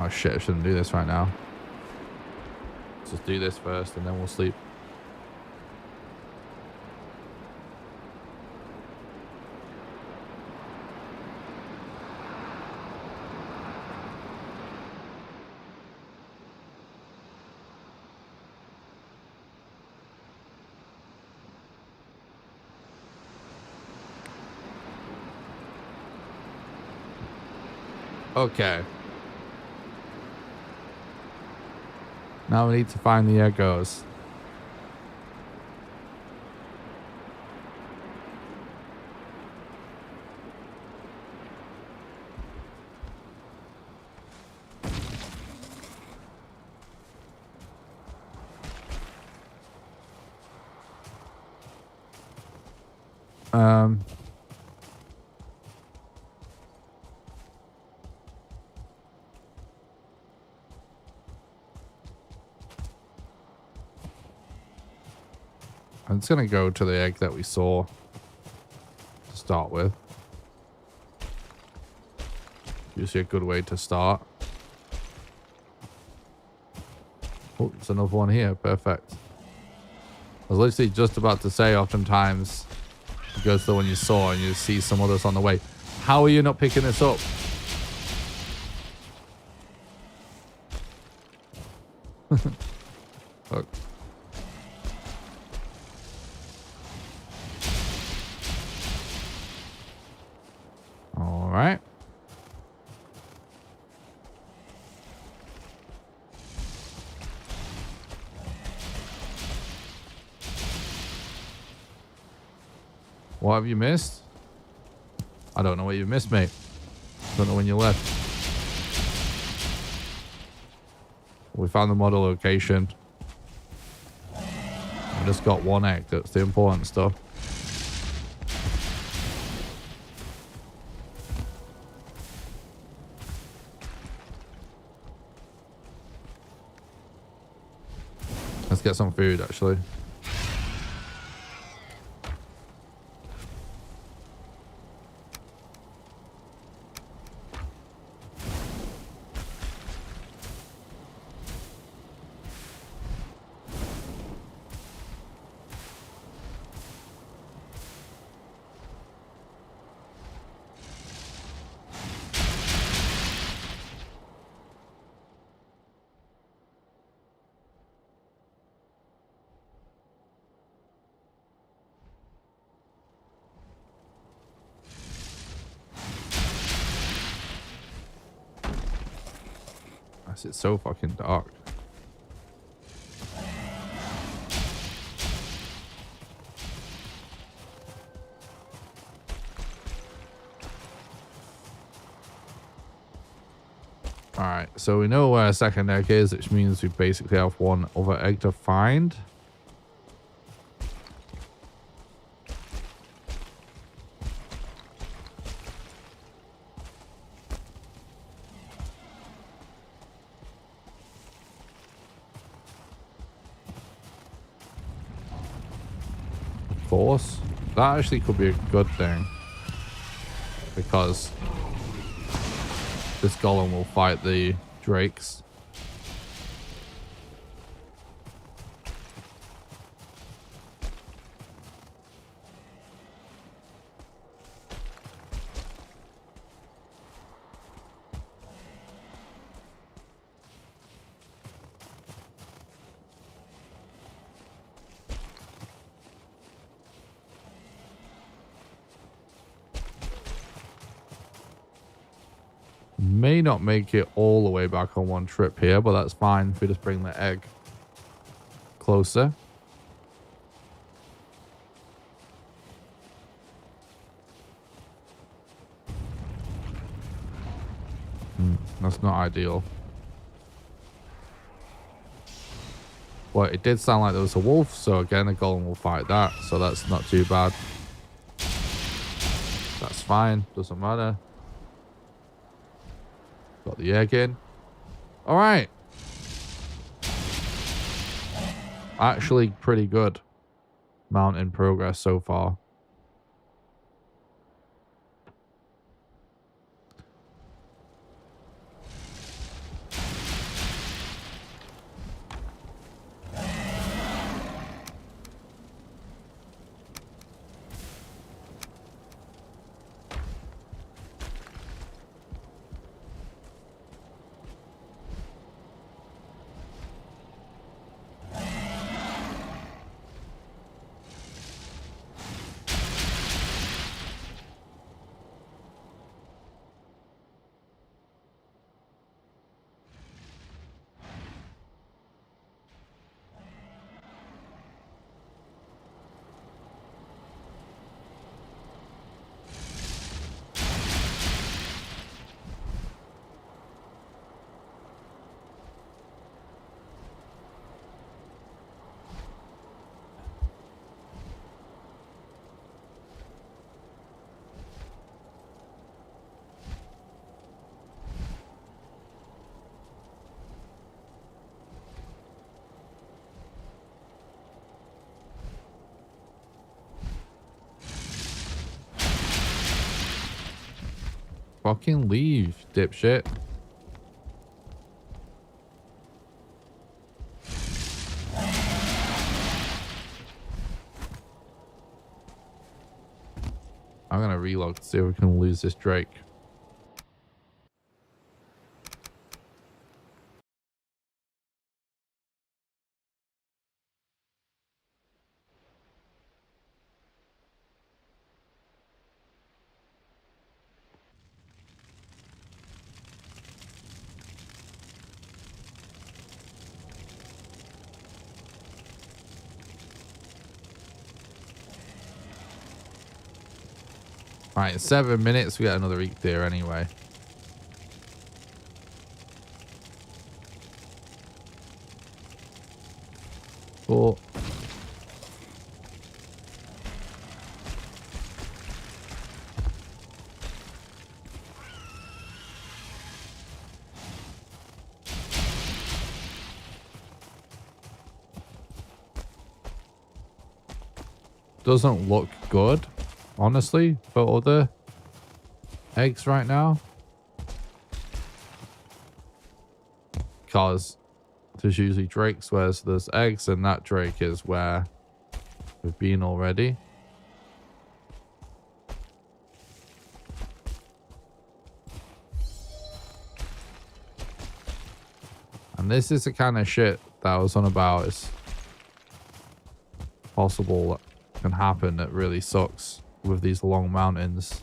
Oh shit, I shouldn't do this right now. Let's just do this first and then we'll sleep. Okay. Now we need to find the echoes. I'm just going to go to the egg that we saw to start with. Usually a good way to start. Oh, there's another one here. Perfect. I was literally just about to say, oftentimes you go to the one you saw and you see some others on the way. How are you not picking this up? Look. All right. What have you missed? I don't know what you missed, mate. Don't know when you left. We found the model location. We just got one egg. That's the important stuff. Let's get some food, actually. It's so fucking dark. Alright, so we know where our second egg is, which means we basically have one other egg to find. Force. That actually could be a good thing, because this golem will fight the drakes. May not make it all the way back on one trip here, but that's fine if we just bring the egg closer. That's not ideal. Well, it did sound like there was a wolf, so again, the golem will fight that, so that's not too bad. That's fine, doesn't matter. Got the egg in. All right. Actually, pretty good mountain progress so far. Fucking leave, dipshit. I'm gonna reload to see if we can lose this Drake. Right, in 7 minutes, we got another eat there anyway. Cool. Doesn't look good, honestly, for other eggs right now. Because there's usually drakes where there's eggs, and that drake is where we've been already. And this is the kind of shit that I was on about. It's possible that can happen that really sucks with these long mountains.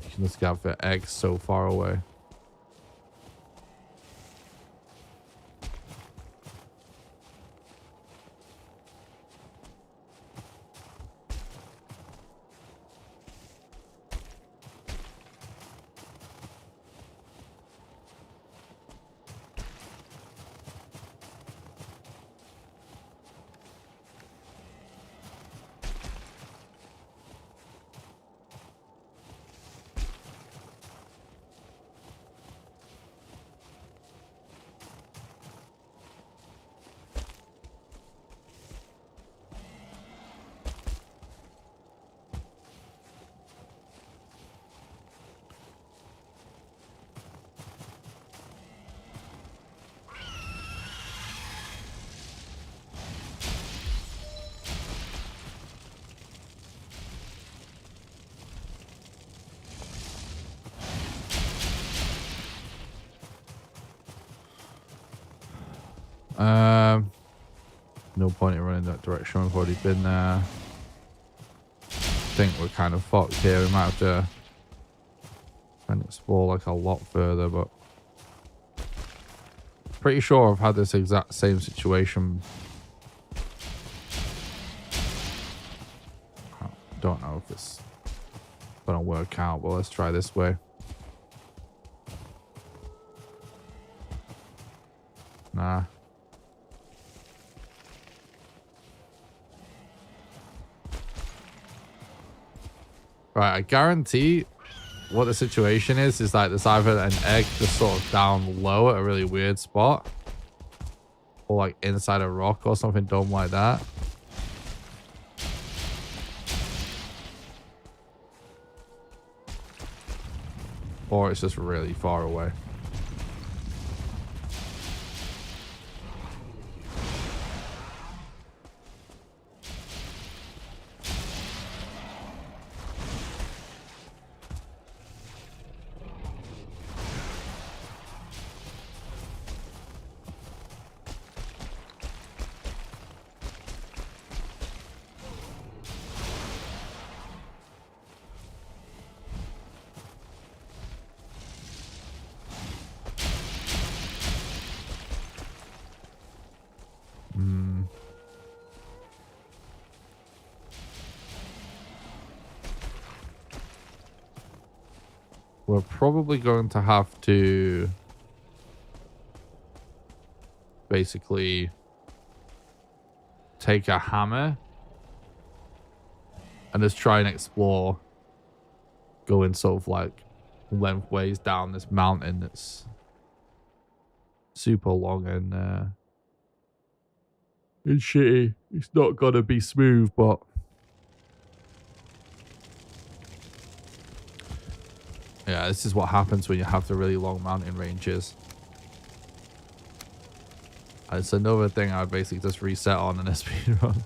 You can just get the eggs so far away. No point in running that direction. We've already been there. I think we're kind of fucked here. We might have to try and explore like a lot further, but pretty sure I've had this exact same situation. I don't know if it's gonna work out, but let's try this way. Nah. Right, I guarantee what the situation is like there's either an egg just sort of down low at a really weird spot, or like inside a rock or something dumb like that. Or it's just really far away. We're probably going to have to basically take a hammer and just try and explore going sort of like lengthways down this mountain that's super long and shitty. It's not gonna be smooth, but Yeah, this is what happens when you have the really long mountain ranges. It's another thing I would basically just reset on in a speedrun.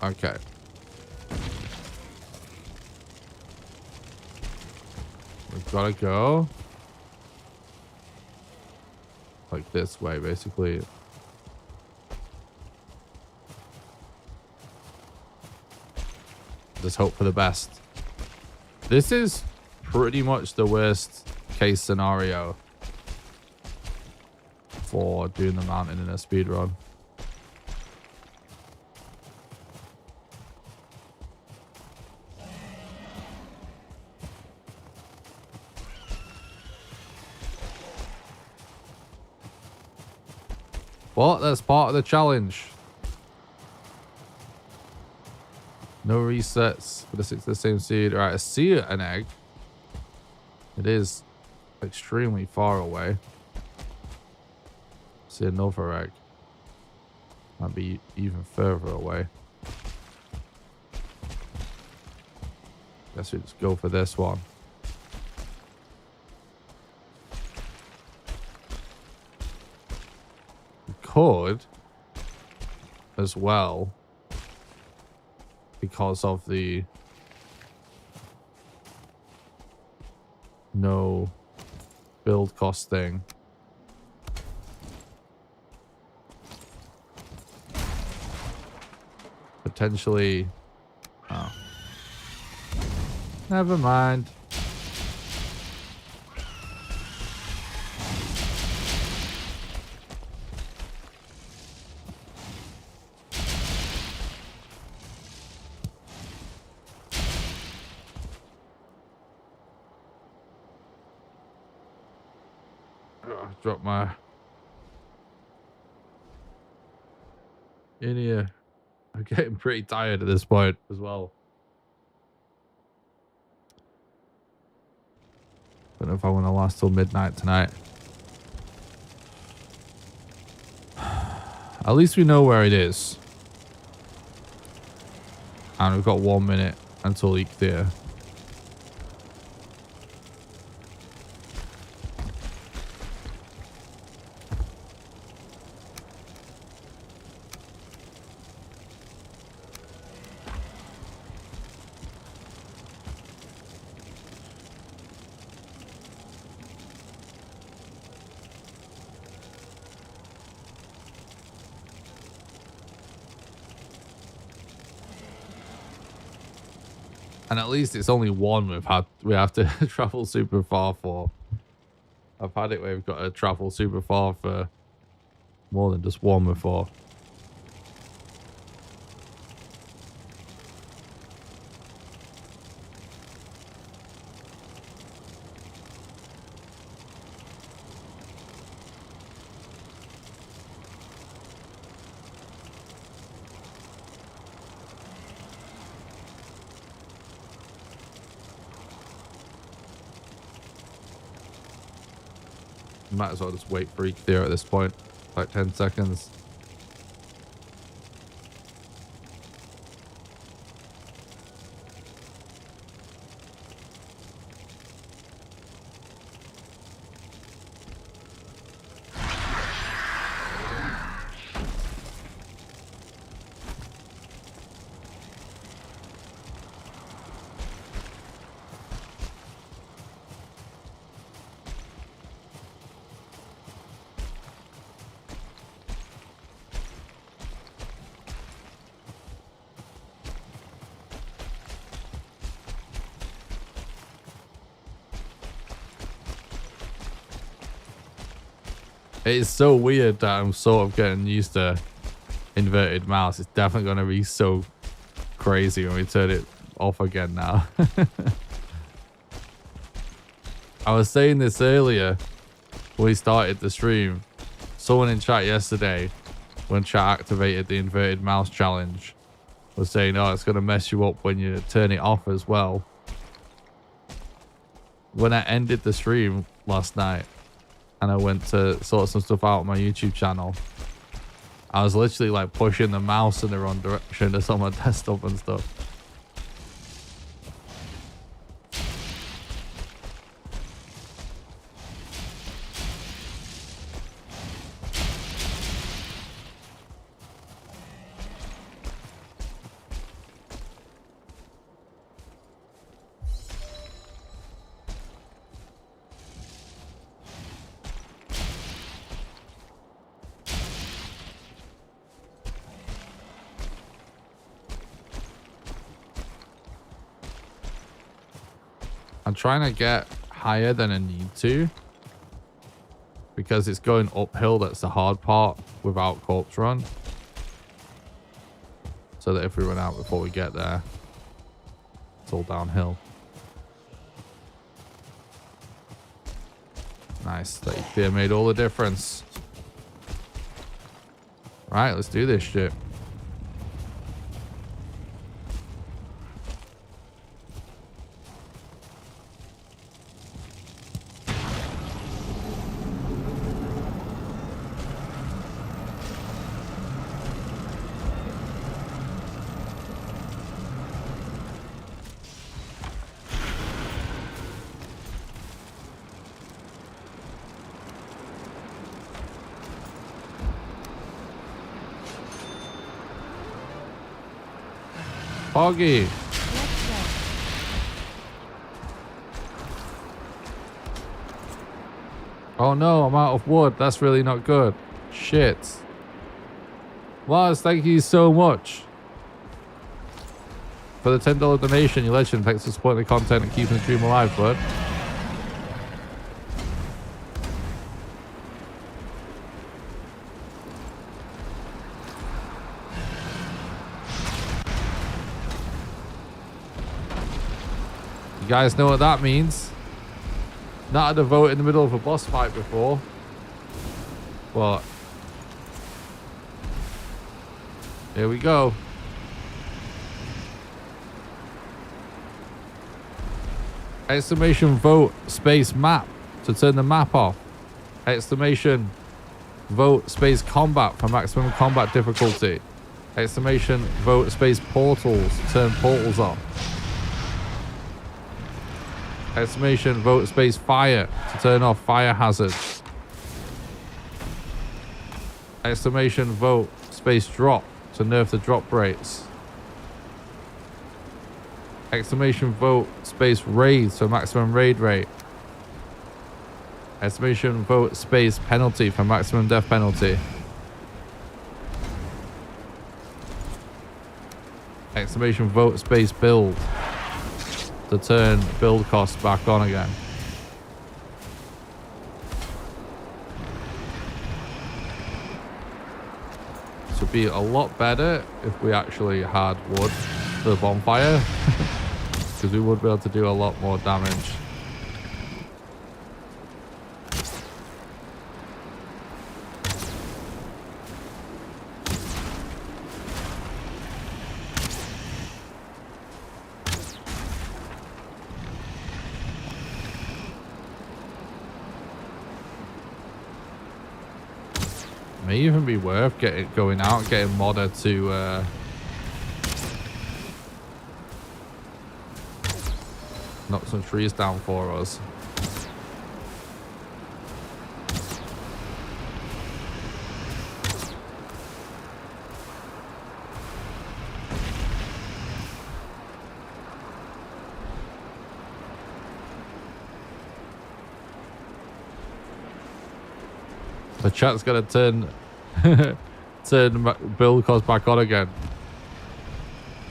Okay. We've got to go like this way, basically. Just hope for the best. This is pretty much the worst case scenario for doing the mountain in a speedrun. But that's part of the challenge. No resets for the same seed. All right, I see an egg. It is extremely far away. See another egg. Might be even further away. Guess we just go for this one. We could as well, because of the no build cost thing. Potentially. Oh. Never mind. Drop my in here. I'm getting pretty tired at this point as well. Don't know if I want to last till midnight tonight. At least we know where it is. And we've got 1 minute until each there. And at least it's only one we have to travel super far for. I've had it where we've got to travel super far for more than just one before. Might as well just wait for each there at this point. Like 10 seconds. It's so weird that I'm sort of getting used to inverted mouse. It's definitely going to be so crazy when we turn it off again now. I was saying this earlier when we started the stream. Someone in chat yesterday, when chat activated the inverted mouse challenge, was saying, oh, it's going to mess you up when you turn it off as well. When I ended the stream last night and I went to sort some stuff out on my YouTube channel, I was literally like pushing the mouse in the wrong direction as on my desktop and stuff. I'm trying to get higher than I need to because it's going uphill. That's the hard part without corpse run. So that if we run out before we get there, it's all downhill. Nice. That fear made all the difference. Right, let's do this shit. Foggy. Oh no, I'm out of wood. That's really not good. Shit. Lars, thank you so much for the $10 donation. You legend. Thanks for supporting the content and keeping the stream alive, bud. You guys know what that means. Not had a vote in the middle of a boss fight before. But here we go. Exclamation vote space map to turn the map off. Exclamation vote space combat for maximum combat difficulty. Exclamation vote space portals to turn portals off. Exclamation vote space fire to turn off fire hazards. Exclamation vote space drop to nerf the drop rates. Exclamation vote space raid for maximum raid rate. Exclamation vote space penalty for maximum death penalty. Exclamation vote space build to turn build costs back on again. This would be a lot better if we actually had wood for the bonfire, because we would be able to do a lot more damage. May even be worth going out and getting modder to knock some trees down for us. The chat's gonna turn build cost back on again.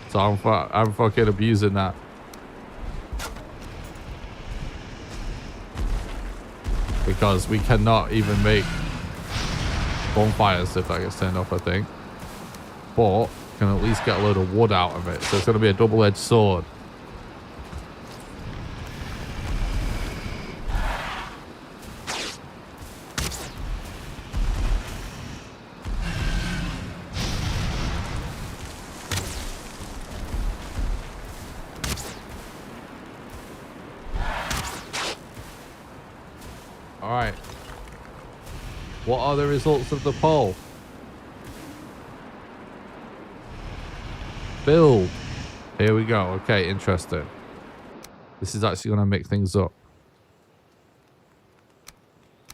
So I'm fucking abusing that. Because we cannot even make bonfires if that gets turned off, I think. But can at least get a load of wood out of it. So it's going to be a double-edged sword. All right. What are the results of the poll? Build. Here we go. Okay, interesting. This is actually going to make things up.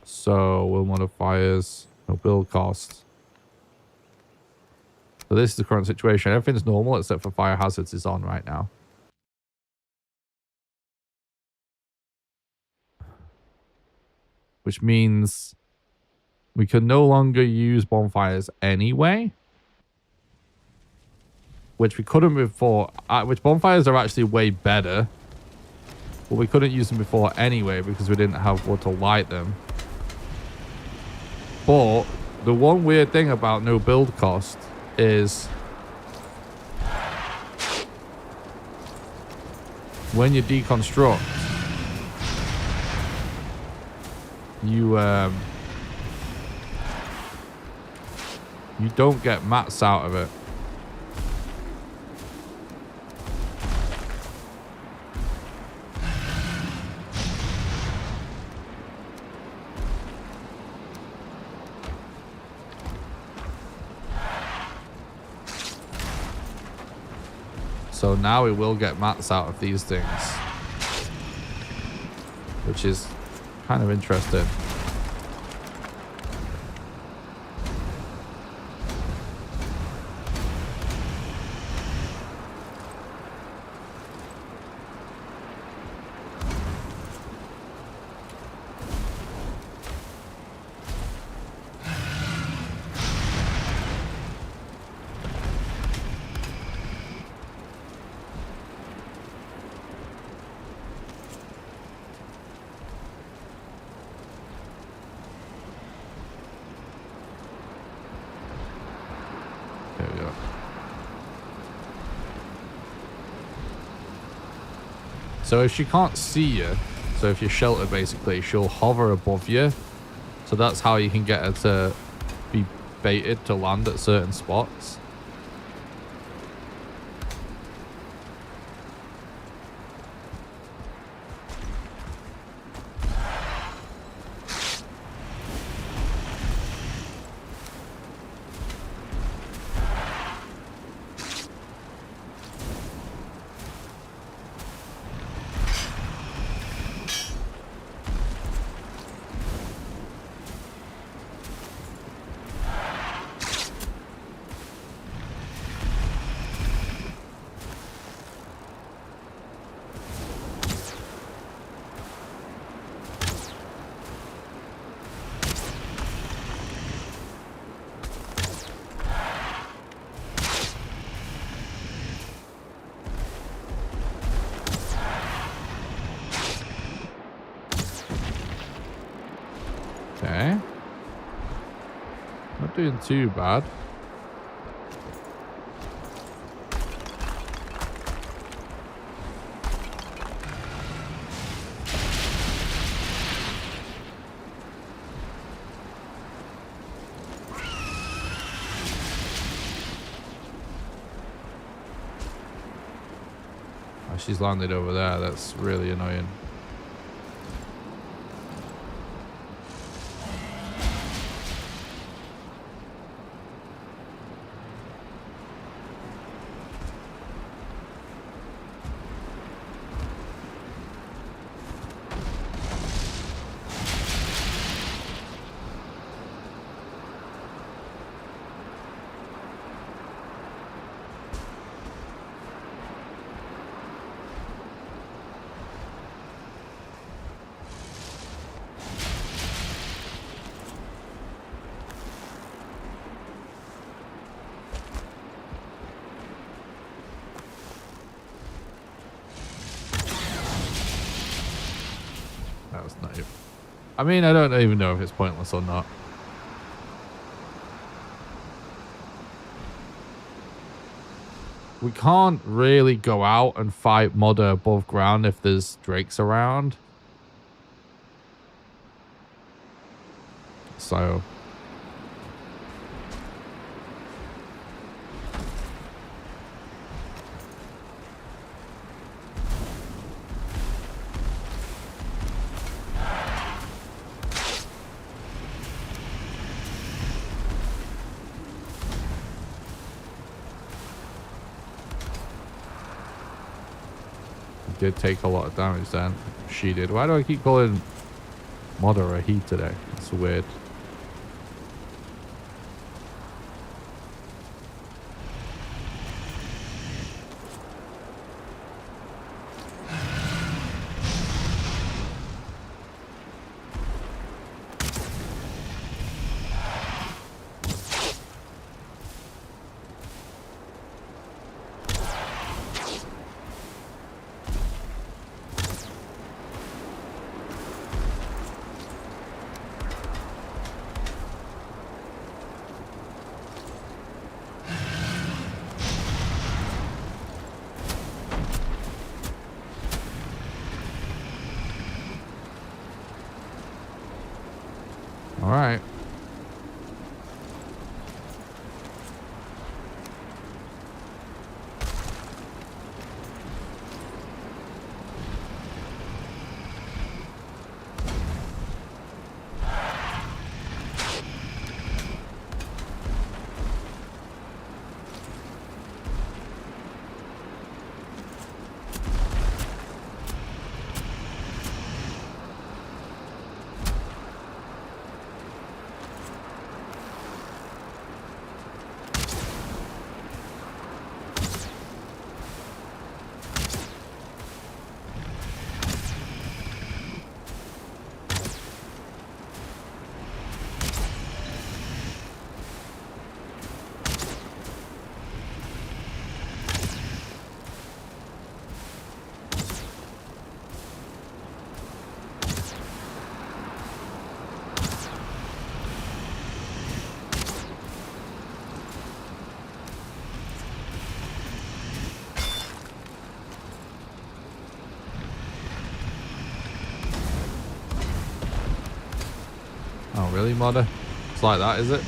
So, will modifiers, no build cost. So this is the current situation. Everything's normal except for fire hazards is on right now. Which means we can no longer use bonfires anyway. Which we couldn't before. Which bonfires are actually way better. But we couldn't use them before anyway because we didn't have wood to light them. But the one weird thing about no build cost is when you deconstruct, you don't get mats out of it. So now we will get mats out of these things, which is kind of interesting. So if she can't see you, so if you're sheltered basically, she'll hover above you. So that's how you can get her to be baited to land at certain spots. Okay. Not doing too bad. Oh, she's landed over there. That's really annoying. That was not even... I mean, I don't even know if it's pointless or not. we can't really go out and fight Modder above ground if there's drakes around. So did take a lot of damage then. She did. Why do I keep calling Modder a he today? It's weird. All right. Oh, really, Modder? It's like that, is it?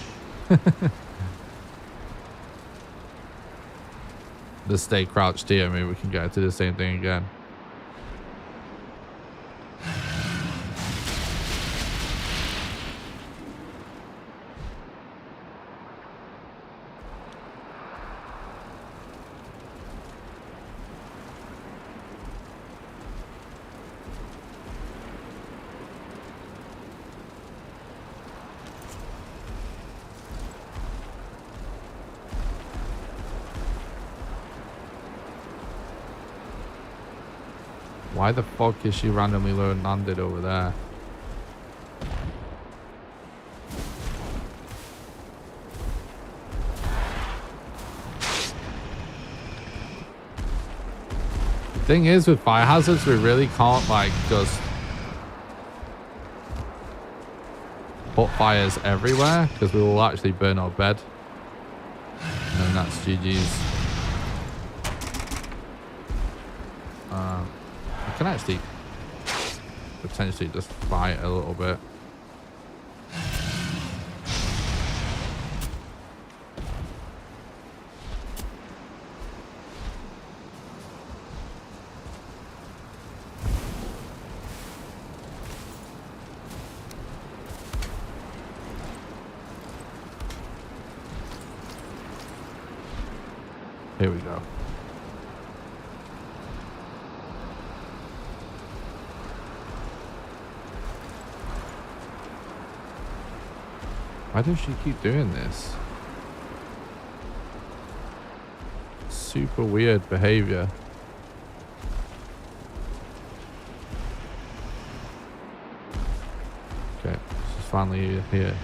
Just stay crouched here. Maybe we can get to the same thing again. Why the fuck is she randomly landed over there? The thing is, with fire hazards, we really can't, like, just put fires everywhere, because we will actually burn our bed. And that's GG's. I can actually potentially just fight a little bit. Here we go. Why does she keep doing this? Super weird behavior. Okay, she's finally here.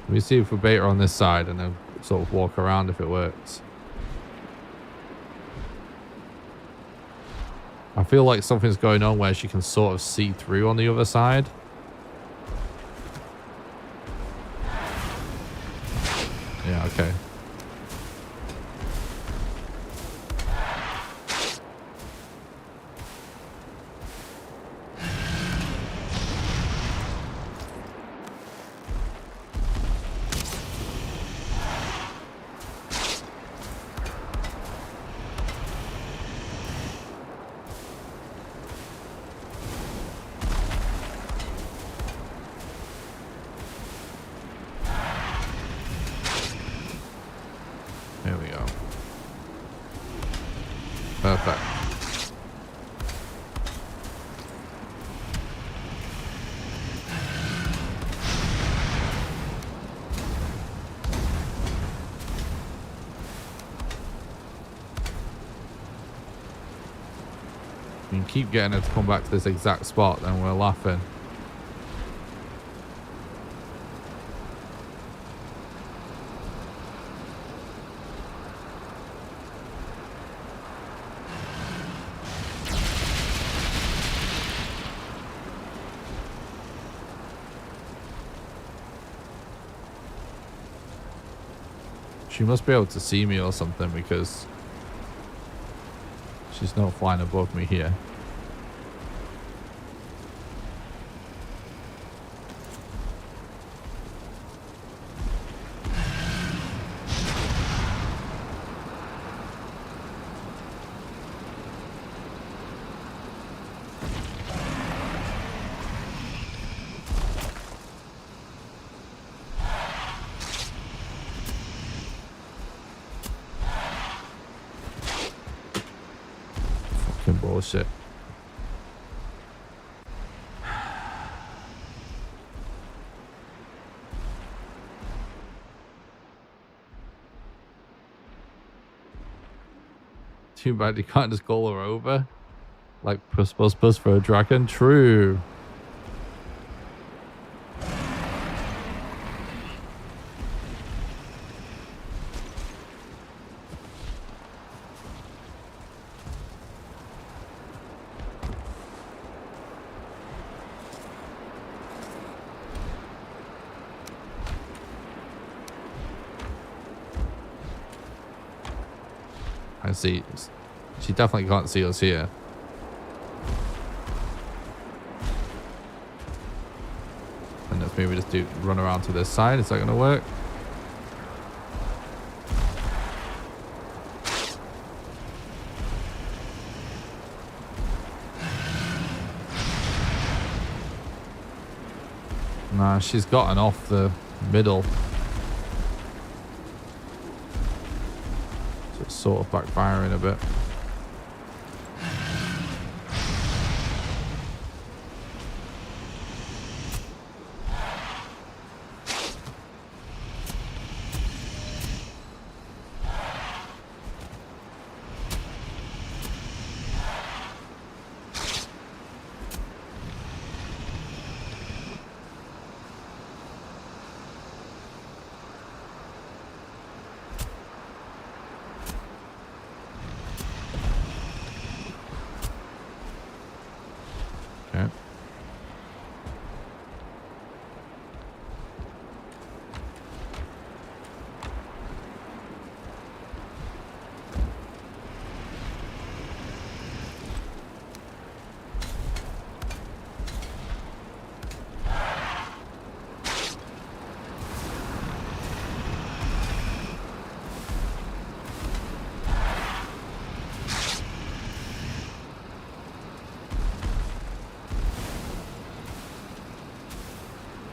Let me see if we bait her on this side and then sort of walk around if it works. I feel like something's going on where she can sort of see through on the other side. Yeah, okay. There we go. Perfect. You can keep getting her to come back to this exact spot, then we're laughing. She must be able to see me or something because she's not flying above me here. Bullshit. Too bad you can't just call her over. Like puss puss puss for a dragon. True. I see. She definitely can't see us here. And let's maybe just run around to this side. Is that going to work? Nah, she's gotten off the middle. Sort of backfiring a bit.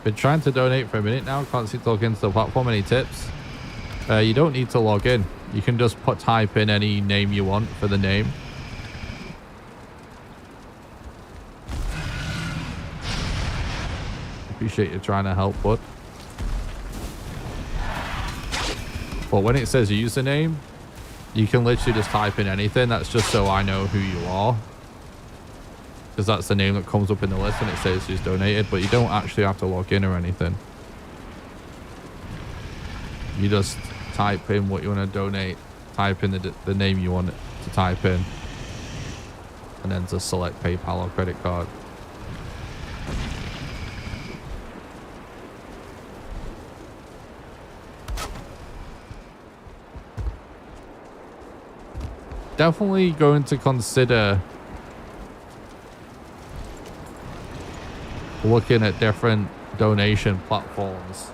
Been trying to donate for a minute now. Can't seem to log into the platform. Any tips? You don't need to log in. You can just type in any name you want for the name. Appreciate you trying to help, bud. But when it says username, you can literally just type in anything. That's just so I know who you are. Because that's the name that comes up in the list when it says who's donated. But you don't actually have to log in or anything. You just type in what you want to donate, type in the name you want it to type in, and then just select PayPal or credit card. Definitely going to consider looking at different donation platforms.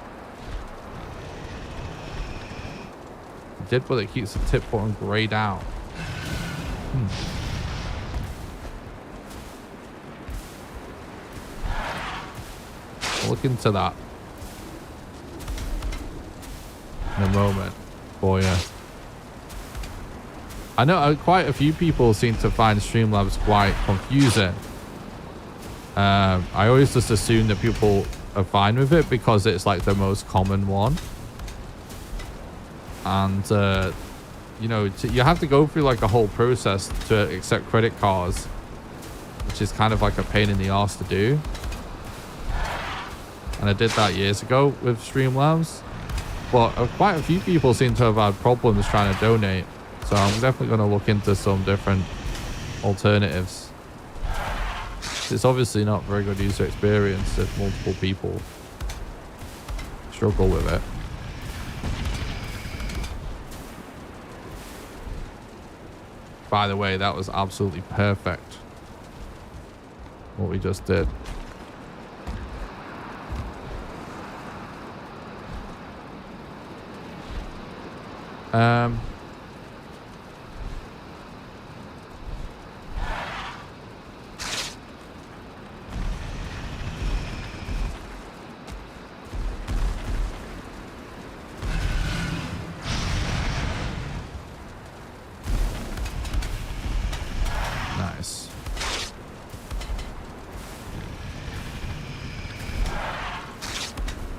It did, but it keeps the tip button grayed out. I'll look into that in a moment for you. I know quite a few people seem to find Streamlabs quite confusing. I always just assume that people are fine with it because it's like the most common one. And, you know, you have to go through like a whole process to accept credit cards, which is kind of like a pain in the arse to do. And I did that years ago with Streamlabs. But quite a few people seem to have had problems trying to donate. So I'm definitely going to look into some different alternatives. It's obviously not very good user experience if multiple people struggle with it. By the way, that was absolutely perfect, what we just did. Nice.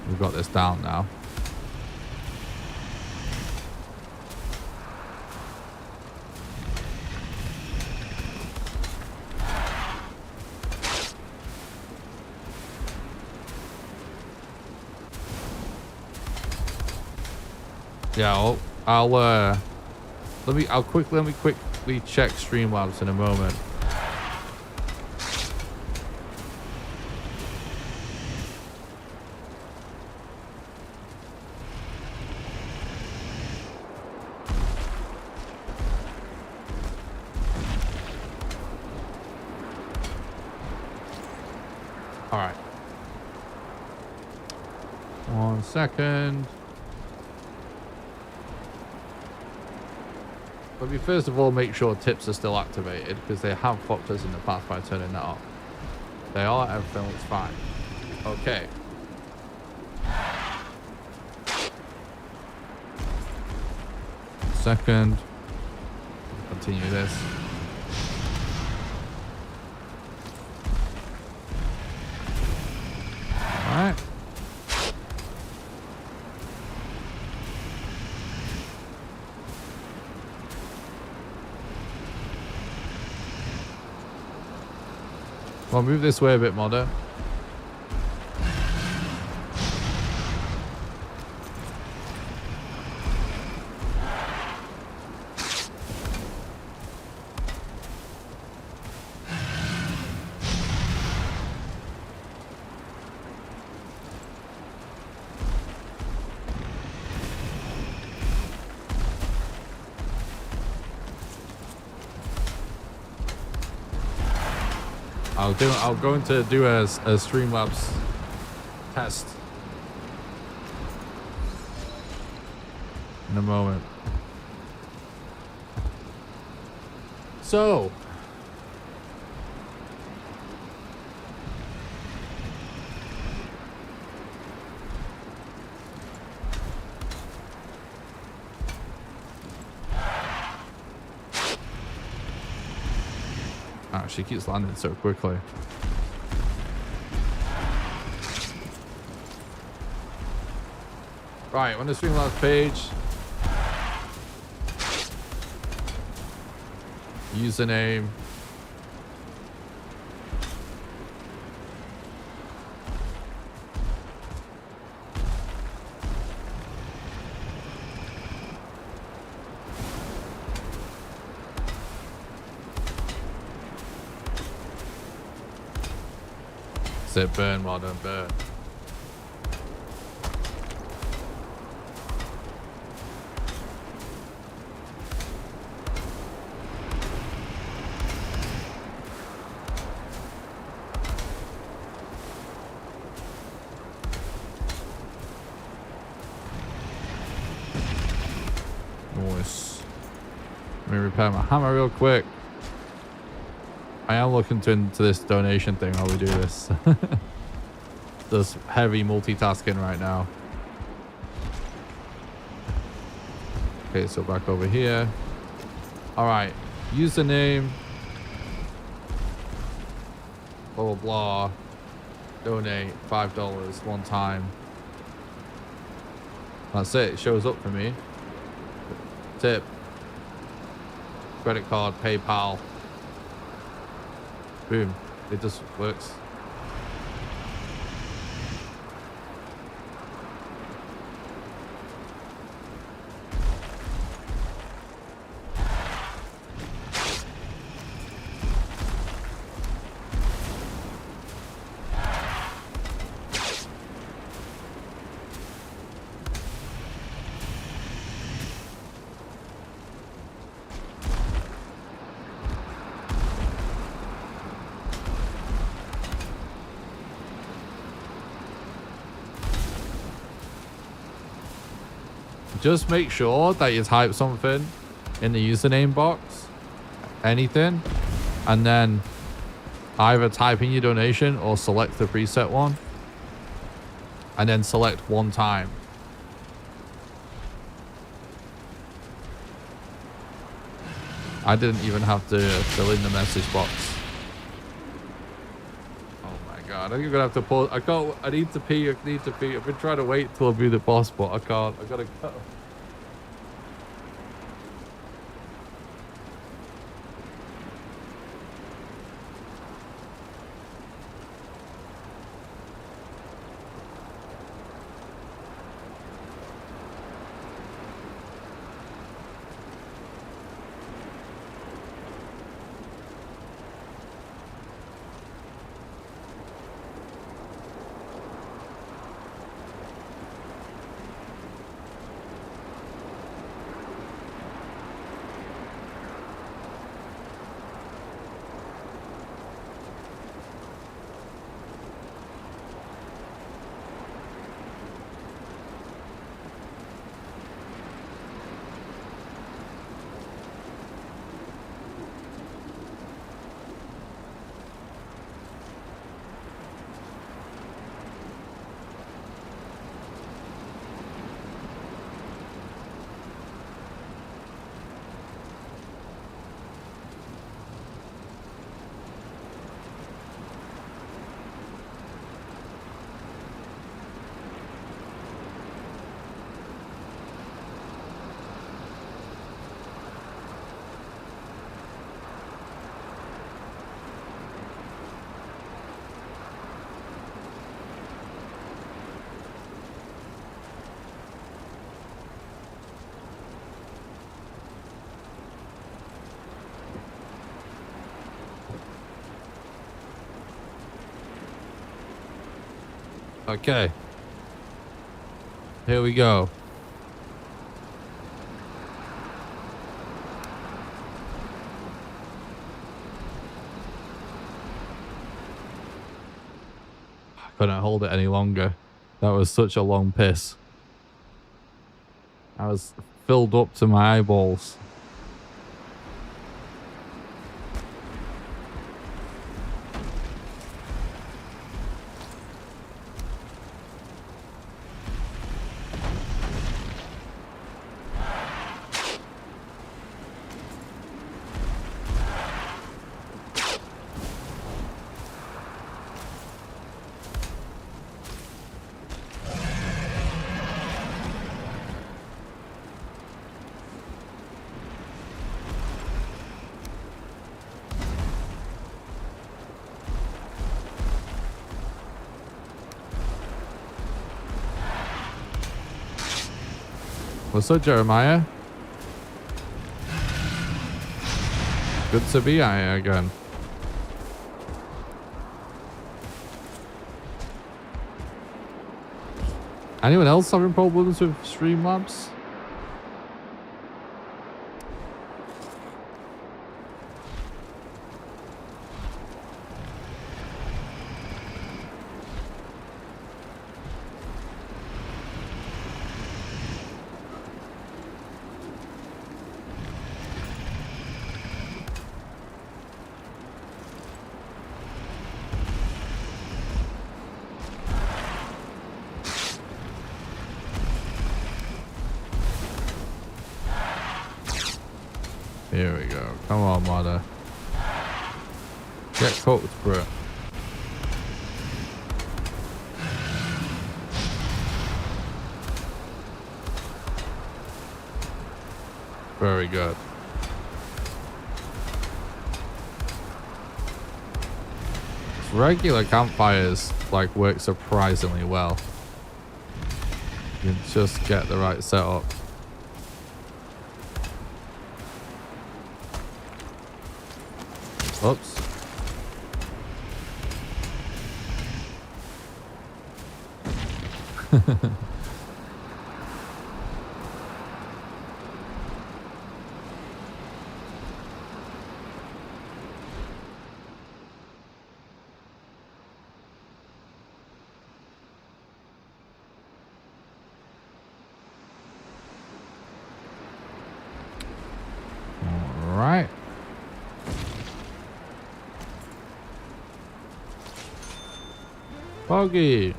We've got this down now. Yeah, let me quickly check Streamlabs in a moment. All right. 1 second. Let me first of all make sure tips are still activated, because they have fucked us in the past by turning that off. They are, everything looks fine. Okay. Second. Continue this. Alright. Well, move this way a bit, Modder. I'm going to do a Streamlabs test in a moment. So, oh, she keeps landing so quickly. Right, on the Streamlabs page, username, That's it. Burn, well done, burn. Nice. Let me repair my hammer real quick. I am looking into this donation thing while we do this. There's heavy multitasking right now. Okay, so back over here. All right, username. Blah, blah, blah. Donate $5 one time. That's it. It shows up for me. Tip. Credit card, PayPal. Boom. It just works. Just make sure that you type something in the username box, anything, and then either type in your donation or select the preset one, and then select one time. I didn't even have to fill in the message box. Oh my god, I think I'm gonna have to pause. I need to pee. I've been trying to wait till I do the boss, but I can't. I gotta go. Okay. Here we go. I couldn't hold it any longer. That was such a long piss. I was filled up to my eyeballs. What's up, Jeremiah? Good to be here again. Anyone else having problems with Streamlabs? Here we go. Come on, mother. Get cooked, bro. Very good. Regular campfires like work surprisingly well. You just get the right setup. Oops. All right. Foggy.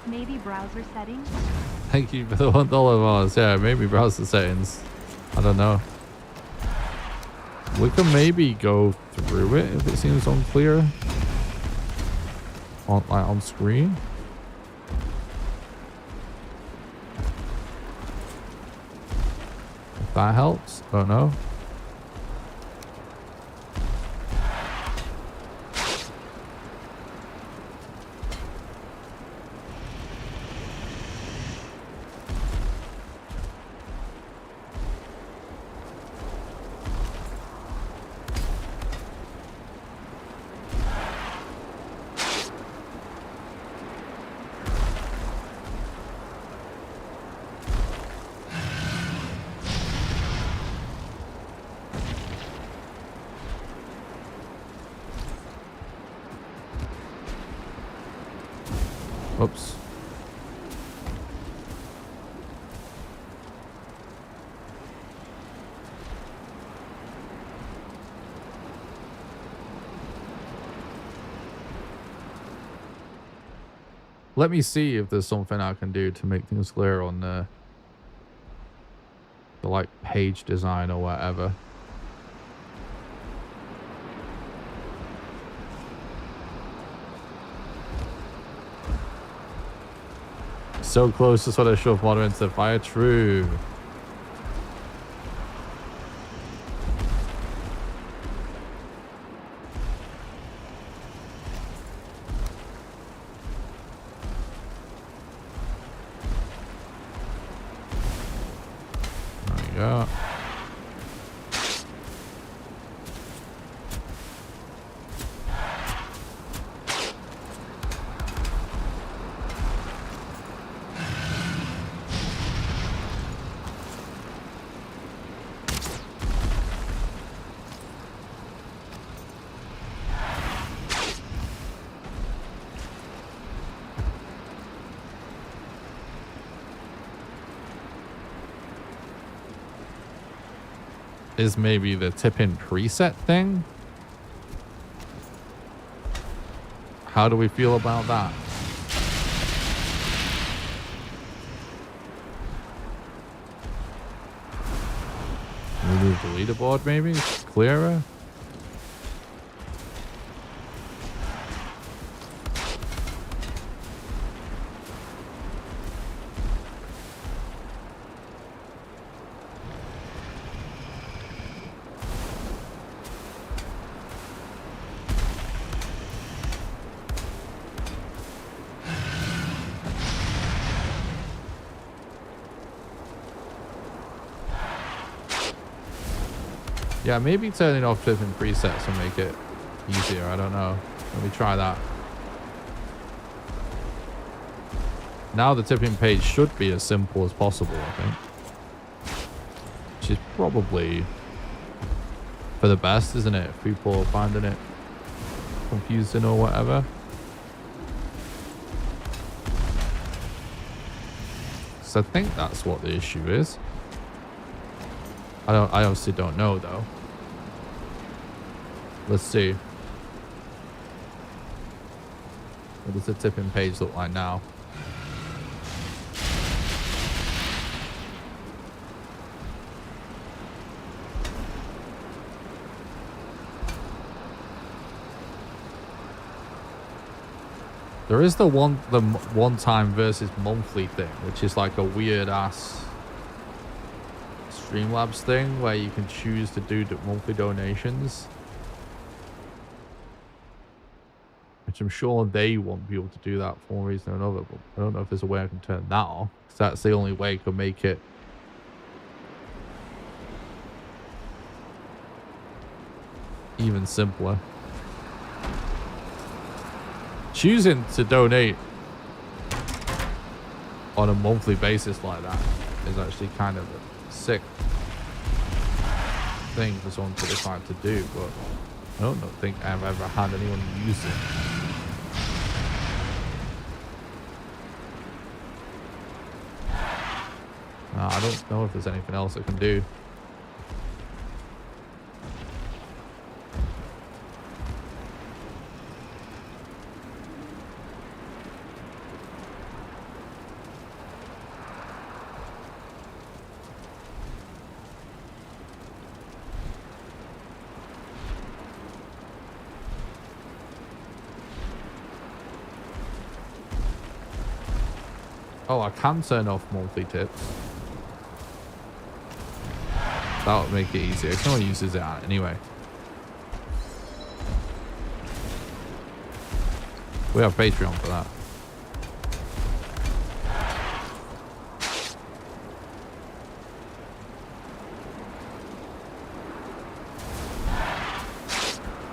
Maybe browser settings? Thank you for the $1 Mars. Yeah, maybe browser settings. I don't know. We can maybe go through it if it seems unclear. On screen. If that helps. I don't know. Oops. Let me see if there's something I can do to make things clear on the like page design or whatever. So close to sort of shove water into the fire. True. There you go. Is maybe the tip-in preset thing? How do we feel about that? Remove the leaderboard maybe? It's clearer? Yeah, maybe turning off different presets will make it easier. I don't know. Let me try that. Now the tipping page should be as simple as possible, I think. Which is probably for the best, isn't it? If people are finding it confusing or whatever. So I think that's what the issue is. I obviously don't know though. Let's see. What does the tipping page look like now? There is the one time versus monthly thing, which is like a weird ass Streamlabs thing where you can choose to do monthly donations. Which I'm sure they won't be able to do that for one reason or another, but I don't know if there's a way I can turn that off, because that's the only way I could make it even simpler. Choosing to donate on a monthly basis like that is actually kind of a sick thing for someone to decide to do, but I don't think I've ever had anyone use it. I don't know if there's anything else I can do. Oh, I can turn off monthly tips. That would make it easier. No one uses it anyway. We have Patreon for that.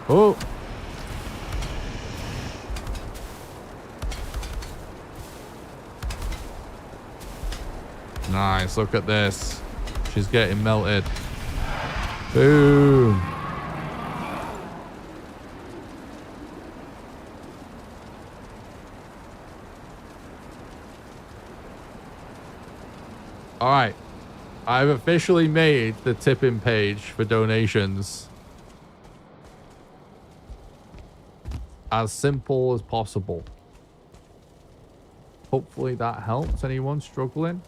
Oh! Nice, look at this. She's getting melted. Boom. All right. I've officially made the tipping page for donations as simple as possible. Hopefully that helps anyone struggling.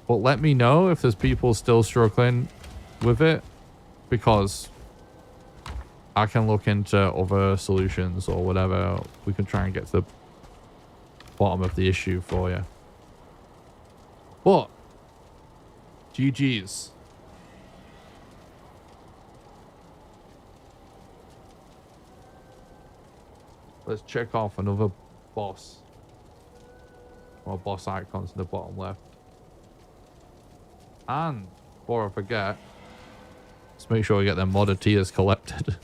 But let me know if there's people still struggling with it, because I can look into other solutions or whatever. We can try and get to the bottom of the issue for you. But GG's. Let's check off another boss. Or boss icons in the bottom left. And before I forget, let's make sure we get them modded tiers collected,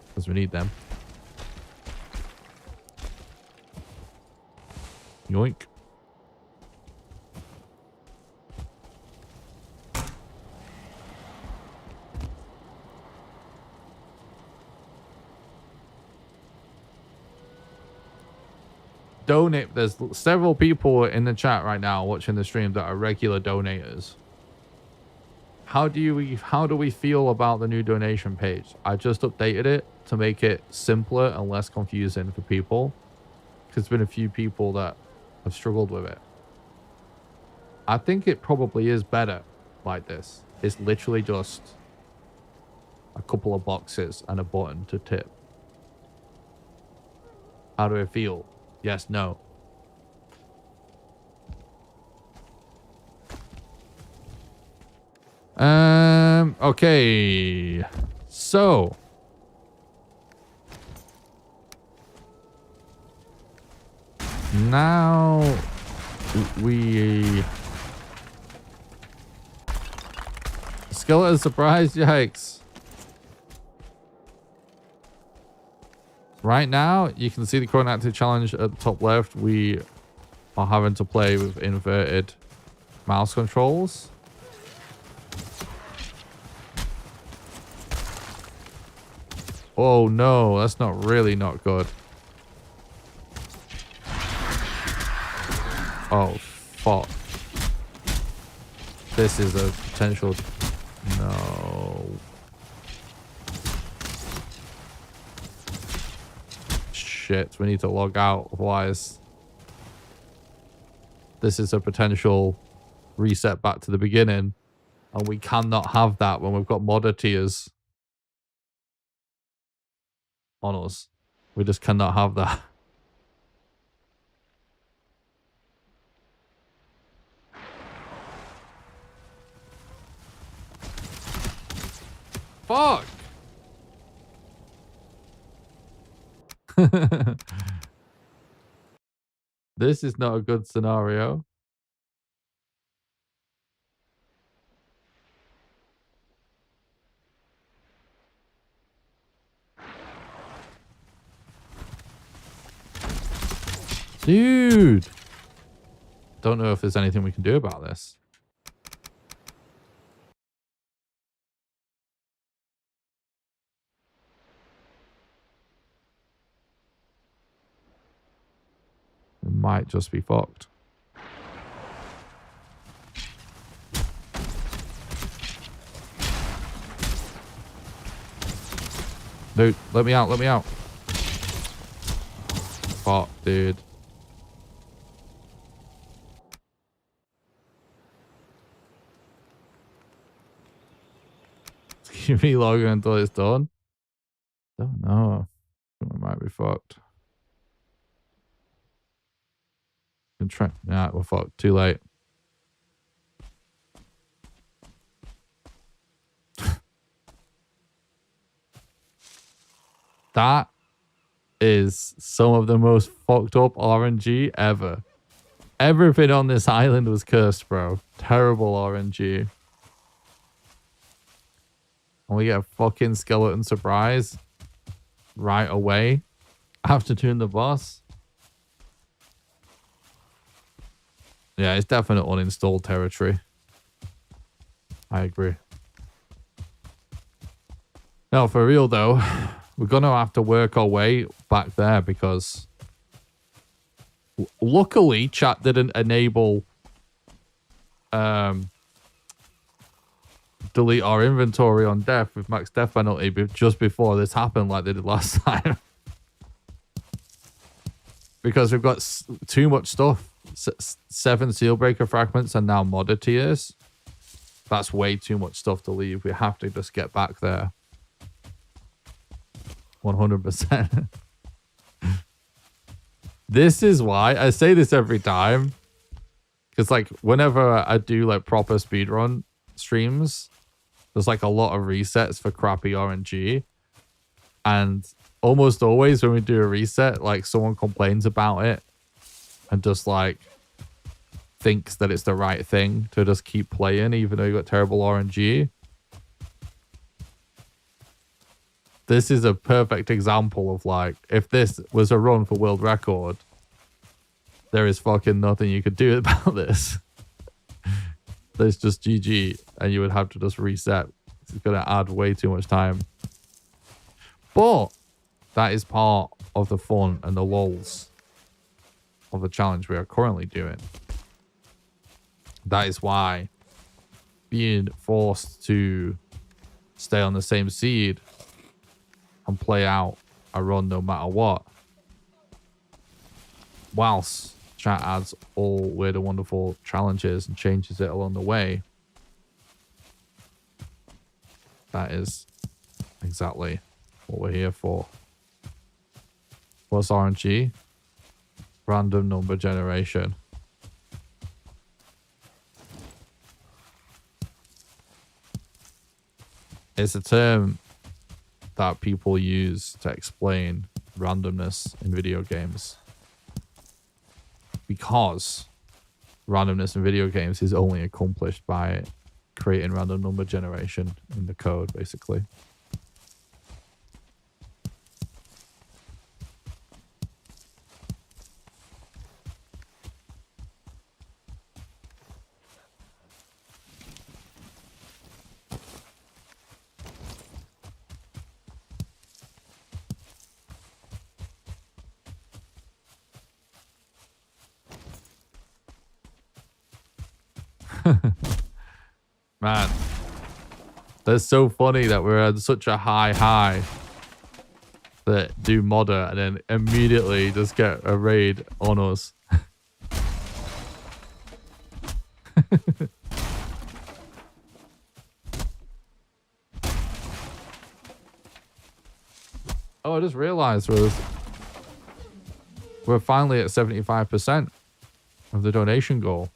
because we need them. Yoink. Donate. There's several people in the chat right now watching the stream that are regular donators. How do we feel about the new donation page? I just updated it to make it simpler and less confusing for people, because there's been a few people that have struggled with it. I think it probably is better like this. It's literally just a couple of boxes and a button to tip. How do I feel? Yes, no. Okay. So. Now we... Skeleton surprise, yikes. Right now, you can see the current active challenge at the top left. We or having to play with inverted mouse controls. Oh no, that's really not good. Oh fuck. This is a potential... No. Shit, we need to log out, otherwise this is a potential reset back to the beginning, and we cannot have that when we've got modder tiers on us. We just cannot have that. Fuck! This is not a good scenario. Dude! Don't know if there's anything we can do about this. It might just be fucked. Dude, let me out, let me out. Fuck, dude. Keep me logging until it's done. Don't know. We might be fucked. Yeah, we're fucked. Too late. That is some of the most fucked up RNG ever. Everything on this island was cursed, bro. Terrible RNG. And we get a fucking skeleton surprise right away after doing the boss. Yeah, it's definitely uninstalled territory. I agree. No, for real though, we're going to have to work our way back there because luckily chat didn't enable delete our inventory on death with max death penalty just before this happened like they did last time. Because we've got too much stuff. 7 Sealbreaker fragments and now modder tiers. That's way too much stuff to leave. We have to just get back there. 100%. This is why I say this every time. Because like whenever I do like proper speedrun streams, there's like a lot of resets for crappy RNG. And almost always when we do a reset, like someone complains about it and just like thinks that it's the right thing to just keep playing even though you got terrible RNG. This is a perfect example of like, if this was a run for world record, there is fucking nothing you could do about this. There's just GG and you would have to just reset. It's going to add way too much time. But that is part of the fun and the lols of the challenge we are currently doing. That is why being forced to stay on the same seed and play out a run no matter what, whilst chat adds all weird and wonderful challenges and changes it along the way, that is exactly what we're here for. What's RNG? Random number generation. It's a term that people use to explain randomness in video games. Because randomness in video games is only accomplished by creating random number generation in the code, basically. Man, that's so funny that we're at such a high that do modder and then immediately just get a raid on us. Oh, I just realized we're finally at 75% of the donation goal.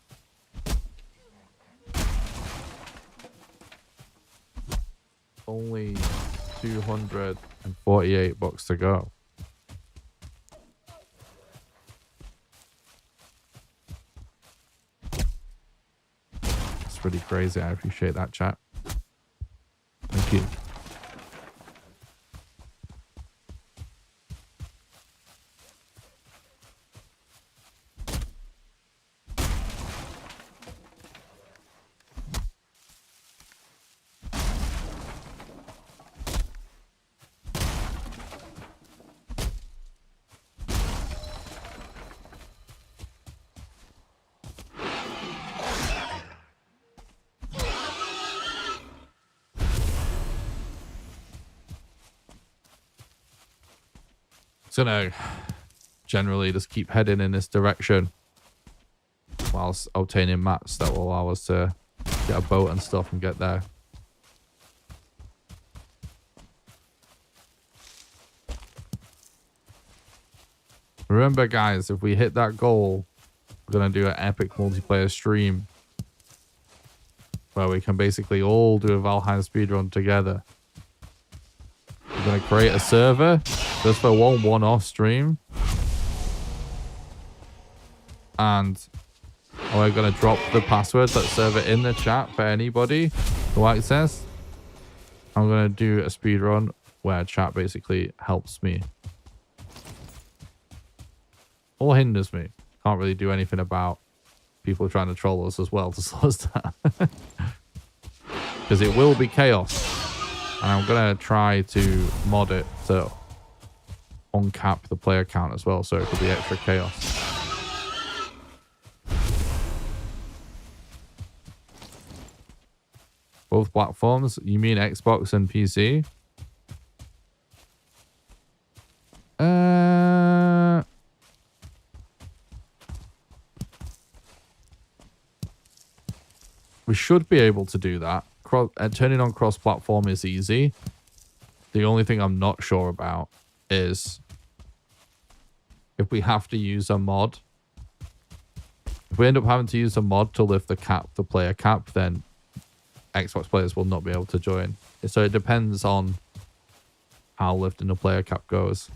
Only 248 bucks to go. It's pretty crazy. I appreciate that, chat. Thank you. Gonna generally just keep heading in this direction whilst obtaining mats that will allow us to get a boat and stuff and get there. Remember, guys, if we hit that goal, we're gonna do an epic multiplayer stream where we can basically all do a Valheim speedrun together. We're gonna create a server just for one-off stream, and we're gonna drop the password that server in the chat for anybody who access. I'm gonna do a speedrun where chat basically helps me or hinders me. Can't really do anything about people trying to troll us as well to slow us down. Because it will be chaos. And I'm going to try to mod it to uncap the player count as well, so it could be extra chaos. Both platforms? You mean Xbox and PC? We should be able to do that. Turning on cross-platform is easy. The only thing I'm not sure about is if we have to use a mod. If we end up having to use a mod to lift the player cap, then Xbox players will not be able to join. So it depends on how lifting the player cap goes.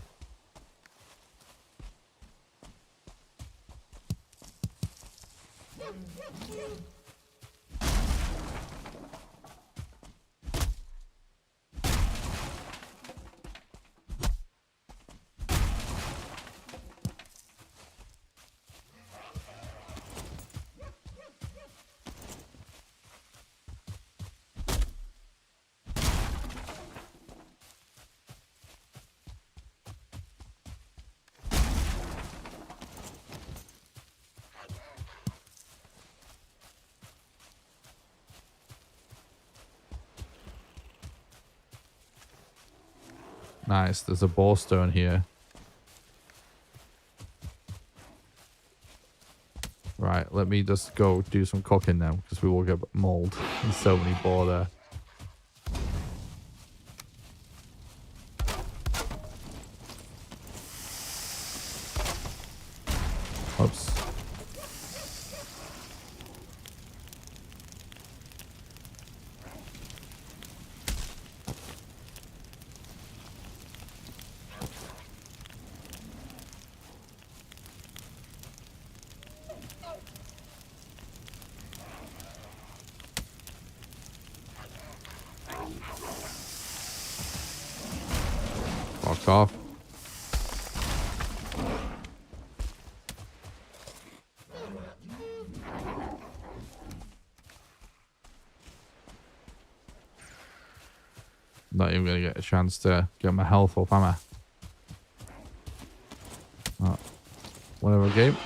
Nice, there's a bore stone here. Right, let me just go do some cooking now, because we will get mauled. There's so many boar there. Oops. Fuck off. Not even gonna get a chance to get my health up, am I? Oh. Whatever game.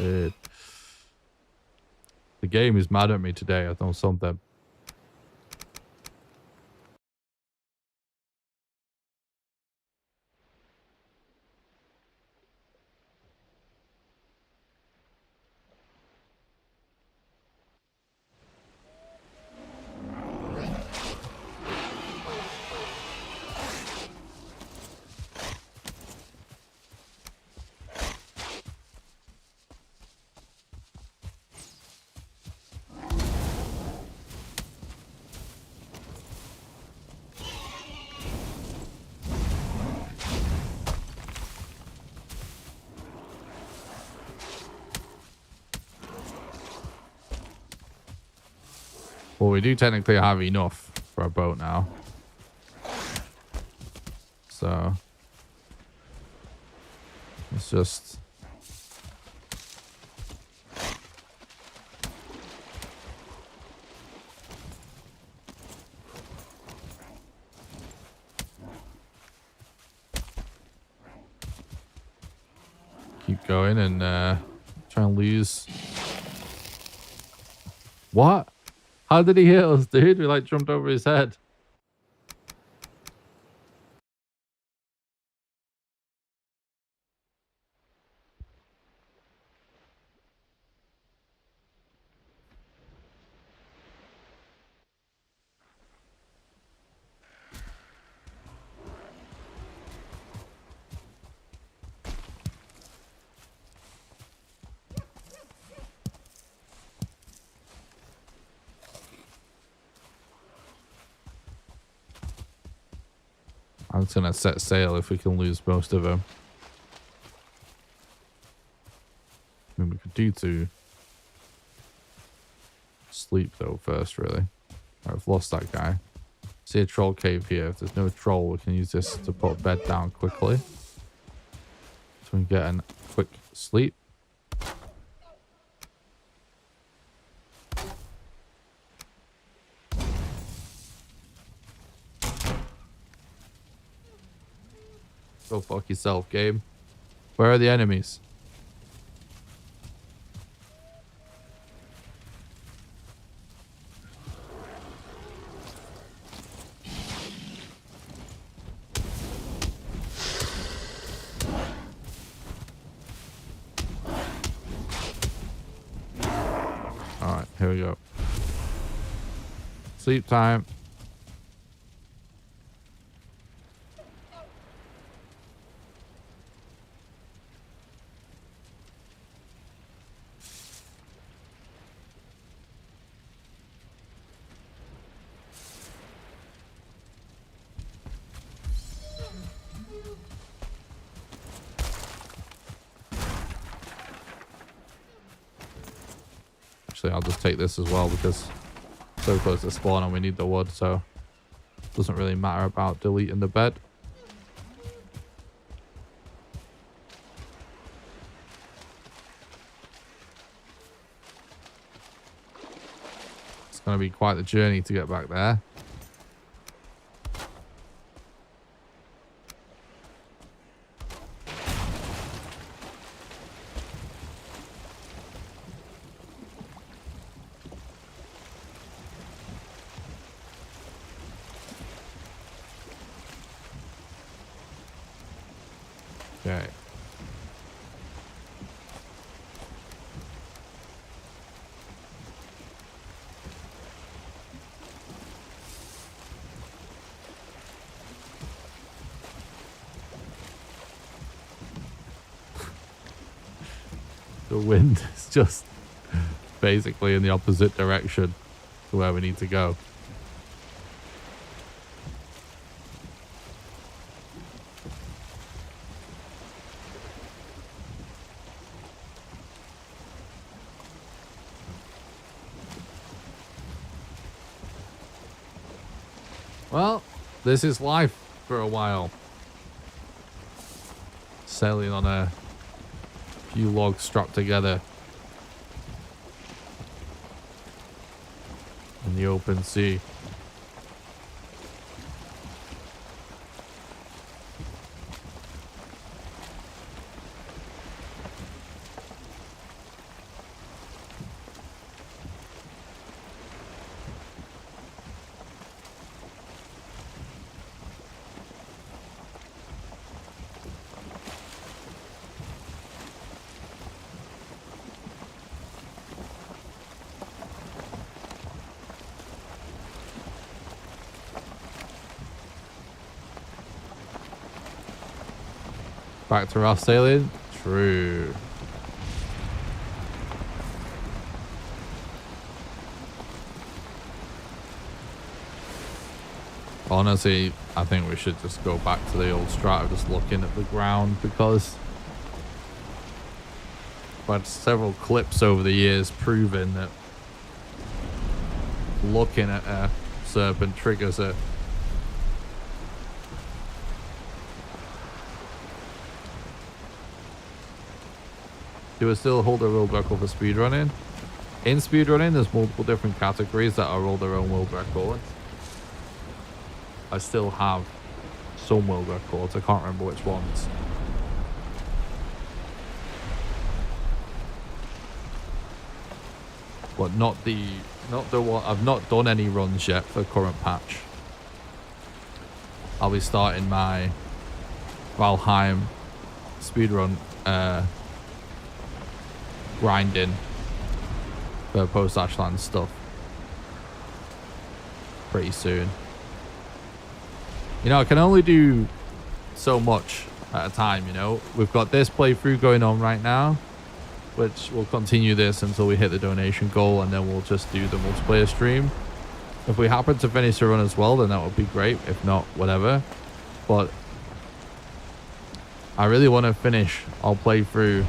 Weird. The game is mad at me today. I know something. Well, we do technically have enough for a boat now. So let's just keep going and try and lose. What? How did he hit us, dude? We like jumped over his head. I'm just gonna set sail if we can lose most of them. I mean, we could do to sleep though first, really. I've lost that guy. See a troll cave here. If there's no troll, we can use this to put a bed down quickly, so we can get a quick sleep. Go fuck yourself, game. Where are the enemies? Alright, here we go. Sleep time. Actually, I'll just take this as well because it's so close to spawn and we need the wood, so it doesn't really matter about deleting the bed. It's going to be quite the journey to get back there. Okay. The wind is just basically in the opposite direction to where we need to go. Well, this is life for a while. Sailing on a few logs strapped together in the open sea. Back to Rough Sailing? True. Honestly, I think we should just go back to the old strat of just looking at the ground, because I've had several clips over the years proving that looking at a serpent triggers it. Do we still hold a world record for speedrunning? In speedrunning, there's multiple different categories that are all their own world records. I still have some world records. I can't remember which ones. But not the one. I've not done any runs yet for the current patch. I'll be starting my Valheim speedrun grinding for post Ashland stuff pretty soon. You know, I can only do so much at a time, you know. We've got this playthrough going on right now, which will continue this until we hit the donation goal, and then we'll just do the multiplayer stream. If we happen to finish the run as well, then that would be great. If not, whatever. But I really want to finish our playthrough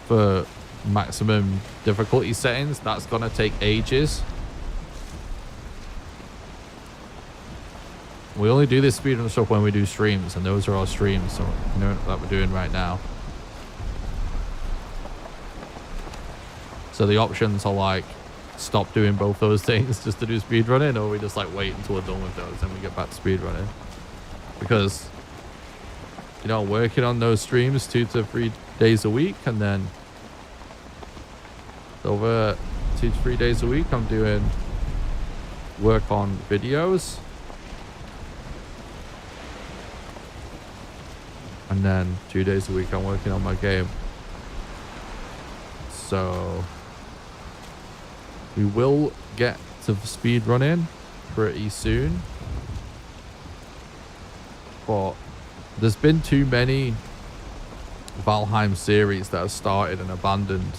for maximum difficulty settings. That's gonna take ages. We only do this speedrun stuff when we do streams, and those are our streams, so you know that we're doing right now. So the options are like stop doing both those things just to do speedrunning, or we just like wait until we're done with those and we get back to speedrunning. Because, you know, working on those streams 2 to 3 days a week, and then over 2 to 3 days a week I'm doing work on videos, and then 2 days a week I'm working on my game. So we will get to speed running pretty soon, but there's been too many Valheim series that have started and abandoned.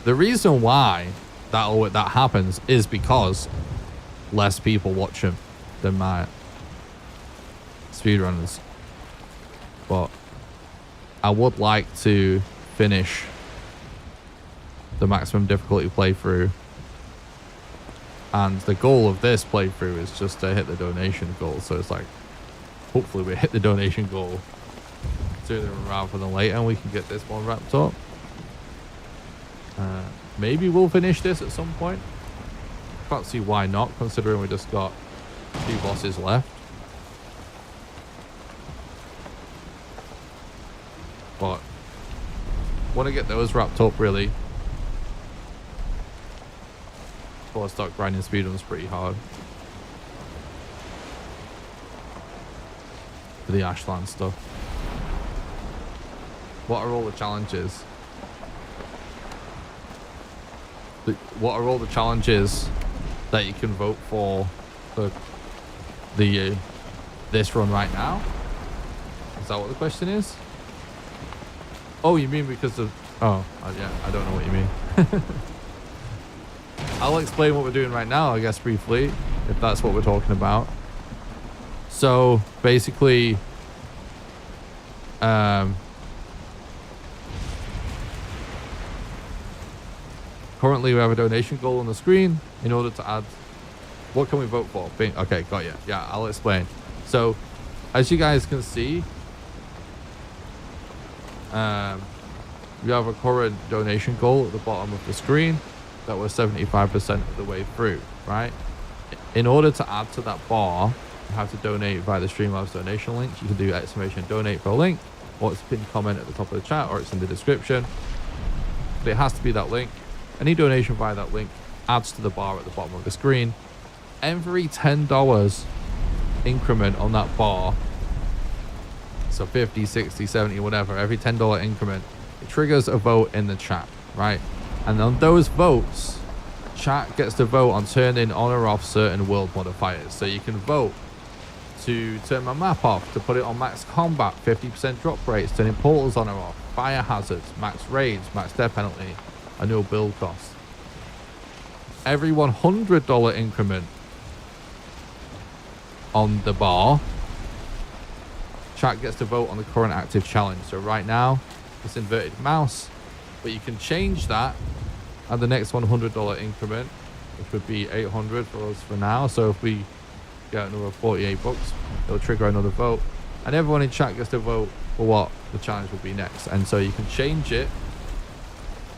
The reason why that happens is because less people watch them than my speedrunners. But I would like to finish the maximum difficulty playthrough, and the goal of this playthrough is just to hit the donation goal. So it's like, hopefully we hit the donation goal sooner rather than later, and we can get this one wrapped up. Maybe we'll finish this at some point. Can't see why not, considering we just got 2 bosses left. But want to get those wrapped up really before I start grinding speedruns pretty hard for the Ashland stuff. What are all the challenges? What are all the challenges that you can vote for the this run right now? Is that what the question is? Oh, you mean because of... Oh, yeah, I don't know what you mean. I'll explain what we're doing right now, I guess, briefly, if that's what we're talking about. So, basically, currently we have a donation goal on the screen. In order to add... What can we vote for? Okay, got you. Yeah, I'll explain. So, as you guys can see, we have a current donation goal at the bottom of the screen that we're 75% of the way through, right? In order to add to that bar, you have to donate via the Streamlabs donation link. You can do !donate for a link, or it's pinned comment at the top of the chat, or it's in the description. But it has to be that link. Any donation via that link adds to the bar at the bottom of the screen. Every $10 increment on that bar, so 50, 60, 70, whatever, every $10 increment, it triggers a vote in the chat, right? And on those votes, chat gets to vote on turning on or off certain world modifiers. So you can vote to turn my map off, to put it on max combat, 50% drop rates, turning portals on or off, fire hazards, max raids, max death penalty, and no build cost. Every $100 increment on the bar, chat gets to vote on the current active challenge. So right now, it's inverted mouse, but you can change that at the next $100 increment, which would be 800 for us for now. So if we get another 48 bucks, it'll trigger another vote, and everyone in chat gets to vote for what the challenge will be next. And so you can change it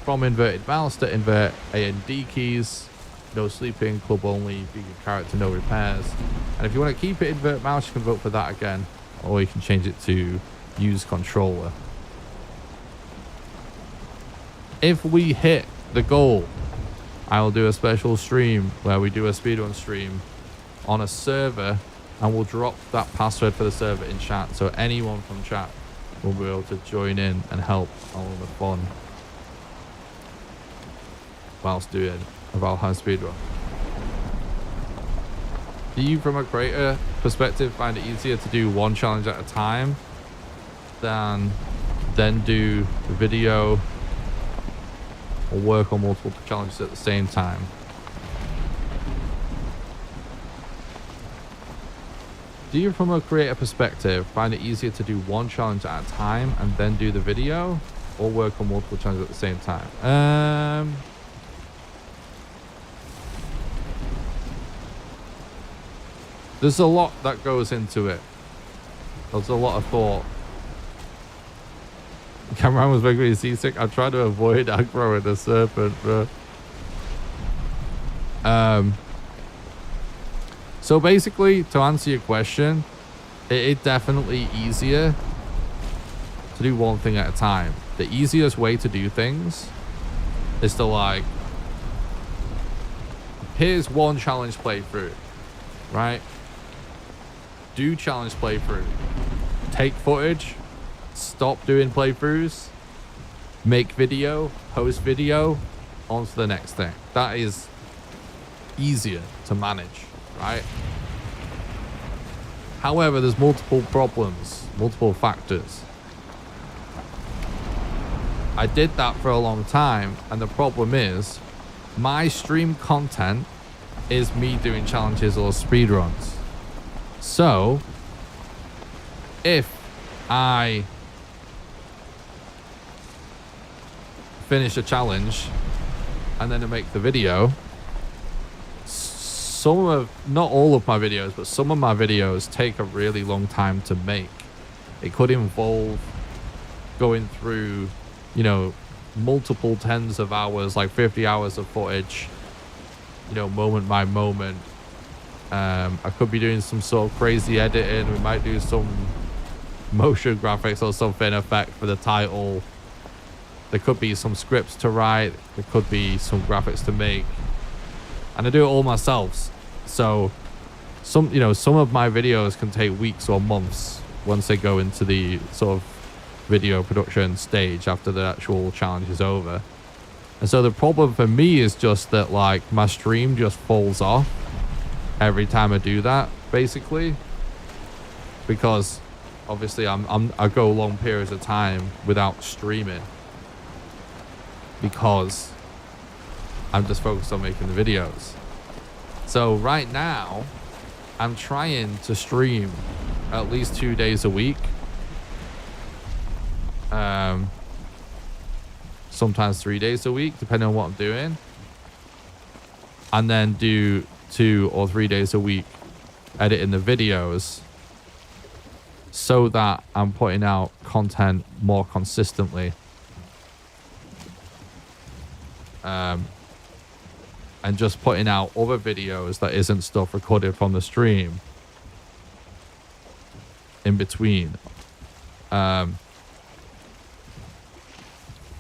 from inverted mouse to invert A and D keys, no sleeping, club only, vegan character, no repairs. And if you want to keep it invert mouse, you can vote for that again, or you can change it to use controller. If we hit the goal, I will do a special stream where we do a speedrun stream on a server, and we'll drop that password for the server in chat, so anyone from chat will be able to join in and help all the fun whilst doing a Valheim speedrun. Do you, from a creator perspective, find it easier to do one challenge at a time than then do the video or work on multiple challenges at the same time? Do you, from a creator perspective, find it easier to do one challenge at a time and then do the video, or work on multiple challenges at the same time? There's a lot that goes into it. There's a lot of thought. Cameron was making me seasick. I tried to avoid aggro with the serpent, bro. So basically, to answer your question, it's definitely easier to do one thing at a time. The easiest way to do things is to, like, here's one challenge playthrough, right? Do challenge playthrough. Take footage. Stop doing playthroughs. Make video. Post video. On to the next thing. That is easier to manage, right? However, there's multiple problems, multiple factors. I did that for a long time, and the problem is my stream content is me doing challenges or speedruns. So if I finish a challenge and then I make the video, not all of my videos, but some of my videos take a really long time to make. It could involve going through, you know, multiple tens of hours, like 50 hours of footage, you know, moment by moment. I could be doing some sort of crazy editing. We might do some motion graphics or something effect for the title. There could be some scripts to write. There could be some graphics to make. And I do it all myself. So some of my videos can take weeks or months once they go into the sort of video production stage after the actual challenge is over. And so the problem for me is just that, like, my stream just falls off every time I do that, basically, because obviously I go long periods of time without streaming because I'm just focused on making the videos. So right now I'm trying to stream at least 2 days a week, sometimes 3 days a week depending on what I'm doing, and then do 2 or 3 days a week editing the videos so that I'm putting out content more consistently, and just putting out other videos that isn't stuff recorded from the stream in between.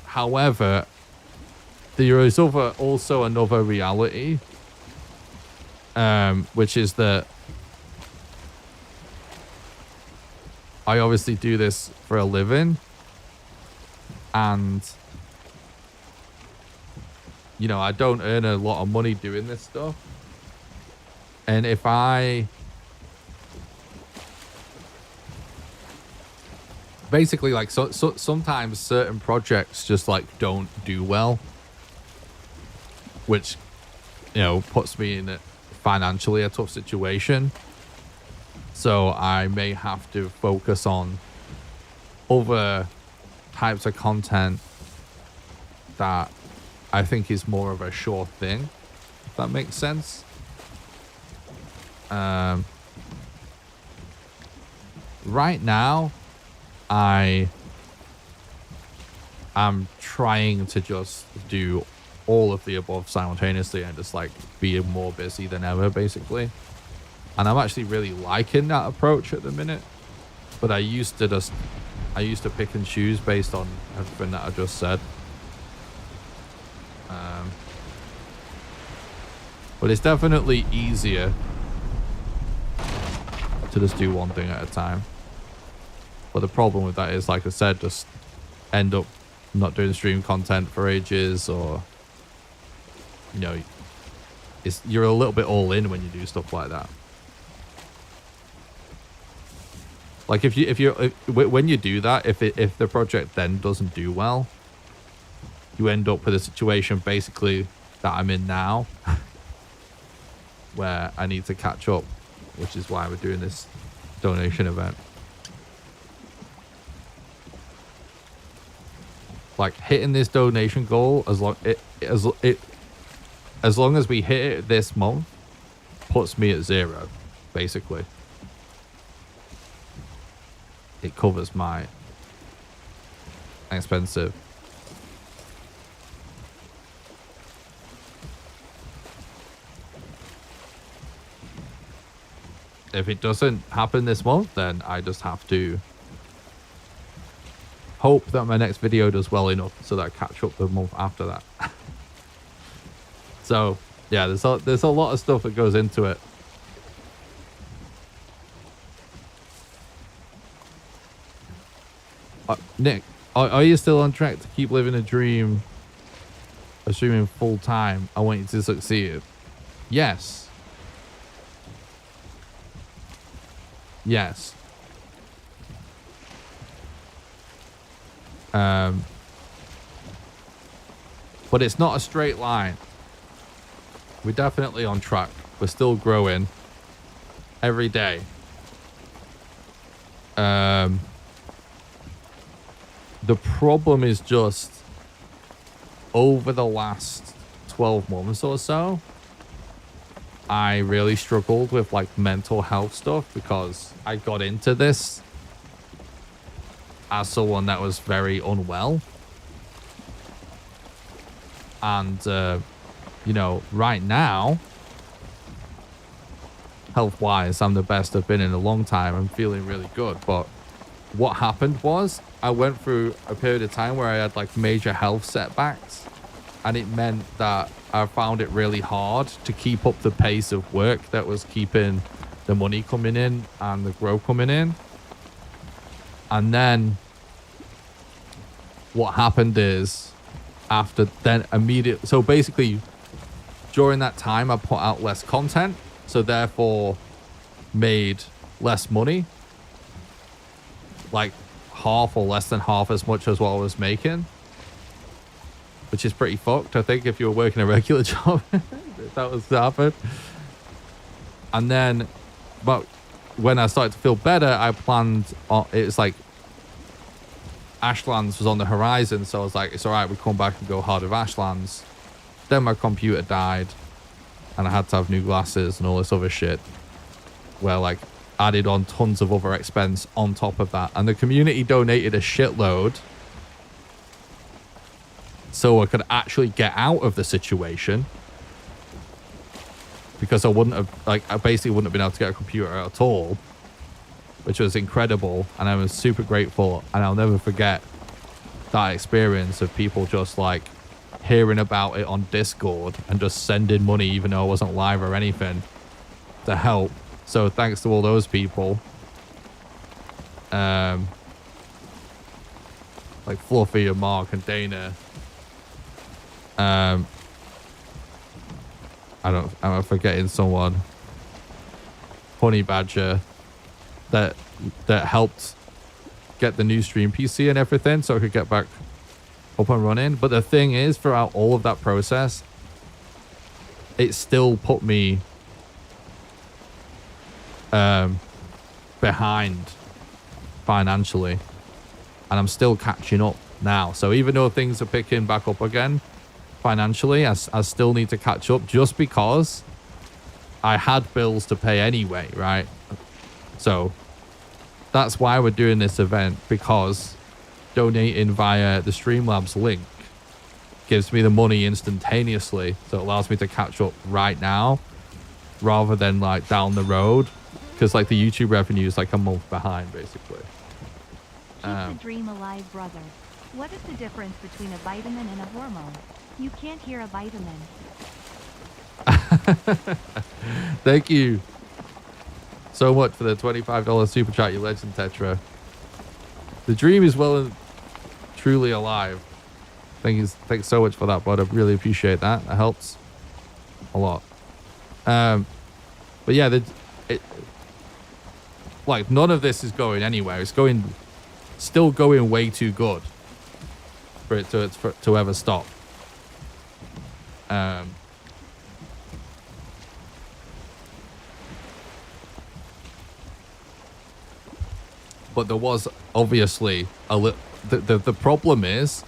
However, there is also another reality, which is that I obviously do this for a living, and you know, I don't earn a lot of money doing this stuff. And if I basically like sometimes certain projects just like don't do well, which, you know, puts me in financially a tough situation. So I may have to focus on other types of content that I think is more of a sure thing, if that makes sense. Right now, I am trying to just do all of the above simultaneously and just like be more busy than ever, basically. And I'm actually really liking that approach at the minute. But I used to pick and choose based on everything that I just said. But it's definitely easier to just do one thing at a time. But the problem with that is, like I said, just end up not doing stream content for ages, or, you know, you're a little bit all in when you do stuff like that. Like when you do that, if the project then doesn't do well, you end up with a situation basically that I'm in now, where I need to catch up, which is why we're doing this donation event. Like hitting this donation goal, as long as we hit it this month, puts me at 0, basically. It covers my expensive. If it doesn't happen this month, then I just have to hope that my next video does well enough so that I catch up the month after that. So yeah, there's a lot of stuff that goes into it. Nick, are you still on track to keep living a dream, assuming full time? I want you to succeed. Yes. Yes. But it's not a straight line. We're definitely on track. We're still growing every day. The problem is just over the last 12 months or so, I really struggled with like mental health stuff, because I got into this as someone that was very unwell. And, you know, right now, health-wise, I'm the best I've been in a long time. I'm feeling really good. But what happened was I went through a period of time where I had like major health setbacks. And it meant that I found it really hard to keep up the pace of work that was keeping the money coming in and the growth coming in. And then what happened is, after then immediate, so basically during that time I put out less content, so therefore made less money, like half or less than half as much as what I was making, which is pretty fucked. I think if you were working a regular job, that was happened. And then, but when I started to feel better, I planned on, it's like Ashlands was on the horizon, so I was like, it's all right, we come back and go hard with Ashlands. Then my computer died and I had to have new glasses and all this other shit, where like added on tons of other expense on top of that. And the community donated a shitload so I could actually get out of the situation, because I wouldn't have, like, I basically wouldn't have been able to get a computer at all, which was incredible. And I was super grateful. And I'll never forget that experience of people just like hearing about it on Discord and just sending money, even though I wasn't live or anything, to help. So thanks to all those people. Like Fluffy and Mark and Dana. I'm forgetting someone. Honey Badger that helped get the new stream PC and everything so I could get back up and running. But the thing is, throughout all of that process, it still put me behind financially, and I'm still catching up now. So even though things are picking back up again financially, I still need to catch up just because I had bills to pay anyway, right? So that's why we're doing this event, because donating via the Streamlabs link gives me the money instantaneously. So it allows me to catch up right now rather than like down the road, because like the YouTube revenue is like a month behind basically. Keep the dream alive, brother. What is the difference between a vitamin and a hormone? You can't hear a vitamin. Thank you so much for the $25 super chat, you legend, Tetra. The dream is well and truly alive. Thanks so much for that, bud. I really appreciate that. That helps a lot. But yeah, like none of this is going anywhere. It's still going way too good for it to ever stop. But there was obviously the problem is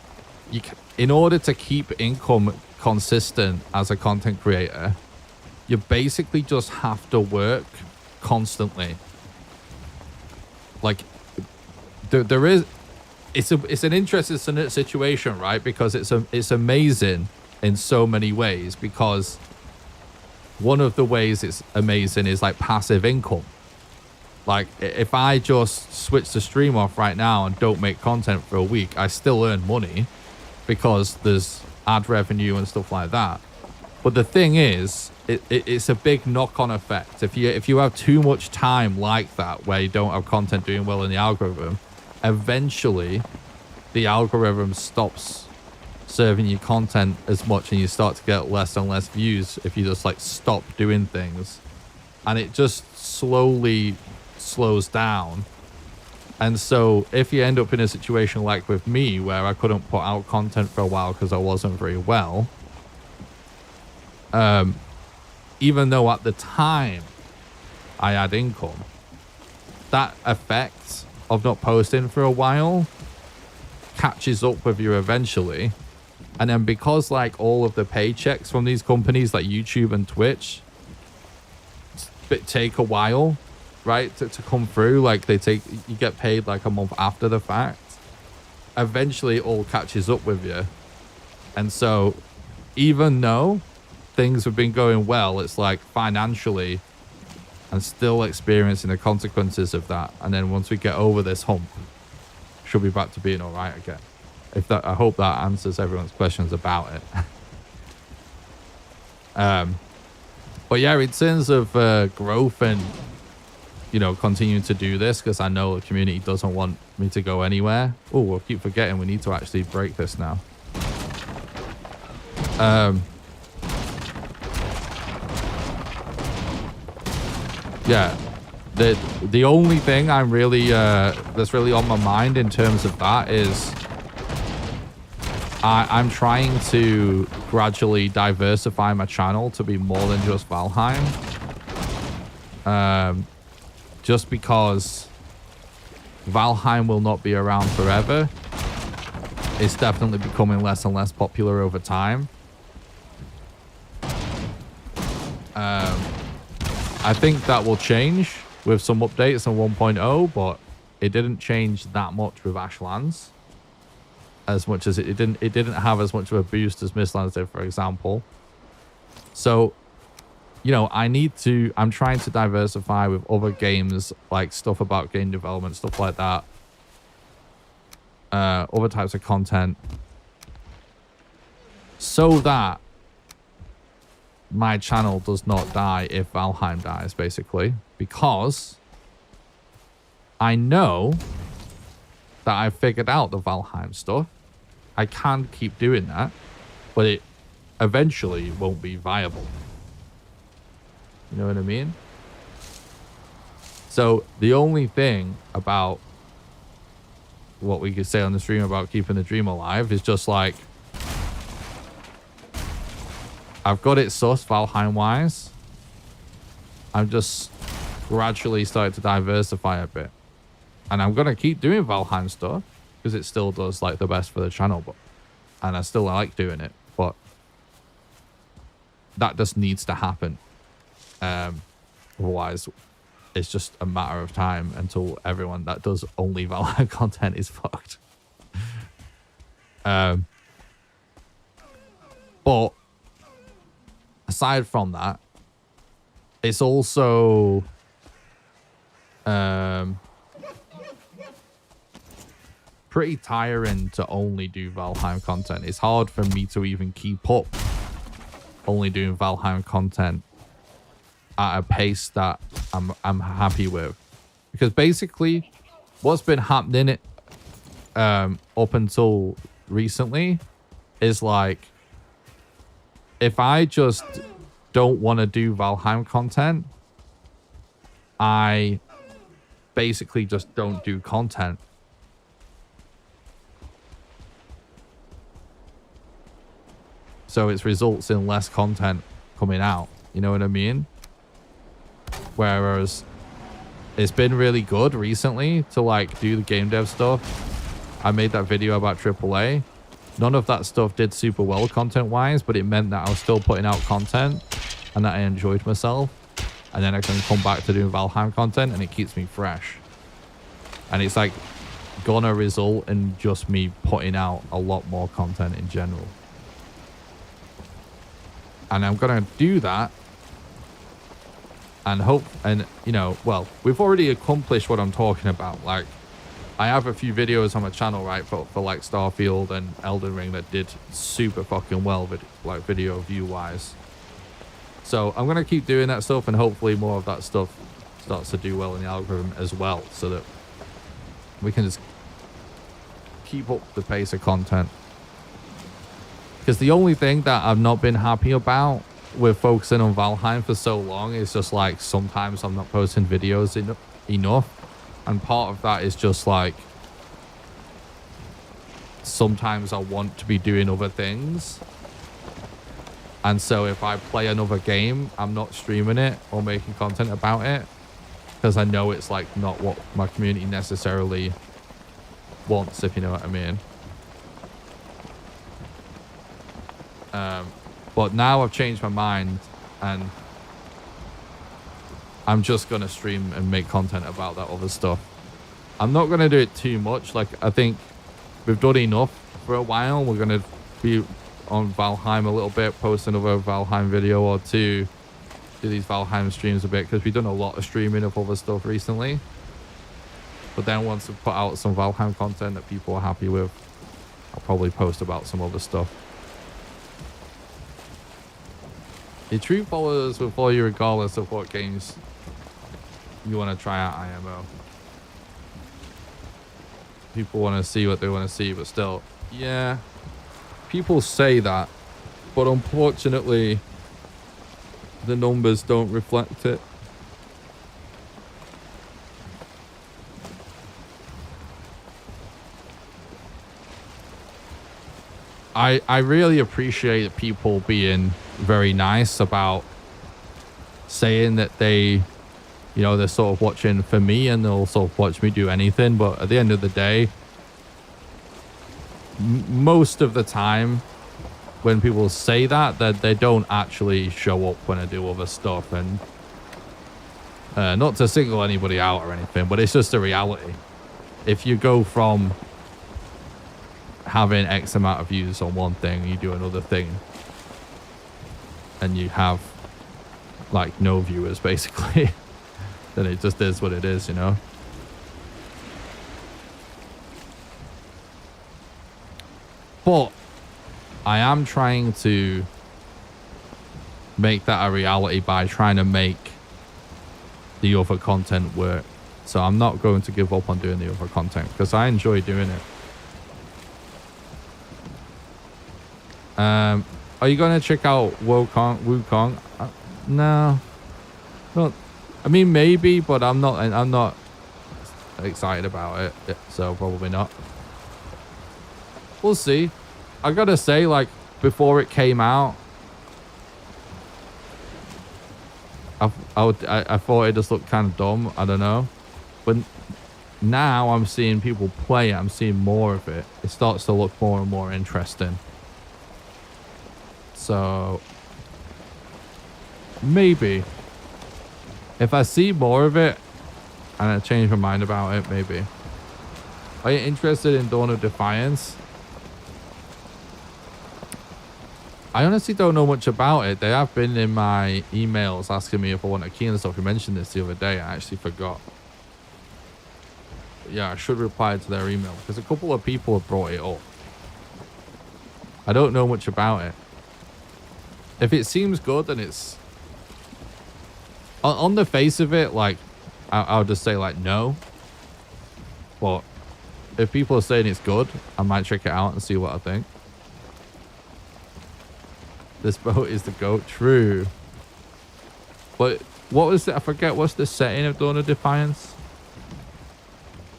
in order to keep income consistent as a content creator, you basically just have to work constantly. Like there is, it's an interesting situation, right? Because it's amazing in so many ways, because one of the ways it's amazing is like passive income. Like if I just switch the stream off right now and don't make content for a week, I still earn money because there's ad revenue and stuff like that. But the thing is, it's a big knock-on effect. If you have too much time like that, where you don't have content doing well in the algorithm, eventually the algorithm stops serving you content as much and you start to get less and less views if you just like stop doing things. And it just slowly slows down. And so if you end up in a situation like with me, where I couldn't put out content for a while because I wasn't very well, even though at the time I had income, that effect of not posting for a while catches up with you eventually. And then because like all of the paychecks from these companies like YouTube and Twitch take a while, right, to come through, like you get paid like a month after the fact, eventually it all catches up with you. And so even though things have been going well, it's like financially I'm still experiencing the consequences of that. And then once we get over this hump, should be back to being all right again. I hope that answers everyone's questions about it. But yeah, in terms of growth and, you know, continuing to do this, because I know the community doesn't want me to go anywhere. Oh, we'll keep forgetting we need to actually break this now. Yeah, the only thing I'm really that's really on my mind in terms of that is I'm trying to gradually diversify my channel to be more than just Valheim. Just because Valheim will not be around forever. It's definitely becoming less and less popular over time. I think that will change with some updates on 1.0, but it didn't change that much with Ashlands. As much as it didn't have as much of a boost as Mistlands did, for example. So, you know, I'm trying to diversify with other games, like stuff about game development, stuff like that. Other types of content. So that my channel does not die if Valheim dies, basically. Because I know that I've figured out the Valheim stuff. I can keep doing that, but it eventually won't be viable. You know what I mean? So the only thing about what we could say on the stream about keeping the dream alive is just like, I've got it sus Valheim wise. I'm just gradually starting to diversify a bit. And I'm going to keep doing Valheim stuff because it still does like the best for the channel. And I still like doing it. But that just needs to happen. Otherwise, it's just a matter of time until everyone that does only Valheim content is fucked. But aside from that, it's also pretty tiring to only do Valheim content. It's hard for me to even keep up only doing Valheim content at a pace that I'm happy with, because basically what's been happening up until recently is like, if I just don't want to do Valheim content, I basically just don't do content. So it results in less content coming out. You know what I mean? Whereas it's been really good recently to like do the game dev stuff. I made that video about AAA. None of that stuff did super well content wise, but it meant that I was still putting out content and that I enjoyed myself. And then I can come back to doing Valheim content and it keeps me fresh. And it's like gonna result in just me putting out a lot more content in general. And I'm gonna do that and hope, and you know, well, we've already accomplished what I'm talking about. Like, I have a few videos on my channel, right, for like Starfield and Elden Ring that did super fucking well, like video view wise. So I'm gonna keep doing that stuff, and hopefully more of that stuff starts to do well in the algorithm as well, so that we can just keep up the pace of content. Because the only thing that I've not been happy about with focusing on Valheim for so long is just like, sometimes I'm not posting videos enough. And part of that is just like, sometimes I want to be doing other things. And so if I play another game, I'm not streaming it or making content about it, because I know it's like not what my community necessarily wants, if you know what I mean. But now I've changed my mind and I'm just going to stream and make content about that other stuff. I'm not going to do it too much. Like, I think we've done enough for a while. We're going to be on Valheim a little bit, post another Valheim video or two, do these Valheim streams a bit, because we've done a lot of streaming of other stuff recently. But then once we put out some Valheim content that people are happy with, I'll probably post about some other stuff. Your true followers will follow you regardless of what games you want to try out IMO. People want to see what they want to see, but still, yeah, people say that, but unfortunately the numbers don't reflect it. I really appreciate people being very nice about saying that they, you know, they're sort of watching for me and they'll sort of watch me do anything. But at the end of the day, most of the time when people say that they don't actually show up when I do other stuff. And not to single anybody out or anything, but it's just a reality. If you go from having X amount of views on one thing, you do another thing, and you have like no viewers basically, then it just is what it is, you know. But I am trying to make that a reality by trying to make the other content work. So I'm not going to give up on doing the other content because I enjoy doing it. Are you going to check out Wukong? No. Well, I mean, maybe, but I'm not excited about it, so probably not. We'll see. I gotta say, like, before it came out, I thought it just looked kind of dumb. I don't know. But now I'm seeing people play it. I'm seeing more of it. It starts to look more and more interesting. So maybe if I see more of it and I change my mind about it, maybe. Are you interested in Dawn of Defiance? I honestly don't know much about it. They have been in my emails asking me if I want a key and stuff. You mentioned this the other day. I actually forgot. But yeah, I should reply to their email because a couple of people have brought it up. I don't know much about it. If it seems good and it's... On the face of it, like, I'll just say, like, no. But if people are saying it's good, I might check it out and see what I think. This boat is the GOAT. True. But what was it? I forget. What's the setting of Dawn of Defiance?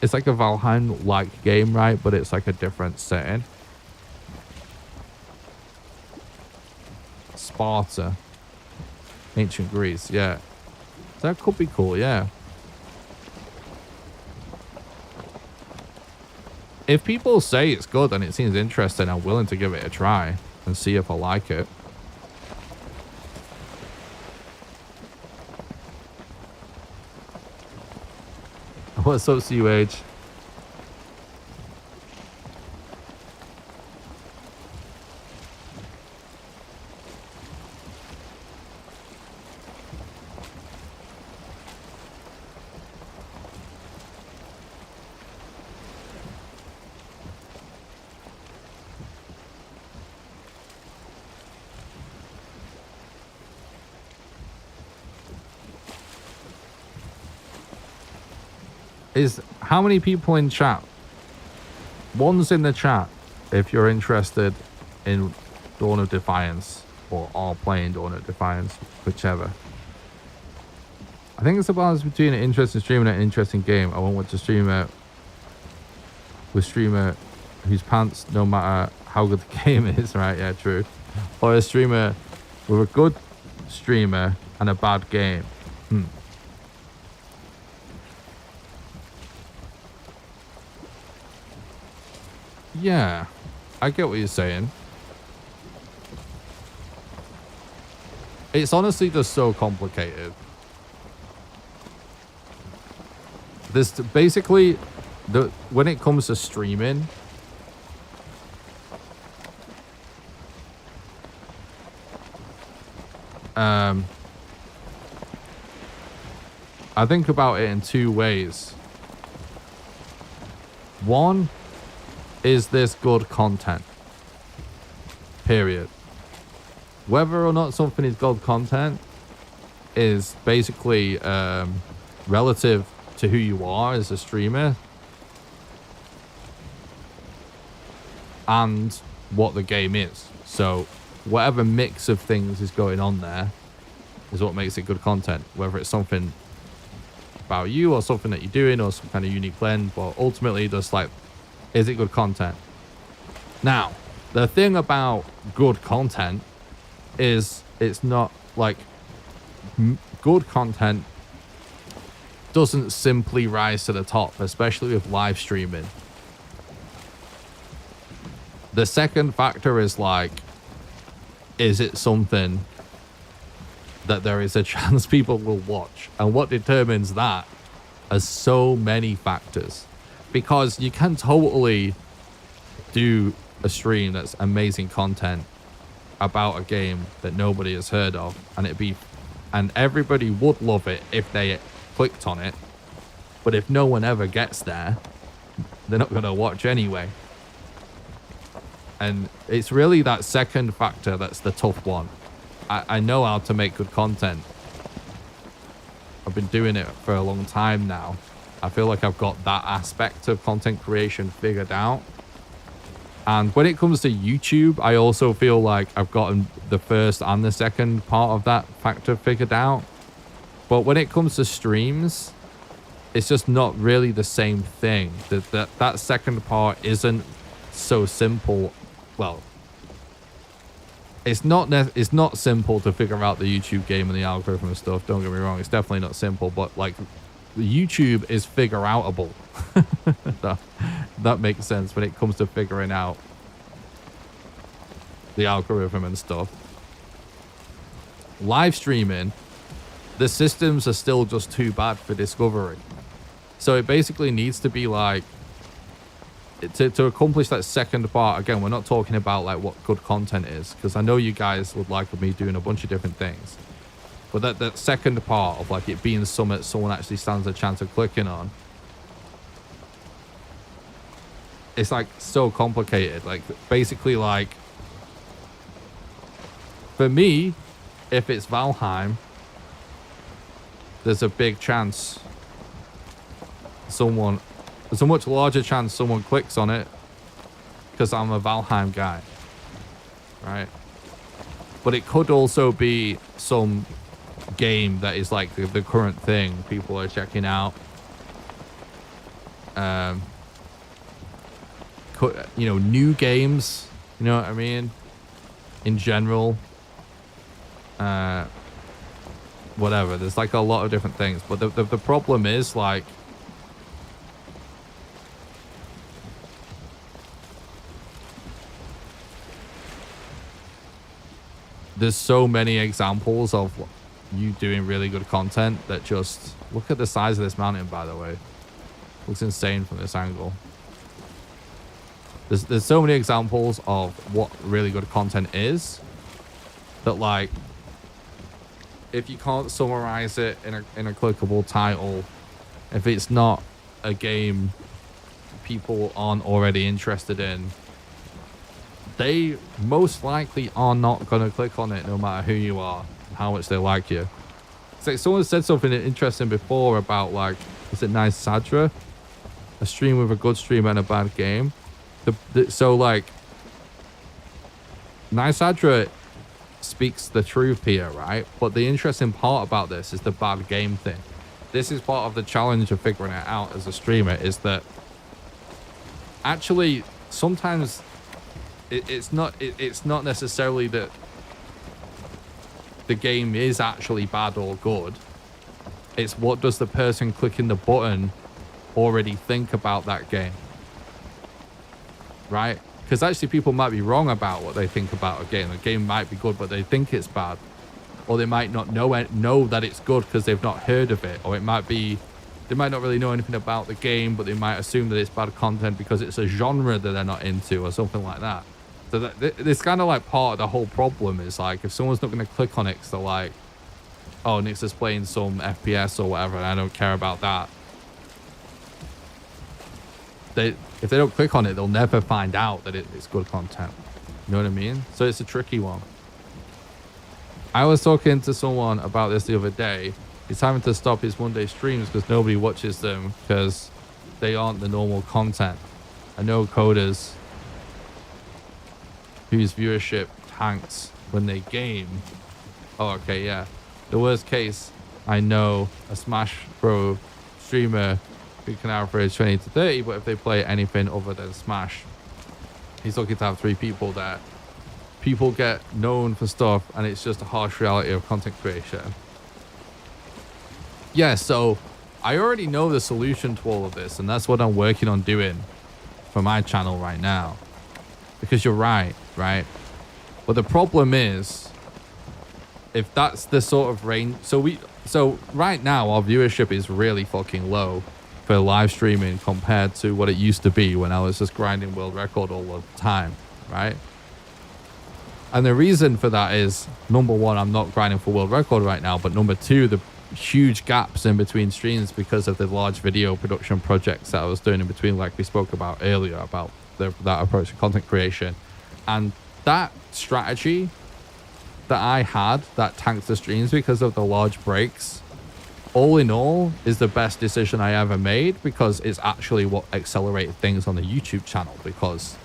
It's like a Valheim-like game, right? But it's like a different setting. Sparta. Ancient Greece. Yeah. That could be cool. Yeah. If people say it's good and it seems interesting, I'm willing to give it a try and see if I like it. What's up, CUH? Is how many people in chat? One's in the chat if you're interested in Dawn of Defiance or are playing Dawn of Defiance, whichever. I think it's a balance between an interesting stream and an interesting game. I won't want to stream it with streamer whose pants no matter how good the game is, right? Yeah, true. Or a streamer with a good streamer and a bad game. Yeah, I get what you're saying. It's honestly just so complicated. This basically, when it comes to streaming, I think about it in two ways. One, is this good content? Period. Whether or not something is good content is basically relative to who you are as a streamer and what the game is. So whatever mix of things is going on there is what makes it good content. Whether it's something about you or something that you're doing or some kind of unique blend, but ultimately just like, is it good content? Now, the thing about good content is it's not like good content doesn't simply rise to the top, especially with live streaming. The second factor is like, is it something that there is a chance people will watch? And what determines that are so many factors. Because you can totally do a stream that's amazing content about a game that nobody has heard of, and everybody would love it if they clicked on it. But if no one ever gets there, they're not gonna watch anyway. And it's really that second factor that's the tough one. I know how to make good content. I've been doing it for a long time now. I feel like I've got that aspect of content creation figured out. And when it comes to YouTube, I also feel like I've gotten the first and the second part of that factor figured out. But when it comes to streams, it's just not really the same thing. That second part isn't so simple. Well, it's not simple to figure out the YouTube game and the algorithm and stuff. Don't get me wrong, it's definitely not simple. But like, YouTube is figure outable. that makes sense when it comes to figuring out the algorithm and stuff. Live streaming, the systems are still just too bad for discovery. So it basically needs to be like, to accomplish that second part, again, we're not talking about like what good content is, because I know you guys would like me doing a bunch of different things. But that second part of like it being something someone actually stands a chance of clicking on, it's like so complicated. Like basically, like for me, if it's Valheim, there's a big chance there's a much larger chance someone clicks on it because I'm a Valheim guy, right? But it could also be some game that is like the current thing people are checking out. You know, new games, you know what I mean, in general. Whatever, there's like a lot of different things, but the problem is like, there's so many examples of you doing really good content that just, look at the size of this mountain, by the way. Looks insane from this angle. There's so many examples of what really good content is that, like, if you can't summarize it in a clickable title, if it's not a game people aren't already interested in, they most likely are not going to click on it no matter who you are, how much they like you. It's like someone said something interesting before about, like, is it Nice Sadra? A stream with a good stream and a bad game. So, like, Nice Sadra speaks the truth here, right? But the interesting part about this is the bad game thing. This is part of the challenge of figuring it out as a streamer, is that actually sometimes it's not necessarily that the game is actually bad or good. It's what does the person clicking the button already think about that game, right? Because actually people might be wrong about what they think about a game. The game might be good, but they think it's bad. Or they might not know that it's good because they've not heard of it. Or it might be, they might not really know anything about the game, but they might assume that it's bad content because it's a genre that they're not into or something like that. So it's kind of like part of the whole problem is, like, if someone's not going to click on it because they're like, oh, Nick's is playing some FPS or whatever, and I don't care about that. If they don't click on it, they'll never find out that it's good content. You know what I mean? So it's a tricky one. I was talking to someone about this the other day. He's having to stop his Monday streams because nobody watches them because they aren't the normal content. I know coders whose viewership tanks when they game. Oh, okay, yeah. The worst case, I know a Smash Bros streamer who can average 20 to 30, but if they play anything other than Smash, he's lucky to have 3 people there. People get known for stuff, and it's just a harsh reality of content creation. Yeah, so I already know the solution to all of this, and that's what I'm working on doing for my channel right now. Because you're right? But the problem is, if that's the sort of range, so right now our viewership is really fucking low for live streaming compared to what it used to be when I was just grinding world record all the time, right? And the reason for that is, number one, I'm not grinding for world record right now, but number two, the huge gaps in between streams because of the large video production projects that I was doing in between, like we spoke about earlier, about that approach to content creation. And that strategy that I had that tanked the streams because of the large breaks, all in all, is the best decision I ever made, because it's actually what accelerated things on the YouTube channel, because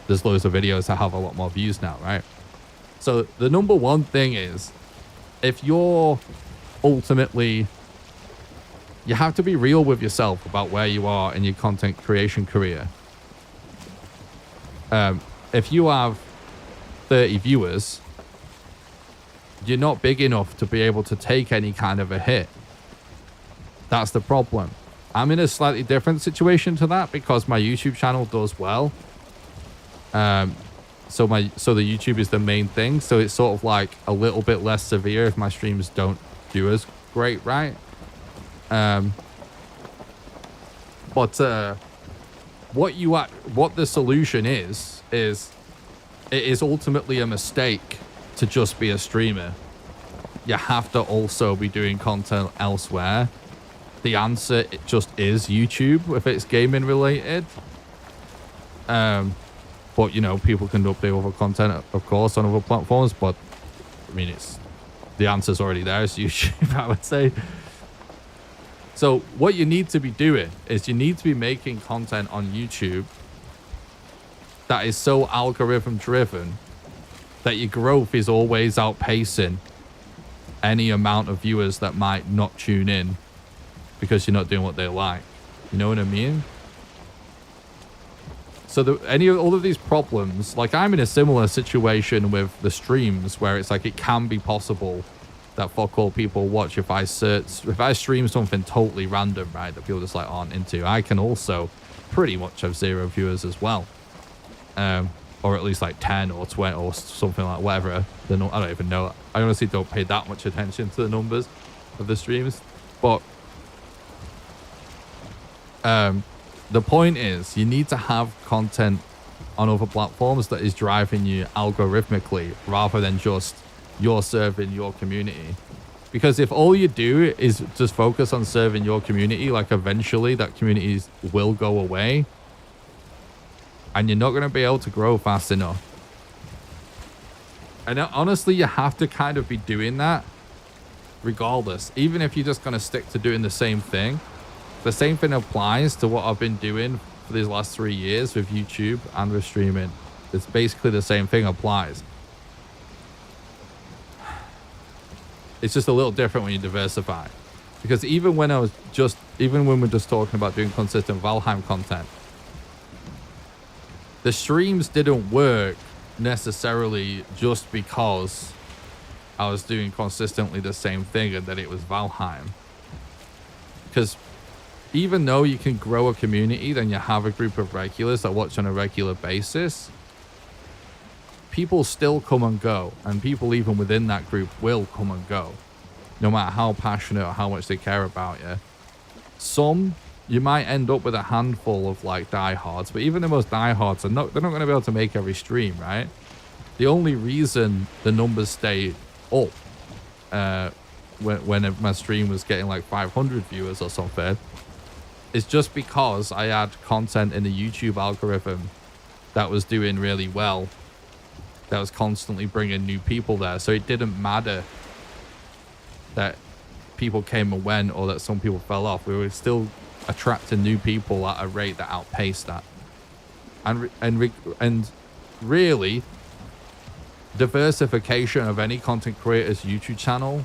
there's loads of videos that have a lot more views now, right? So the number one thing is, if you're ultimately, you have to be real with yourself about where you are in your content creation career. If you have 30 viewers, you're not big enough to be able to take any kind of a hit. That's the problem. I'm in a slightly different situation to that because my YouTube channel does well. So the YouTube is the main thing. So it's sort of like a little bit less severe if my streams don't do as great, right? What the solution is it is ultimately a mistake to just be a streamer. You have to also be doing content elsewhere. The answer it just is YouTube if it's gaming related. But you know, people can update other content, of course, on other platforms. But I mean, the answer's already there. It's YouTube, I would say. So what you need to be doing is you need to be making content on YouTube that is so algorithm driven that your growth is always outpacing any amount of viewers that might not tune in because you're not doing what they like. You know what I mean? So all of these problems, like I'm in a similar situation with the streams where it's like it can be possible that fuck all people watch if I stream something totally random, right, that people just like aren't into. I can also pretty much have 0 viewers as well. Or at least like 10 or 20 or something like whatever. I don't even know. I honestly don't pay that much attention to the numbers of the streams. But the point is you need to have content on other platforms that is driving you algorithmically rather than just you're serving your community. Because if all you do is just focus on serving your community, like eventually that community will go away and you're not going to be able to grow fast enough. And honestly, you have to kind of be doing that regardless. Even if you're just going to stick to doing the same thing. The same thing applies to what I've been doing for these last 3 years with YouTube and with streaming. It's basically the same thing applies. It's just a little different when you diversify. Because even when we're just talking about doing consistent Valheim content, the streams didn't work necessarily just because I was doing consistently the same thing and that it was Valheim. Because even though you can grow a community, then you have a group of regulars that watch on a regular basis, people still come and go, and people even within that group will come and go, no matter how passionate or how much they care about you. Some, you might end up with a handful of like diehards, but even the most diehards they're not going to be able to make every stream, right? The only reason the numbers stay up when my stream was getting like 500 viewers or something is just because I had content in the YouTube algorithm that was doing really well, that was constantly bringing new people there. So it didn't matter that people came and went or that some people fell off. We were still attracting new people at a rate that outpaced that. And really, diversification of any content creator's YouTube channel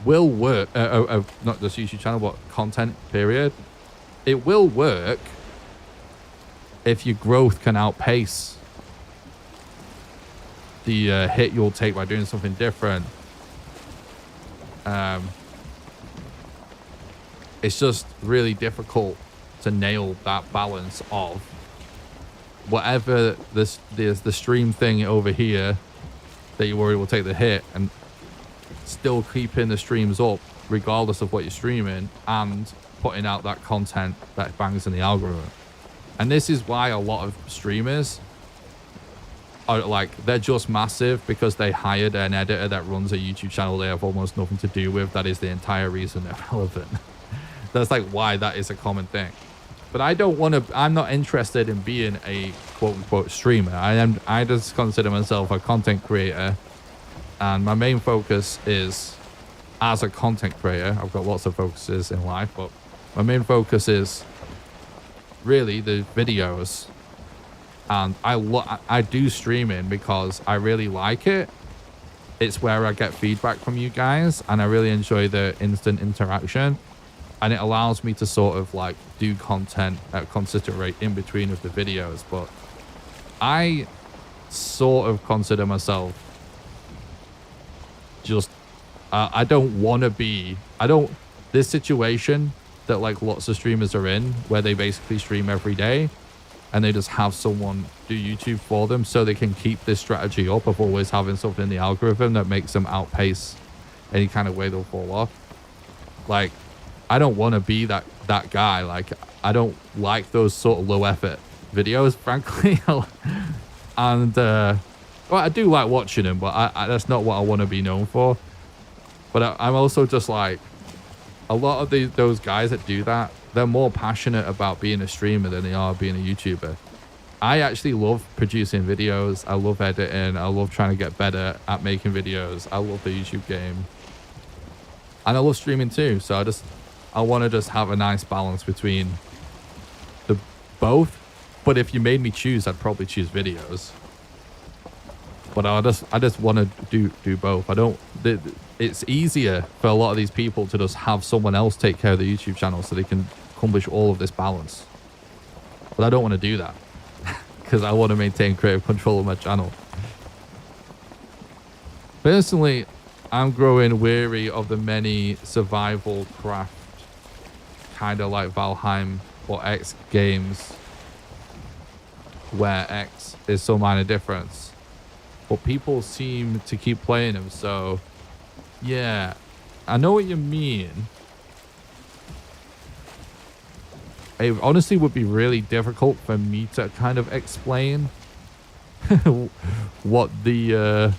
will work. Not just YouTube channel, but content, period. It will work if your growth can outpace the hit you'll take by doing something different. It's just really difficult to nail that balance of whatever the stream thing over here that you worry will take the hit and still keeping the streams up regardless of what you're streaming and putting out that content that bangs in the algorithm. And this is why a lot of streamers are like, they're just massive because they hired an editor that runs a YouTube channel they have almost nothing to do with. That is the entire reason they're relevant. That's like why that is a common thing. But I'm not interested in being a quote unquote streamer. I just consider myself a content creator, and my main focus is as a content creator. I've got lots of focuses in life, but my main focus is really the videos. And I do streaming because I really like it. it's where I get feedback from you guys, and I really enjoy the instant interaction, and it allows me to sort of like do content at a consistent rate in between of the videos. But I sort of consider myself just I don't want to be this situation that like lots of streamers are in, where they basically stream every day and they just have someone do YouTube for them so they can keep this strategy up of always having something in the algorithm that makes them outpace any kind of way they'll fall off. Like, I don't want to be that guy. Like, I don't like those sort of low effort videos, frankly. And well, I do like watching them, but that's not what I want to be known for. But I'm also just like, a lot of those guys that do that, they're more passionate about being a streamer than they are being a YouTuber. I actually love producing videos. I love editing. I love trying to get better at making videos. I love the YouTube game. And I love streaming too. So I want to just have a nice balance between the both. But if you made me choose, I'd probably choose videos. But I just want to do both. It's easier for a lot of these people to just have someone else take care of the YouTube channel so they can accomplish all of this balance. But I don't want to do that because I want to maintain creative control of my channel. Personally, I'm growing weary of the many survival craft, kind of like Valheim or X games, where X is so minor difference. But people seem to keep playing them, so yeah, I know what you mean. It honestly would be really difficult for me to kind of explain what the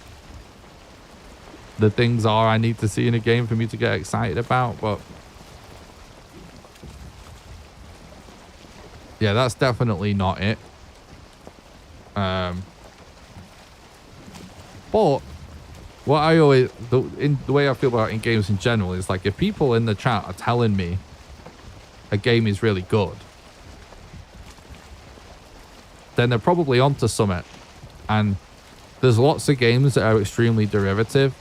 things are I need to see in a game for me to get excited about, but yeah, that's definitely not it. But what I always, the way I feel about it in games in general is like, if people in the chat are telling me a game is really good, then they're probably onto something. And there's lots of games that are extremely derivative.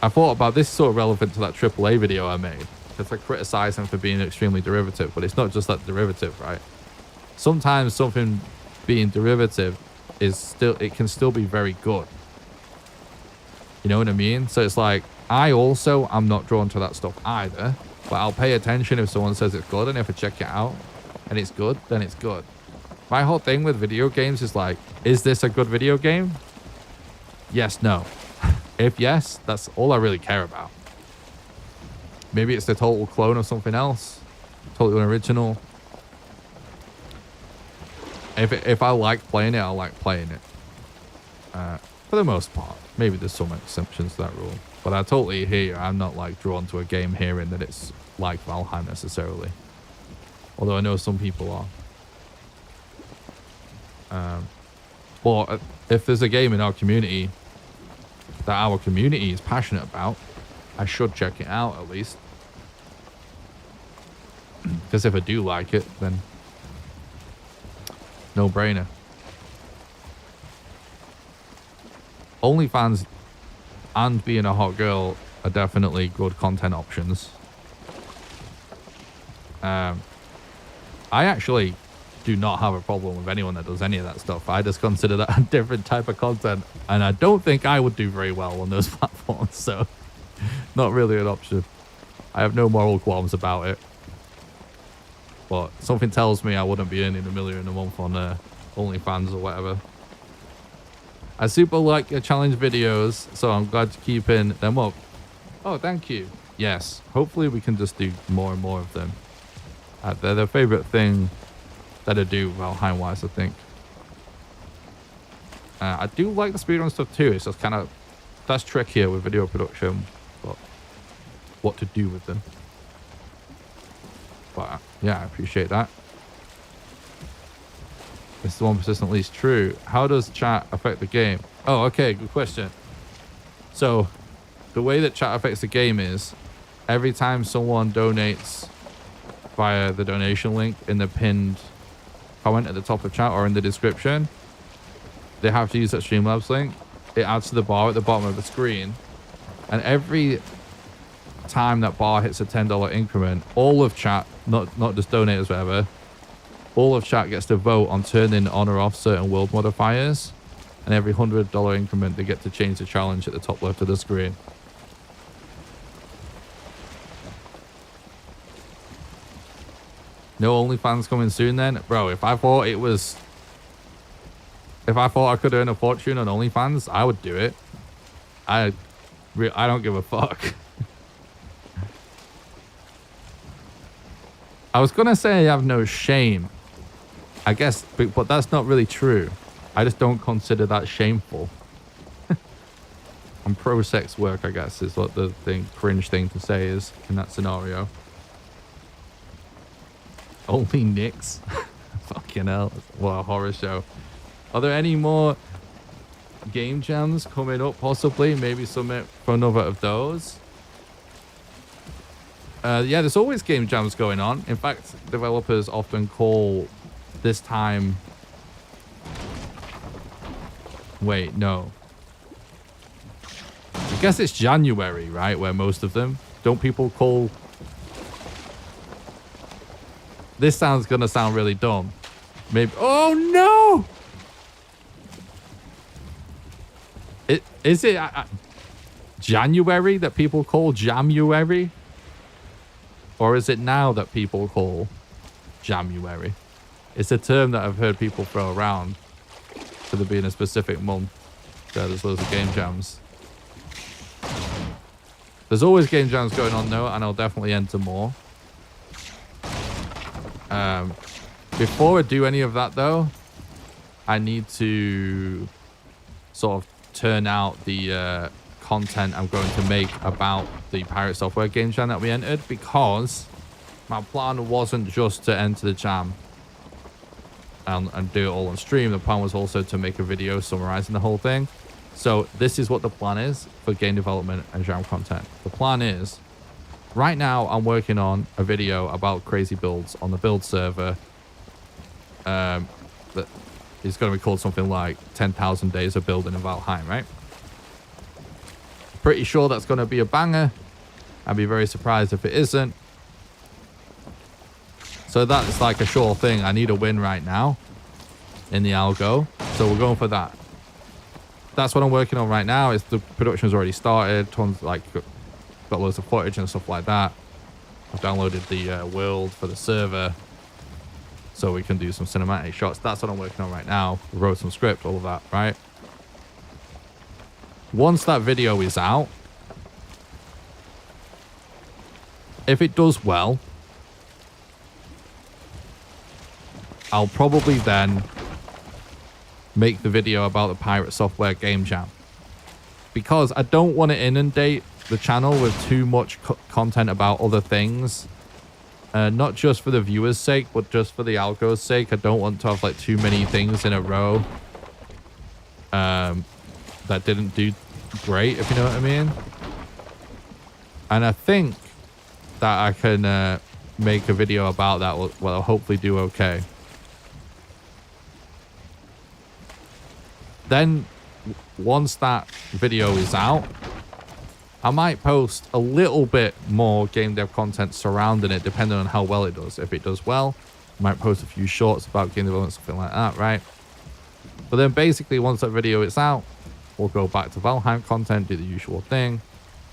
I thought about this, sort of relevant to that AAA video I made, because I criticize them for being extremely derivative, but it's not just that derivative, right? Sometimes something being derivative it can still be very good. You know what I mean? So it's like, I'm not drawn to that stuff either, but I'll pay attention if someone says it's good, and if I check it out and it's good, then it's good. My whole thing with video games is like, is this a good video game? Yes, no. If yes, that's all I really care about. Maybe it's the total clone of something else, totally unoriginal. If I like playing it, I like playing it. For the most part. Maybe there's some exceptions to that rule. But I totally hear you. I'm not like drawn to a game hearing that it's like Valheim necessarily. Although I know some people are. But if there's a game in our community that our community is passionate about, I should check it out at least. Because if I do like it, then no brainer. OnlyFans and being a hot girl are definitely good content options. I actually do not have a problem with anyone that does any of that stuff. I just consider that a different type of content, and I don't think I would do very well on those platforms, so not really an option. I have no moral qualms about it. But something tells me I wouldn't be earning $1 million a month on OnlyFans or whatever. I super like your challenge videos, so I'm glad to keep in them up. Oh, thank you. Yes, hopefully we can just do more and more of them. They're the favorite thing that I do, Valheim-wise, I think. I do like the speedrun stuff too. It's just kind of, that's trickier with video production, but what to do with them. But yeah, I appreciate that. It's the one persistently is true. How does chat affect the game? Oh, okay, good question. So the way that chat affects the game is every time someone donates via the donation link in the pinned comment at the top of chat or in the description, they have to use that Streamlabs link. it adds to the bar at the bottom of the screen. And every time that bar hits a $10 increment, all of chat, not just donators, whatever, all of chat gets to vote on turning on or off certain world modifiers. And every $100 increment, they get to change the challenge at the top left of the screen. No OnlyFans coming soon then? Bro, if I thought I could earn a fortune on OnlyFans, I would do it. I don't give a fuck. I was going to say I have no shame. I guess, but that's not really true. I just don't consider that shameful. I'm pro-sex work, I guess, is what the cringe thing to say is in that scenario. Only Nicks? Fucking hell. What a horror show. Are there any more game jams coming up, possibly? Maybe some for another of those? Yeah, there's always game jams going on. In fact, developers often call this time... Wait, no. I guess it's January, right? Where most of them... Don't people call... This gonna sound really dumb. Maybe... Oh, no! Is it January that people call Jamuary? Or is it now that people call Jamuary? It's a term that I've heard people throw around for there being a specific month that there's loads of game jams. There's always game jams going on though, and I'll definitely enter more. Before I do any of that though, I need to sort of turn out the content I'm going to make about the Pirate Software game jam that we entered, because my plan wasn't just to enter the jam and do it all on stream. The plan was also to make a video summarizing the whole thing. So this is what the plan is for game development and jam content. The plan is, right now I'm working on a video about crazy builds on the build server. That is going to be called something like 10,000 Days of Building in Valheim, right? Pretty sure that's going to be a banger. I'd be very surprised if it isn't. So that's like a sure thing. I need a win right now in the algo. So we're going for that. That's what I'm working on right now. Is the production's already started. Tons, like, got loads of footage and stuff like that. I've downloaded the world for the server so we can do some cinematic shots. That's what I'm working on right now. Wrote some script, all of that, right? Once that video is out, if it does well, I'll probably then make the video about the Pirate Software game jam, because I don't want to inundate the channel with too much content about other things, not just for the viewers' sake, but just for the algo's sake. I don't want to have like too many things in a row that didn't do great, if you know what I mean. And I think that I can make a video about that. Well, I'll hopefully do okay. Then once that video is out, I might post a little bit more game dev content surrounding it, depending on how well it does. If it does well, I might post a few shorts about game development, something like that, right? But then basically once that video is out, we'll go back to Valheim content, do the usual thing.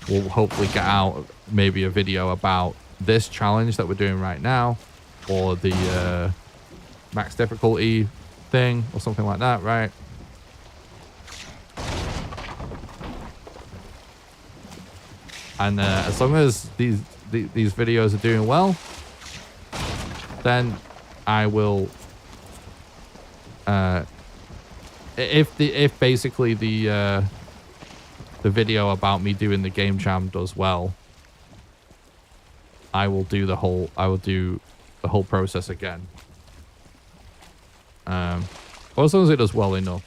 We'll hopefully get out maybe a video about this challenge that we're doing right now, or the max difficulty thing, or something like that, right? And as long as these videos are doing well, then I will. If basically the video about me doing the game jam does well, I will do the whole process again. Or as long as it does well enough.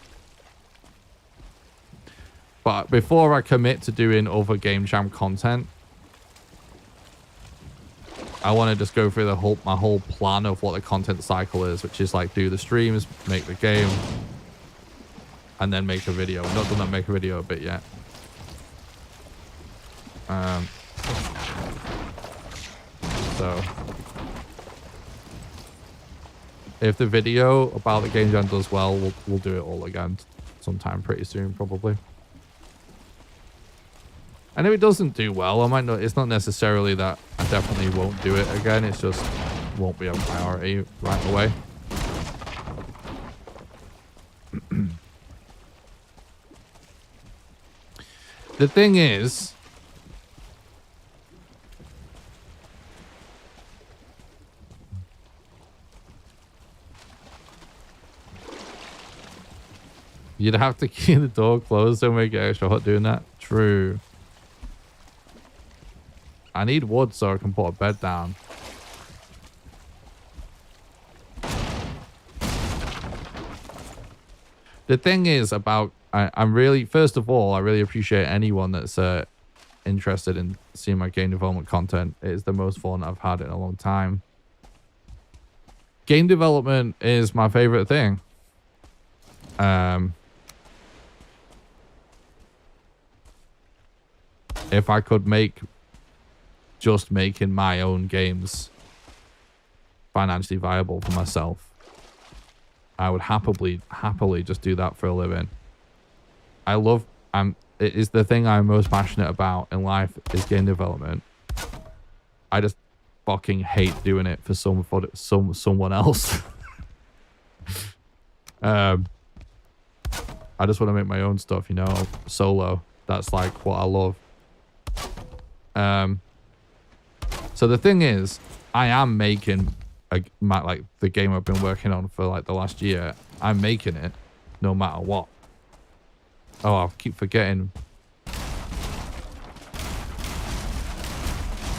But before I commit to doing other game jam content, I want to just go through my whole plan of what the content cycle is, which is like do the streams, make the game, and then make a video. I've not done that make a video bit yet. So if the video about the game jam does well, we'll do it all again sometime pretty soon, probably. And if it doesn't do well, I might not. It's not necessarily that I definitely won't do it again. It's just won't be a priority right away. The thing is, you'd have to keep the door closed and make it extra hot doing that. True. I need wood so I can put a bed down. The thing is about, I'm really, first of all, I really appreciate anyone that's interested in seeing my game development content. It is the most fun I've had in a long time. Game development is my favorite thing. If I could make just making my own games financially viable for myself, I would happily just do that for a living. It is the thing I'm most passionate about in life is game development. I just fucking hate doing it for someone else. I just want to make my own stuff, you know, solo. That's like what I love. So the thing is, I am making like the game I've been working on for like the last year. I'm making it no matter what. Oh, I keep forgetting.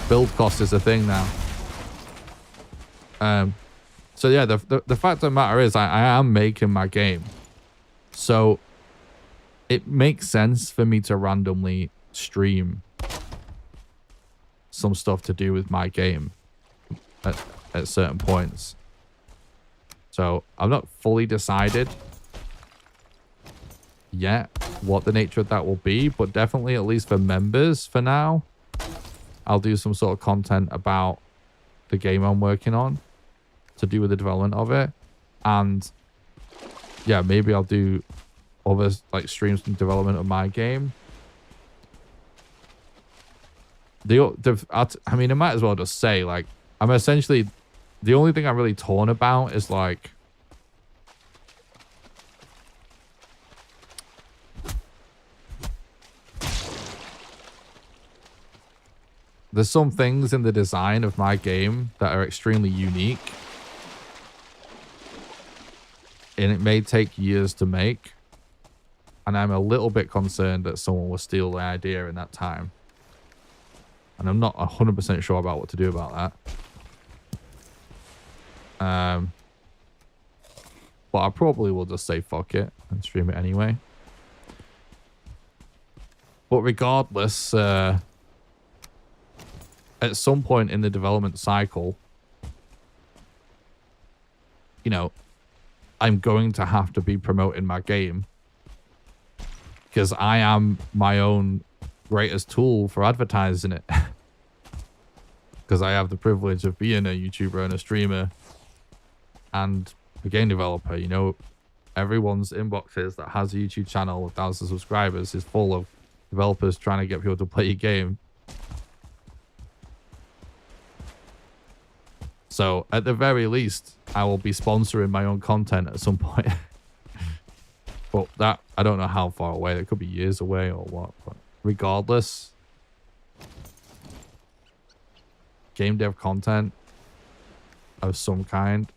Build cost is a thing now. So yeah, the fact of the matter is I am making my game. So it makes sense for me to randomly stream some stuff to do with my game at certain points. So I'm not fully decided yet what the nature of that will be, but definitely at least for members for now, I'll do some sort of content about the game I'm working on to do with the development of it. And yeah, maybe I'll do other like streams and development of my game. I mean, I might as well just say, like, I'm essentially, the only thing I'm really torn about is, like, there's some things in the design of my game that are extremely unique. And it may take years to make. And I'm a little bit concerned that someone will steal the idea in that time. And I'm not 100% sure about what to do about that. But I probably will just say fuck it and stream it anyway. But regardless, at some point in the development cycle, you know, I'm going to have to be promoting my game. Because I am my own greatest tool for advertising it. Because I have the privilege of being a YouTuber and a streamer and a game developer. You know, everyone's inboxes that has a YouTube channel with thousands of subscribers is full of developers trying to get people to play your game. So at the very least, I will be sponsoring my own content at some point. But that, I don't know how far away. It could be years away or what. But regardless, game dev content of some kind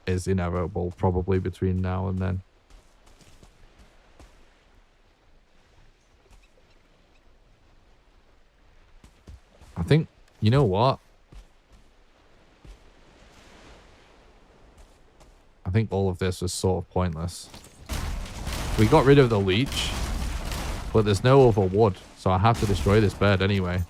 is inevitable probably between now and then. I think, you know what? I think all of this was sort of pointless. We got rid of the leech, but there's no other wood, so I have to destroy this bed anyway.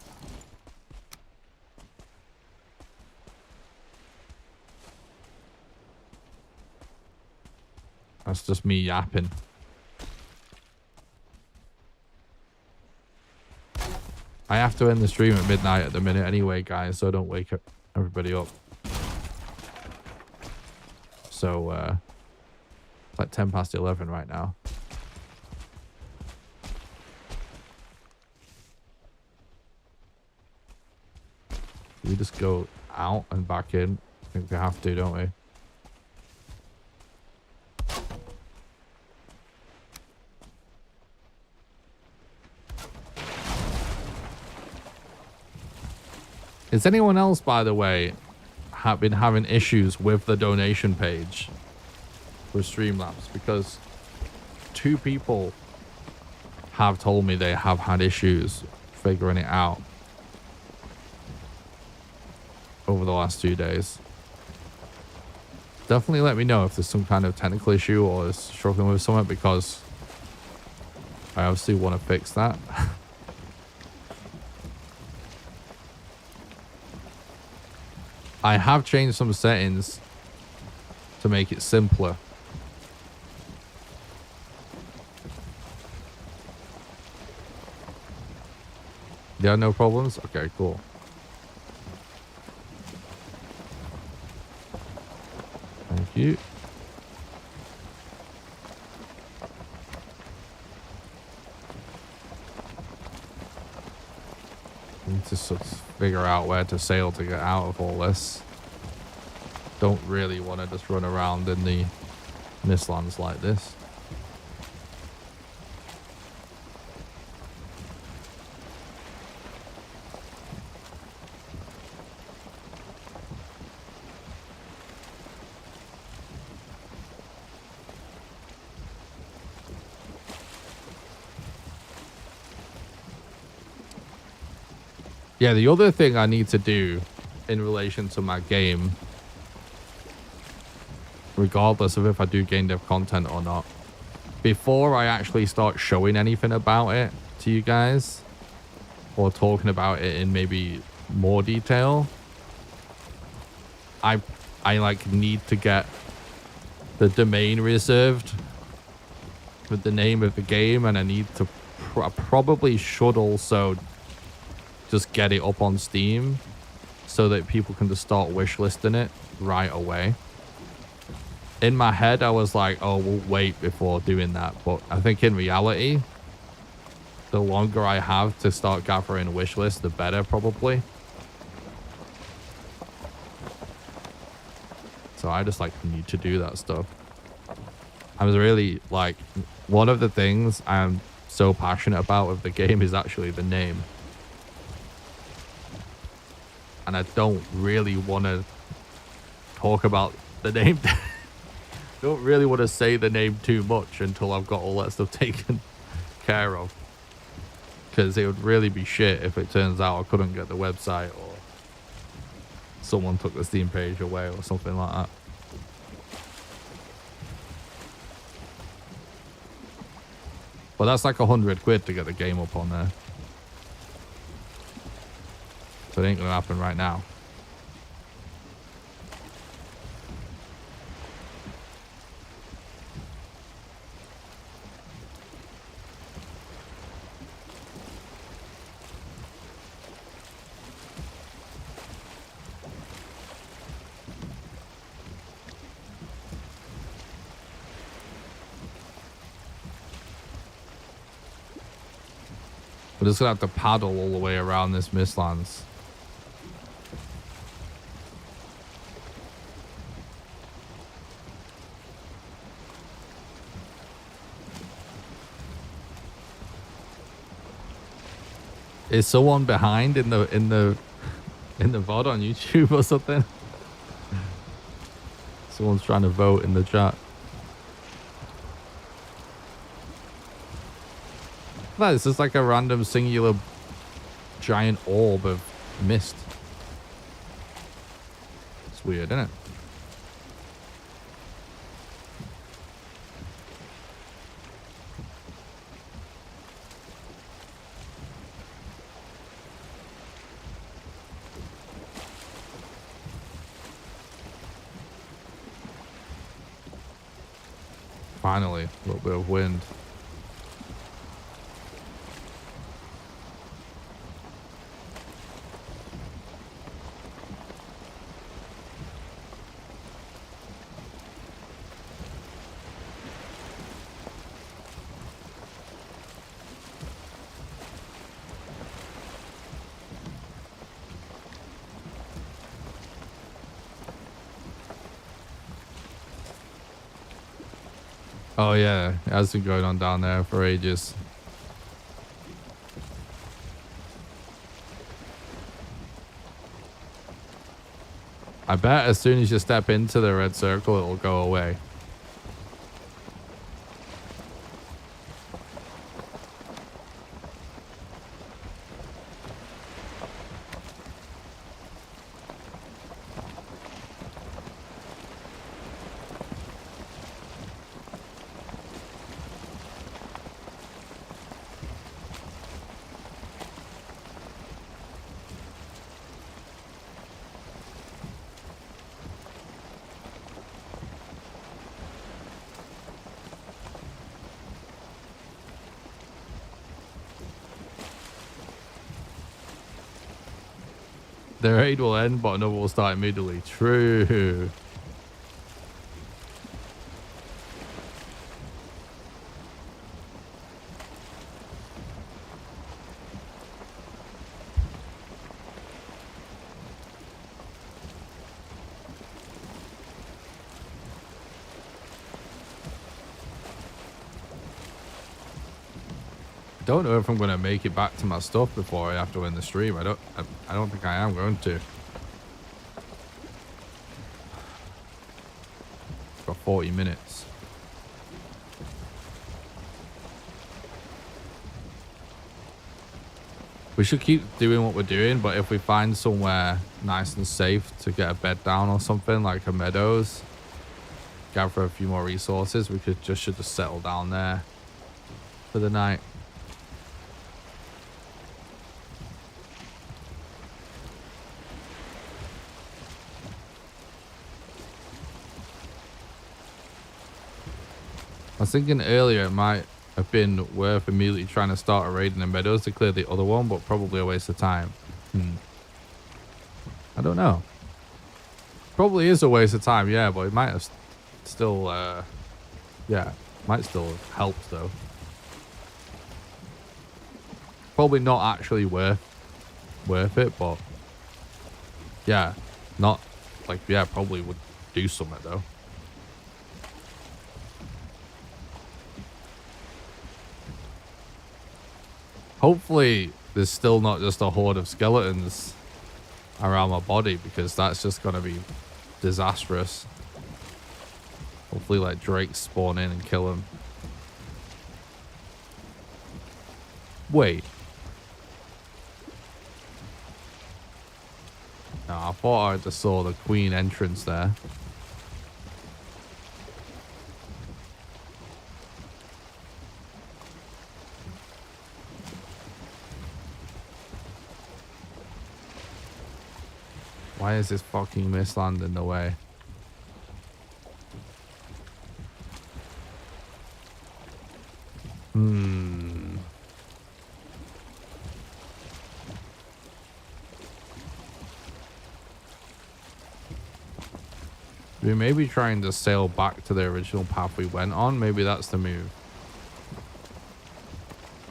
That's just me yapping. I have to end the stream at midnight at the minute anyway, guys, so I don't wake everybody up. So, it's like 10 past 11 right now. We just go out and back in. I think we have to, don't we? Is anyone else, by the way, been having issues with the donation page for Streamlabs? Because 2 people have told me they have had issues figuring it out over the last 2 days. Definitely let me know if there's some kind of technical issue or is struggling with something, because I obviously want to fix that. I have changed some settings to make it simpler. Yeah, no problems? Okay, cool. Thank you. Need to sort of figure out where to sail to get out of all this. Don't really want to just run around in the mistlands like this. Yeah, the other thing I need to do in relation to my game, regardless of if I do game dev content or not, before I actually start showing anything about it to you guys or talking about it in maybe more detail, I like need to get the domain reserved with the name of the game, and I need to probably should also just get it up on Steam so that people can just start wishlisting it right away. In my head, I was like, oh, we'll wait before doing that. But I think in reality, the longer I have to start gathering a wish list, the better probably. So I just like need to do that stuff. I was really like, one of the things I'm so passionate about with the game is actually the name. And I don't really want to talk about the name. Don't really want to say the name too much until I've got all that stuff taken care of. Because it would really be shit if it turns out I couldn't get the website or someone took the Steam page away or something like that. But that's like £100 to get the game up on there. So it ain't gonna happen right now. We're just gonna have to paddle all the way around this mistlands. Is someone behind in the VOD on YouTube or something? Someone's trying to vote in the chat. No, it's just like a random singular giant orb of mist. It's weird, isn't it? Finally, a little bit of wind. Oh yeah, it has been going on down there for ages. I bet as soon as you step into the red circle, it'll go away. The raid will end, but another will start immediately. True. I don't know if I'm gonna make it back to my stuff before I have to end the stream. I don't think I am going to. Got 40 minutes. We should keep doing what we're doing, but if we find somewhere nice and safe to get a bed down or something, like a meadows, gather a few more resources, we should just settle down there for the night. I was thinking earlier it might have been worth immediately trying to start a raid in the meadows to clear the other one, but probably a waste of time. I don't know. Probably is a waste of time, yeah, but it might have still, yeah, might still have helped though. Probably not actually worth it, but yeah, not like, yeah, probably would do something though. Hopefully there's still not just a horde of skeletons around my body, because that's just going to be disastrous. Hopefully like drakes spawn in and kill him. Wait. No, I thought I just saw the queen entrance there. Why is this fucking mistland in the way? We may be trying to sail back to the original path we went on. Maybe that's the move.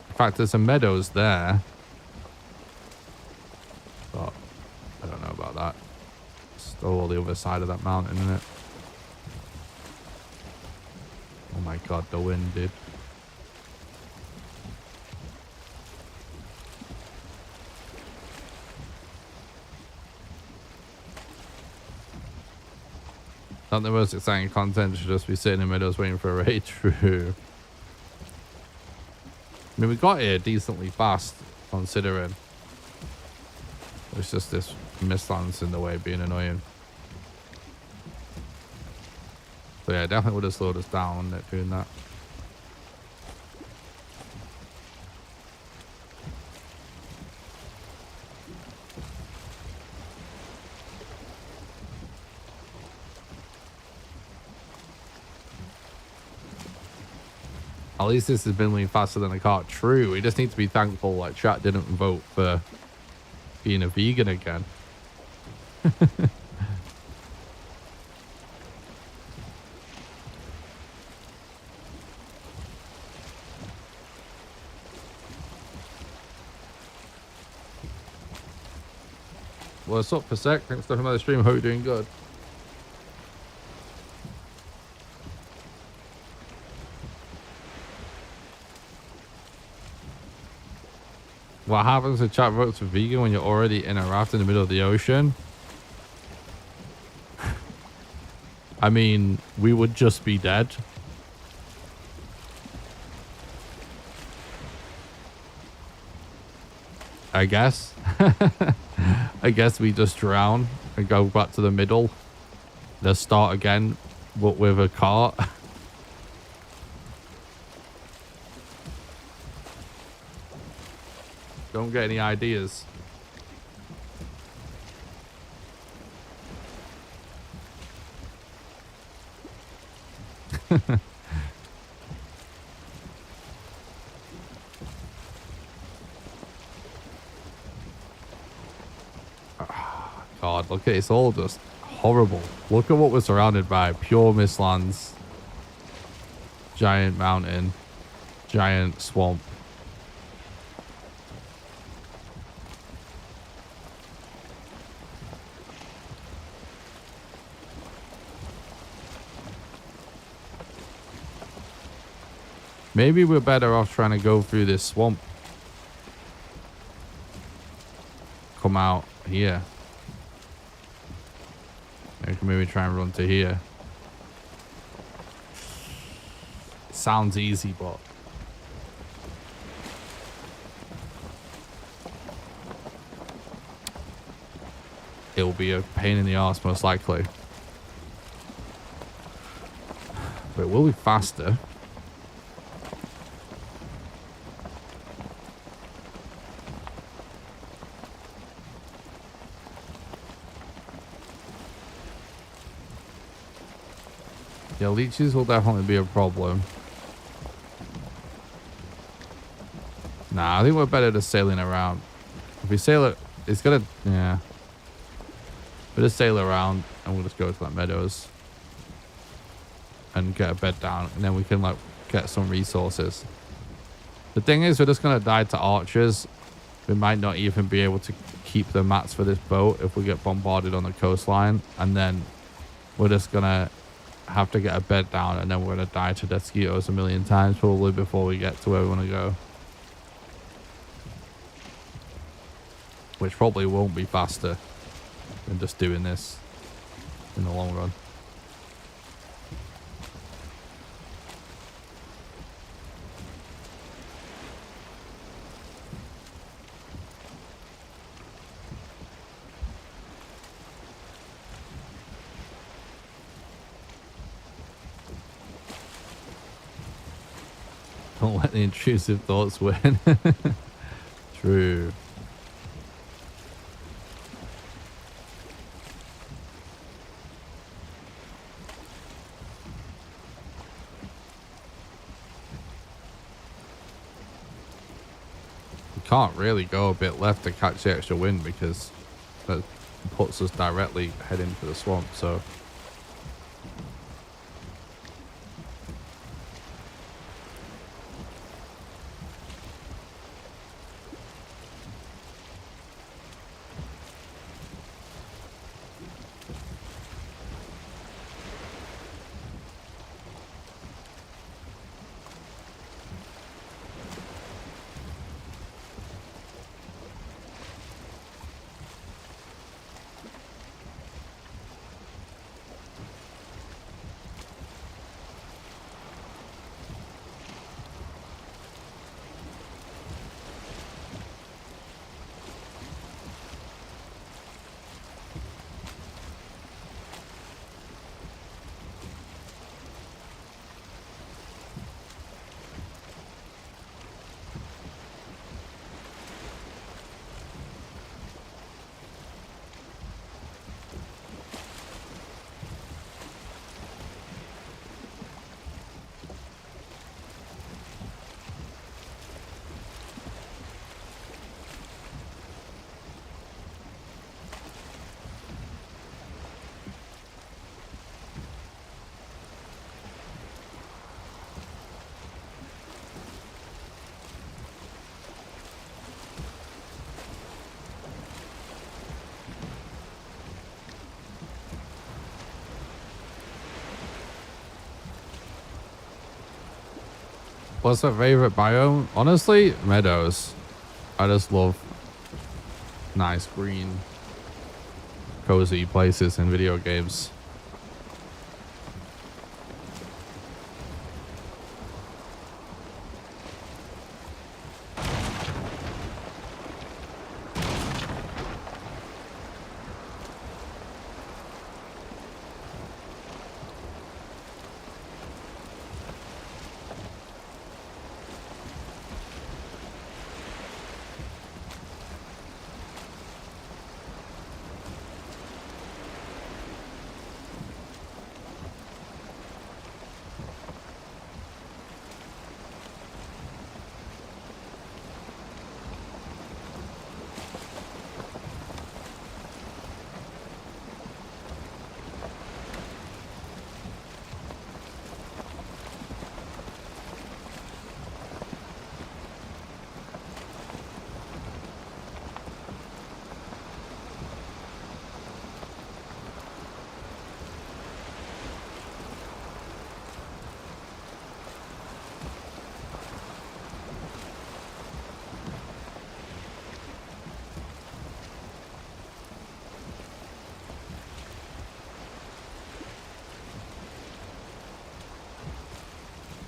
In fact, there's some meadows there. But I don't know about that. Still the other side of that mountain, isn't it? Oh my god, the wind, dude. Not the most exciting content should just be sitting in meadows waiting for a raid. True. I mean, we got here decently fast, considering. It's just this mistlands in the way being annoying. So yeah, definitely would have slowed us down doing that. At least this has been moving faster than a car. True. We just need to be thankful like chat didn't vote for being a vegan again. What's up, Persec? Thanks for coming by the stream. Hope you're doing good. What happens to chat votes for vegan when you're already in a raft in the middle of the ocean? I mean, we would just be dead. I guess. I guess we just drown and go back to the middle. Let's start again, but with a cart. Don't get any ideas. God, look at it. It's all just horrible. Look at what we're surrounded by. Pure mistlands. Giant mountain. Giant swamp. Maybe we're better off trying to go through this swamp. Come out here. We can maybe try and run to here. It sounds easy, but it'll be a pain in the arse most likely. But it will be faster. Yeah, leeches will definitely be a problem. Nah, I think we're better just sailing around. If we sail it, it's gonna, yeah. We'll just sail around and we'll just go to that meadows and get a bed down, and then we can like get some resources. The thing is, we're just gonna die to archers. We might not even be able to keep the mats for this boat if we get bombarded on the coastline, and then we're just gonna have to get a bed down, and then we're gonna die to mosquitoes a million times probably before we get to where we want to go, which probably won't be faster than just doing this in the long run. Don't let the intrusive thoughts win. True. We can't really go a bit left to catch the extra wind because that puts us directly heading for the swamp, so what's my favorite biome? Honestly, meadows. I just love nice green, cozy places in video games.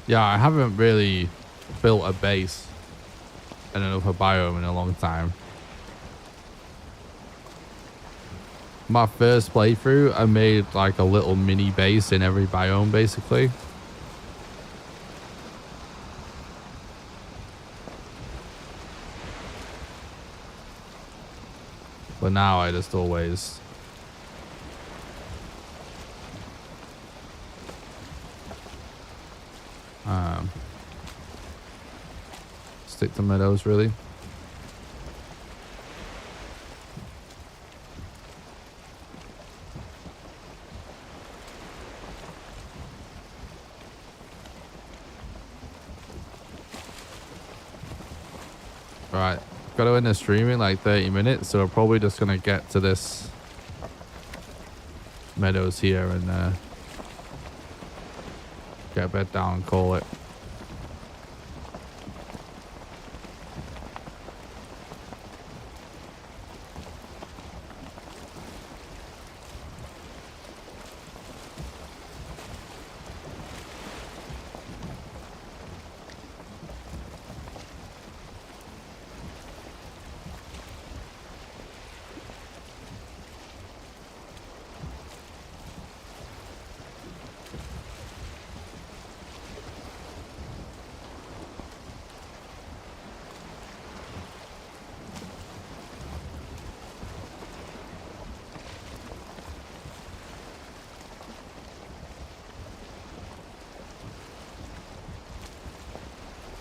Yeah, I haven't really built a base in another biome in a long time. My first playthrough, I made like a little mini base in every biome, basically. But now I just always stick to meadows, really. Right, got to end the stream in like 30 minutes, so we're probably just gonna get to this meadows here and get a bed down and call it.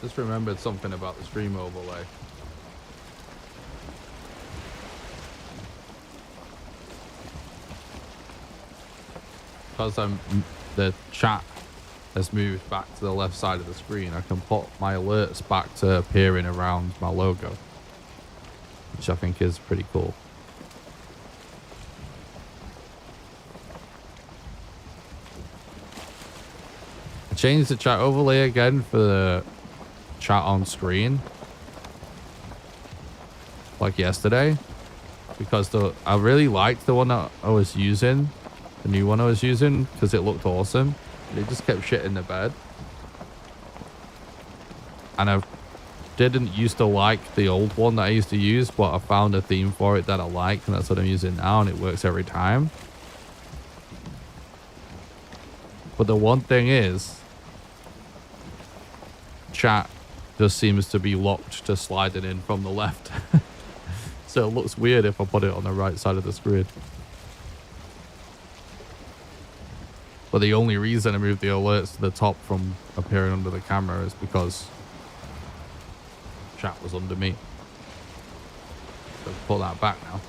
Just remembered something about the stream overlay. Because the chat has moved back to the left side of the screen, I can put my alerts back to appearing around my logo, which I think is pretty cool. I changed the chat overlay again for the chat on screen like yesterday, because I really liked the one that I was using, the new one I was using, because it looked awesome. It just kept shit in the bed, and I didn't used to like the old one that I used to use, but I found a theme for it that I liked, and that's what I'm using now, and it works every time. But the one thing is, chat just seems to be locked to sliding in from the left. So it looks weird if I put it on the right side of the screen. But the only reason I moved the alerts to the top from appearing under the camera is because chat was under me. So pull that back now.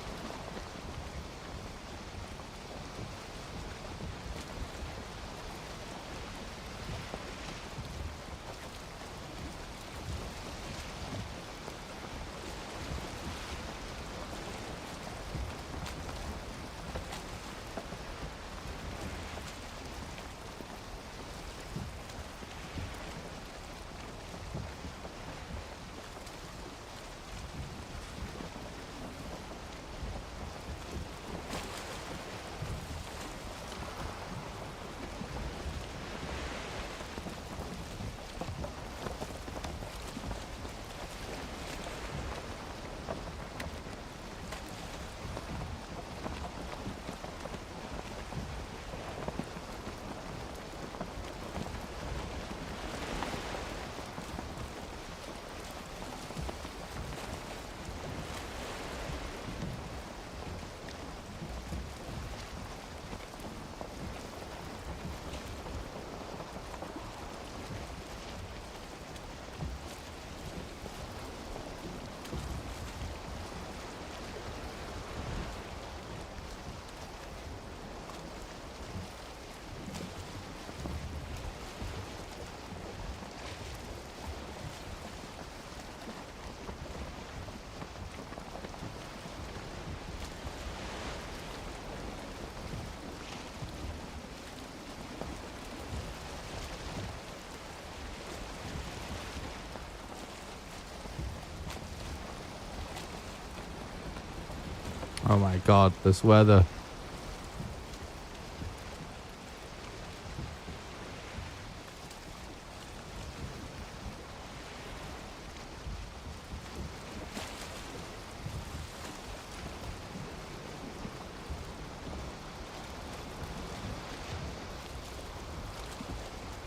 Oh my god, this weather.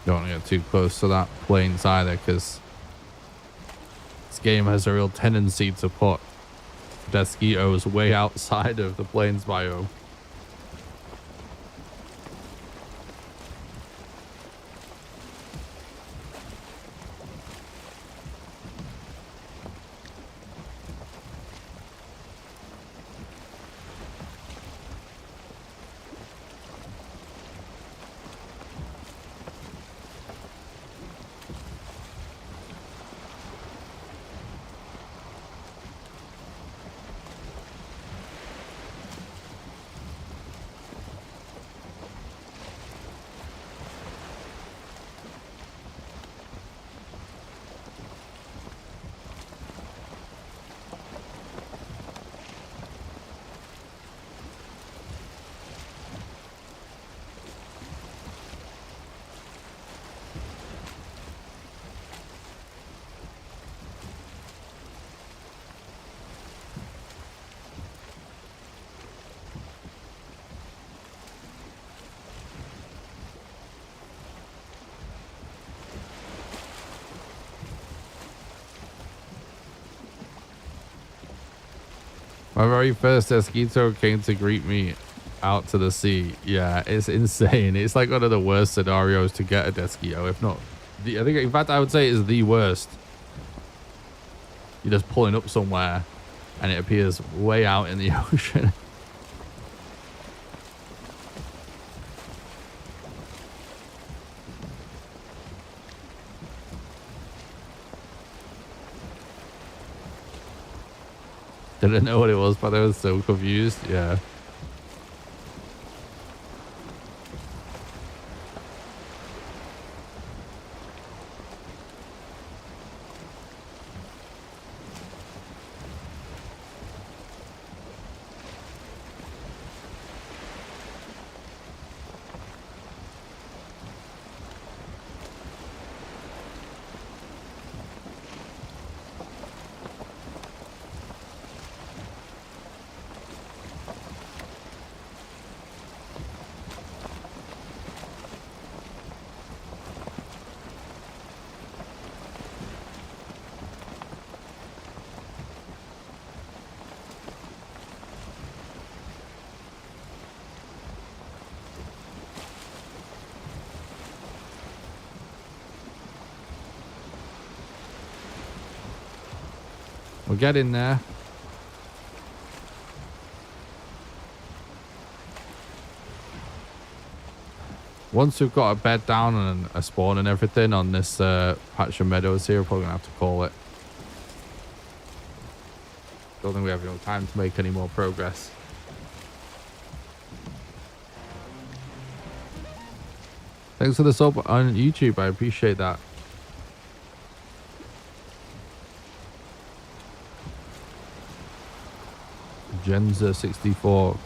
Don't want to get too close to that plains either, because this game has a real tendency to put mosquitoes way outside of the plains biome. My very first mosquito came to greet me out to the sea. Yeah, it's insane. It's like one of the worst scenarios to get a mosquito, if not I think, in fact, I would say it's the worst. You're just pulling up somewhere and it appears way out in the ocean. Didn't know what it was, but I was so confused. Yeah. We'll get in there. Once we've got a bed down and a spawn and everything on this patch of meadows here, we're probably going to have to call it. Don't think we have enough time to make any more progress. Thanks for the sub on YouTube. I appreciate that. Genza 64.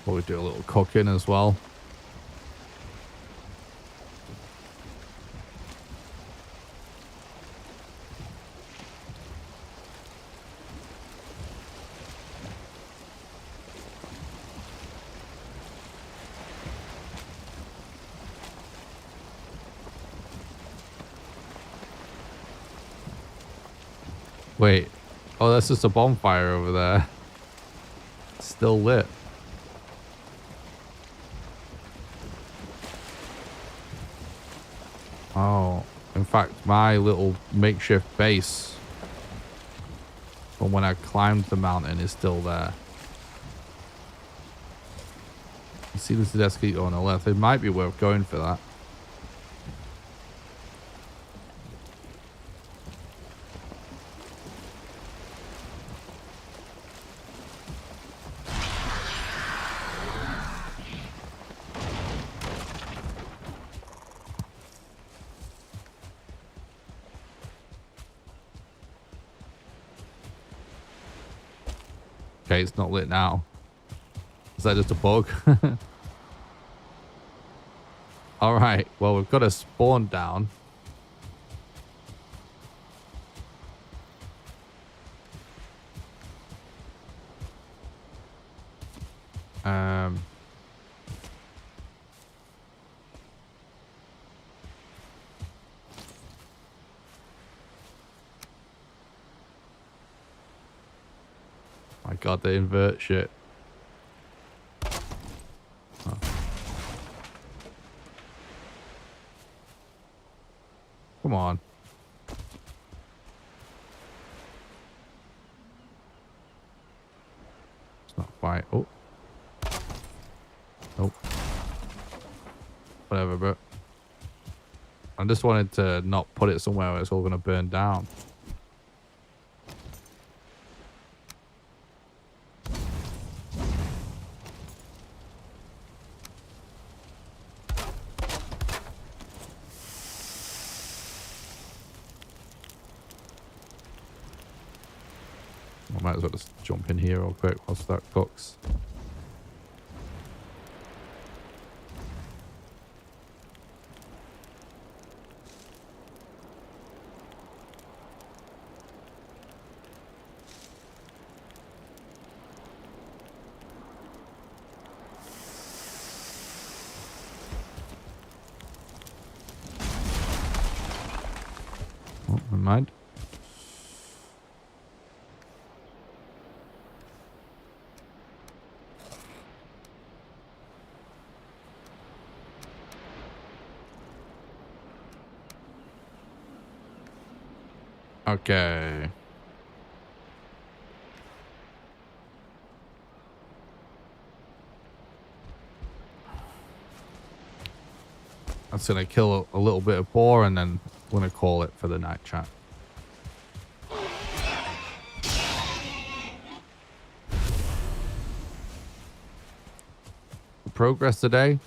Probably do a little cooking as well. Wait. Oh, that's just a bonfire over there. It's still lit. Oh, in fact, my little makeshift base from when I climbed the mountain is still there. You see this escalator on the left. It might be worth going for that. Okay, it's not lit now. Is that just a bug? All right. Well, we've got a spawn down. My God, they invert shit. Oh. Come on. It's not quite. Oh. Nope. Whatever, but I just wanted to not put it somewhere where it's all going to burn down. I might as well just jump in here real quick whilst that cooks. Oh, never mind. Okay. That's gonna kill a little bit of boar and then I'm gonna call it for the night, chat. Progress today?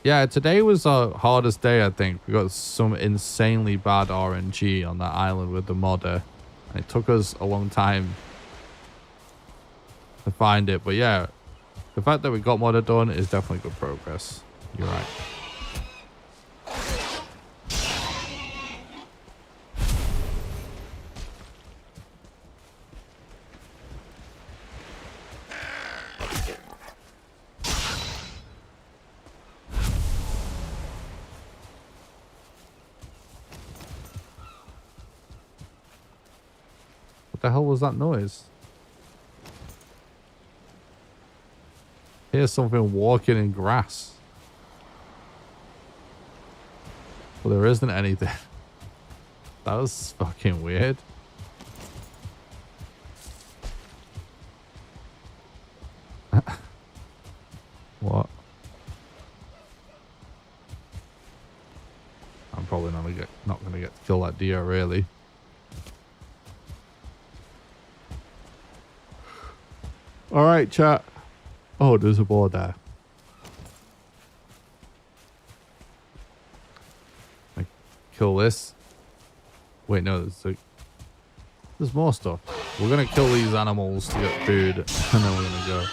Yeah, today was our hardest day, I think. We got some insanely bad RNG on that island with the modder. And it took us a long time to find it. But yeah, the fact that we got modder done is definitely good progress. You're right. What the hell was that noise? Here's something walking in grass. Well, there isn't anything. That was fucking weird. What? I'm probably not gonna get to kill that deer, really. All right, chat. Oh, there's a boar there. I kill this. Wait, no, there's more stuff. We're gonna kill these animals to get food, and then we're gonna go.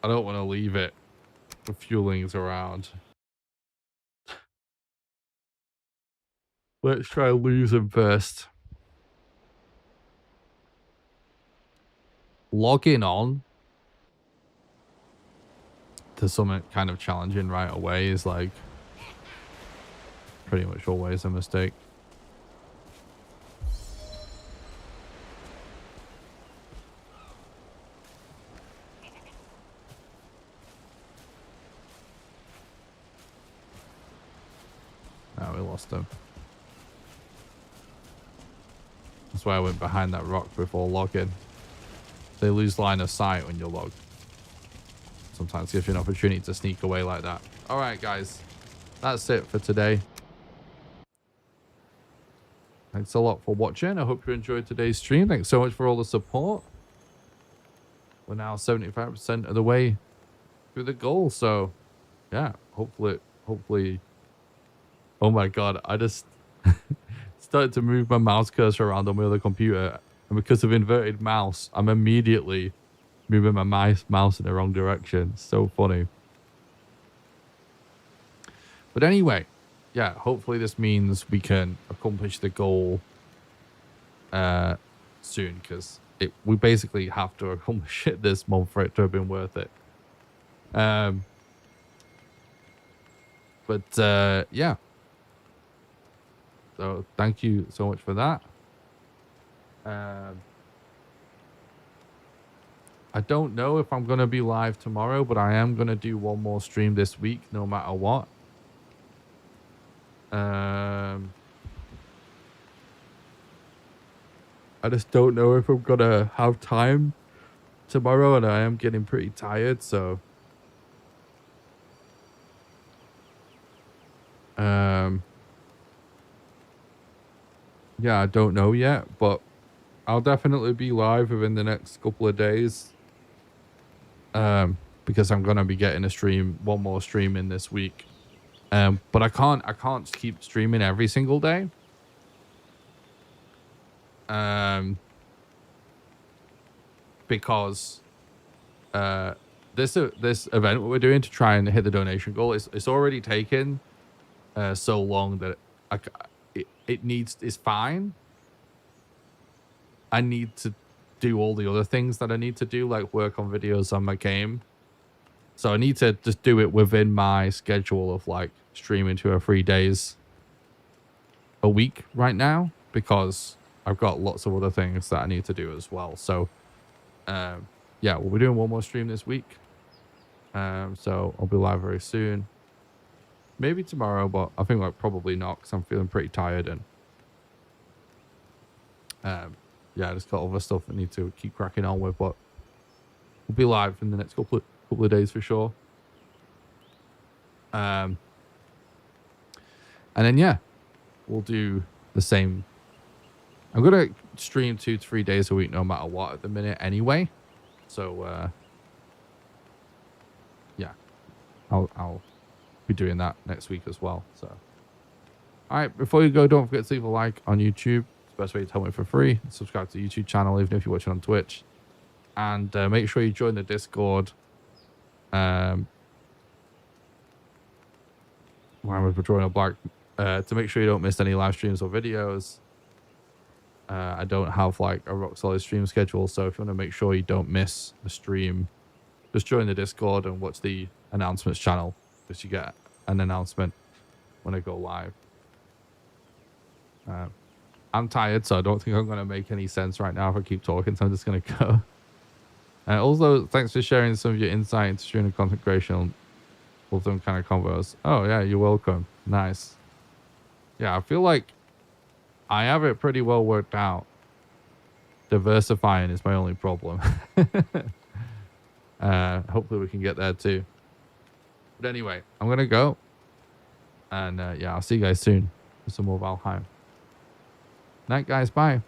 I don't want to leave it fuelings around. Let's try and lose him first. Logging on to something kind of challenging right away is like pretty much always a mistake. Oh, we lost him. That's why I went behind that rock before logging. They lose line of sight when you log. Sometimes gives you an opportunity to sneak away like that. All right, guys. That's it for today. Thanks a lot for watching. I hope you enjoyed today's stream. Thanks so much for all the support. We're now 75% of the way through the goal. So, yeah, hopefully. Oh my God, I just started to move my mouse cursor around on my other computer. And because of inverted mouse, I'm immediately moving my mouse in the wrong direction. So funny. But anyway, yeah, hopefully this means we can accomplish the goal soon, because we basically have to accomplish it this month for it to have been worth it. But yeah. So thank you so much for that. I don't know if I'm going to be live tomorrow, but I am going to do one more stream this week, no matter what. I just don't know if I'm going to have time tomorrow, and I am getting pretty tired, so... yeah, I don't know yet, but I'll definitely be live within the next couple of days. Because I'm gonna be getting one more stream in this week. But I can't keep streaming every single day. Because this event we're doing to try and hit the donation goal, it's already taken so long that it's fine. I need to do all the other things that I need to do, like work on videos on my game. So I need to just do it within my schedule of like streaming 2 or 3 days a week right now, because I've got lots of other things that I need to do as well. So yeah, we'll be doing one more stream this week. So I'll be live very soon. Maybe tomorrow, but I think like probably not, because I'm feeling pretty tired, and yeah, I just got other stuff I need to keep cracking on with, but we'll be live in the next couple of days for sure. And then yeah, we'll do the same. I'm gonna stream 2 to 3 days a week no matter what at the minute anyway. So yeah, I'll be doing that next week as well. So all right, before you go, don't forget to leave a like on YouTube. Best way to help me for free. Subscribe to the YouTube channel, even if you're watching on Twitch, and make sure you join the Discord. Why am I drawing a black? To make sure you don't miss any live streams or videos. I don't have like a rock solid stream schedule, so if you want to make sure you don't miss a stream, just join the Discord and watch the announcements channel, because you get an announcement when I go live. I'm tired, so I don't think I'm going to make any sense right now if I keep talking, so I'm just going to go. Also, thanks for sharing some of your insight into streaming content creation. All of them kind of convos. Oh, yeah, you're welcome. Nice. Yeah, I feel like I have it pretty well worked out. Diversifying is my only problem. Hopefully we can get there too. But anyway, I'm going to go. And yeah, I'll see you guys soon for some more Valheim. Night, guys. Bye.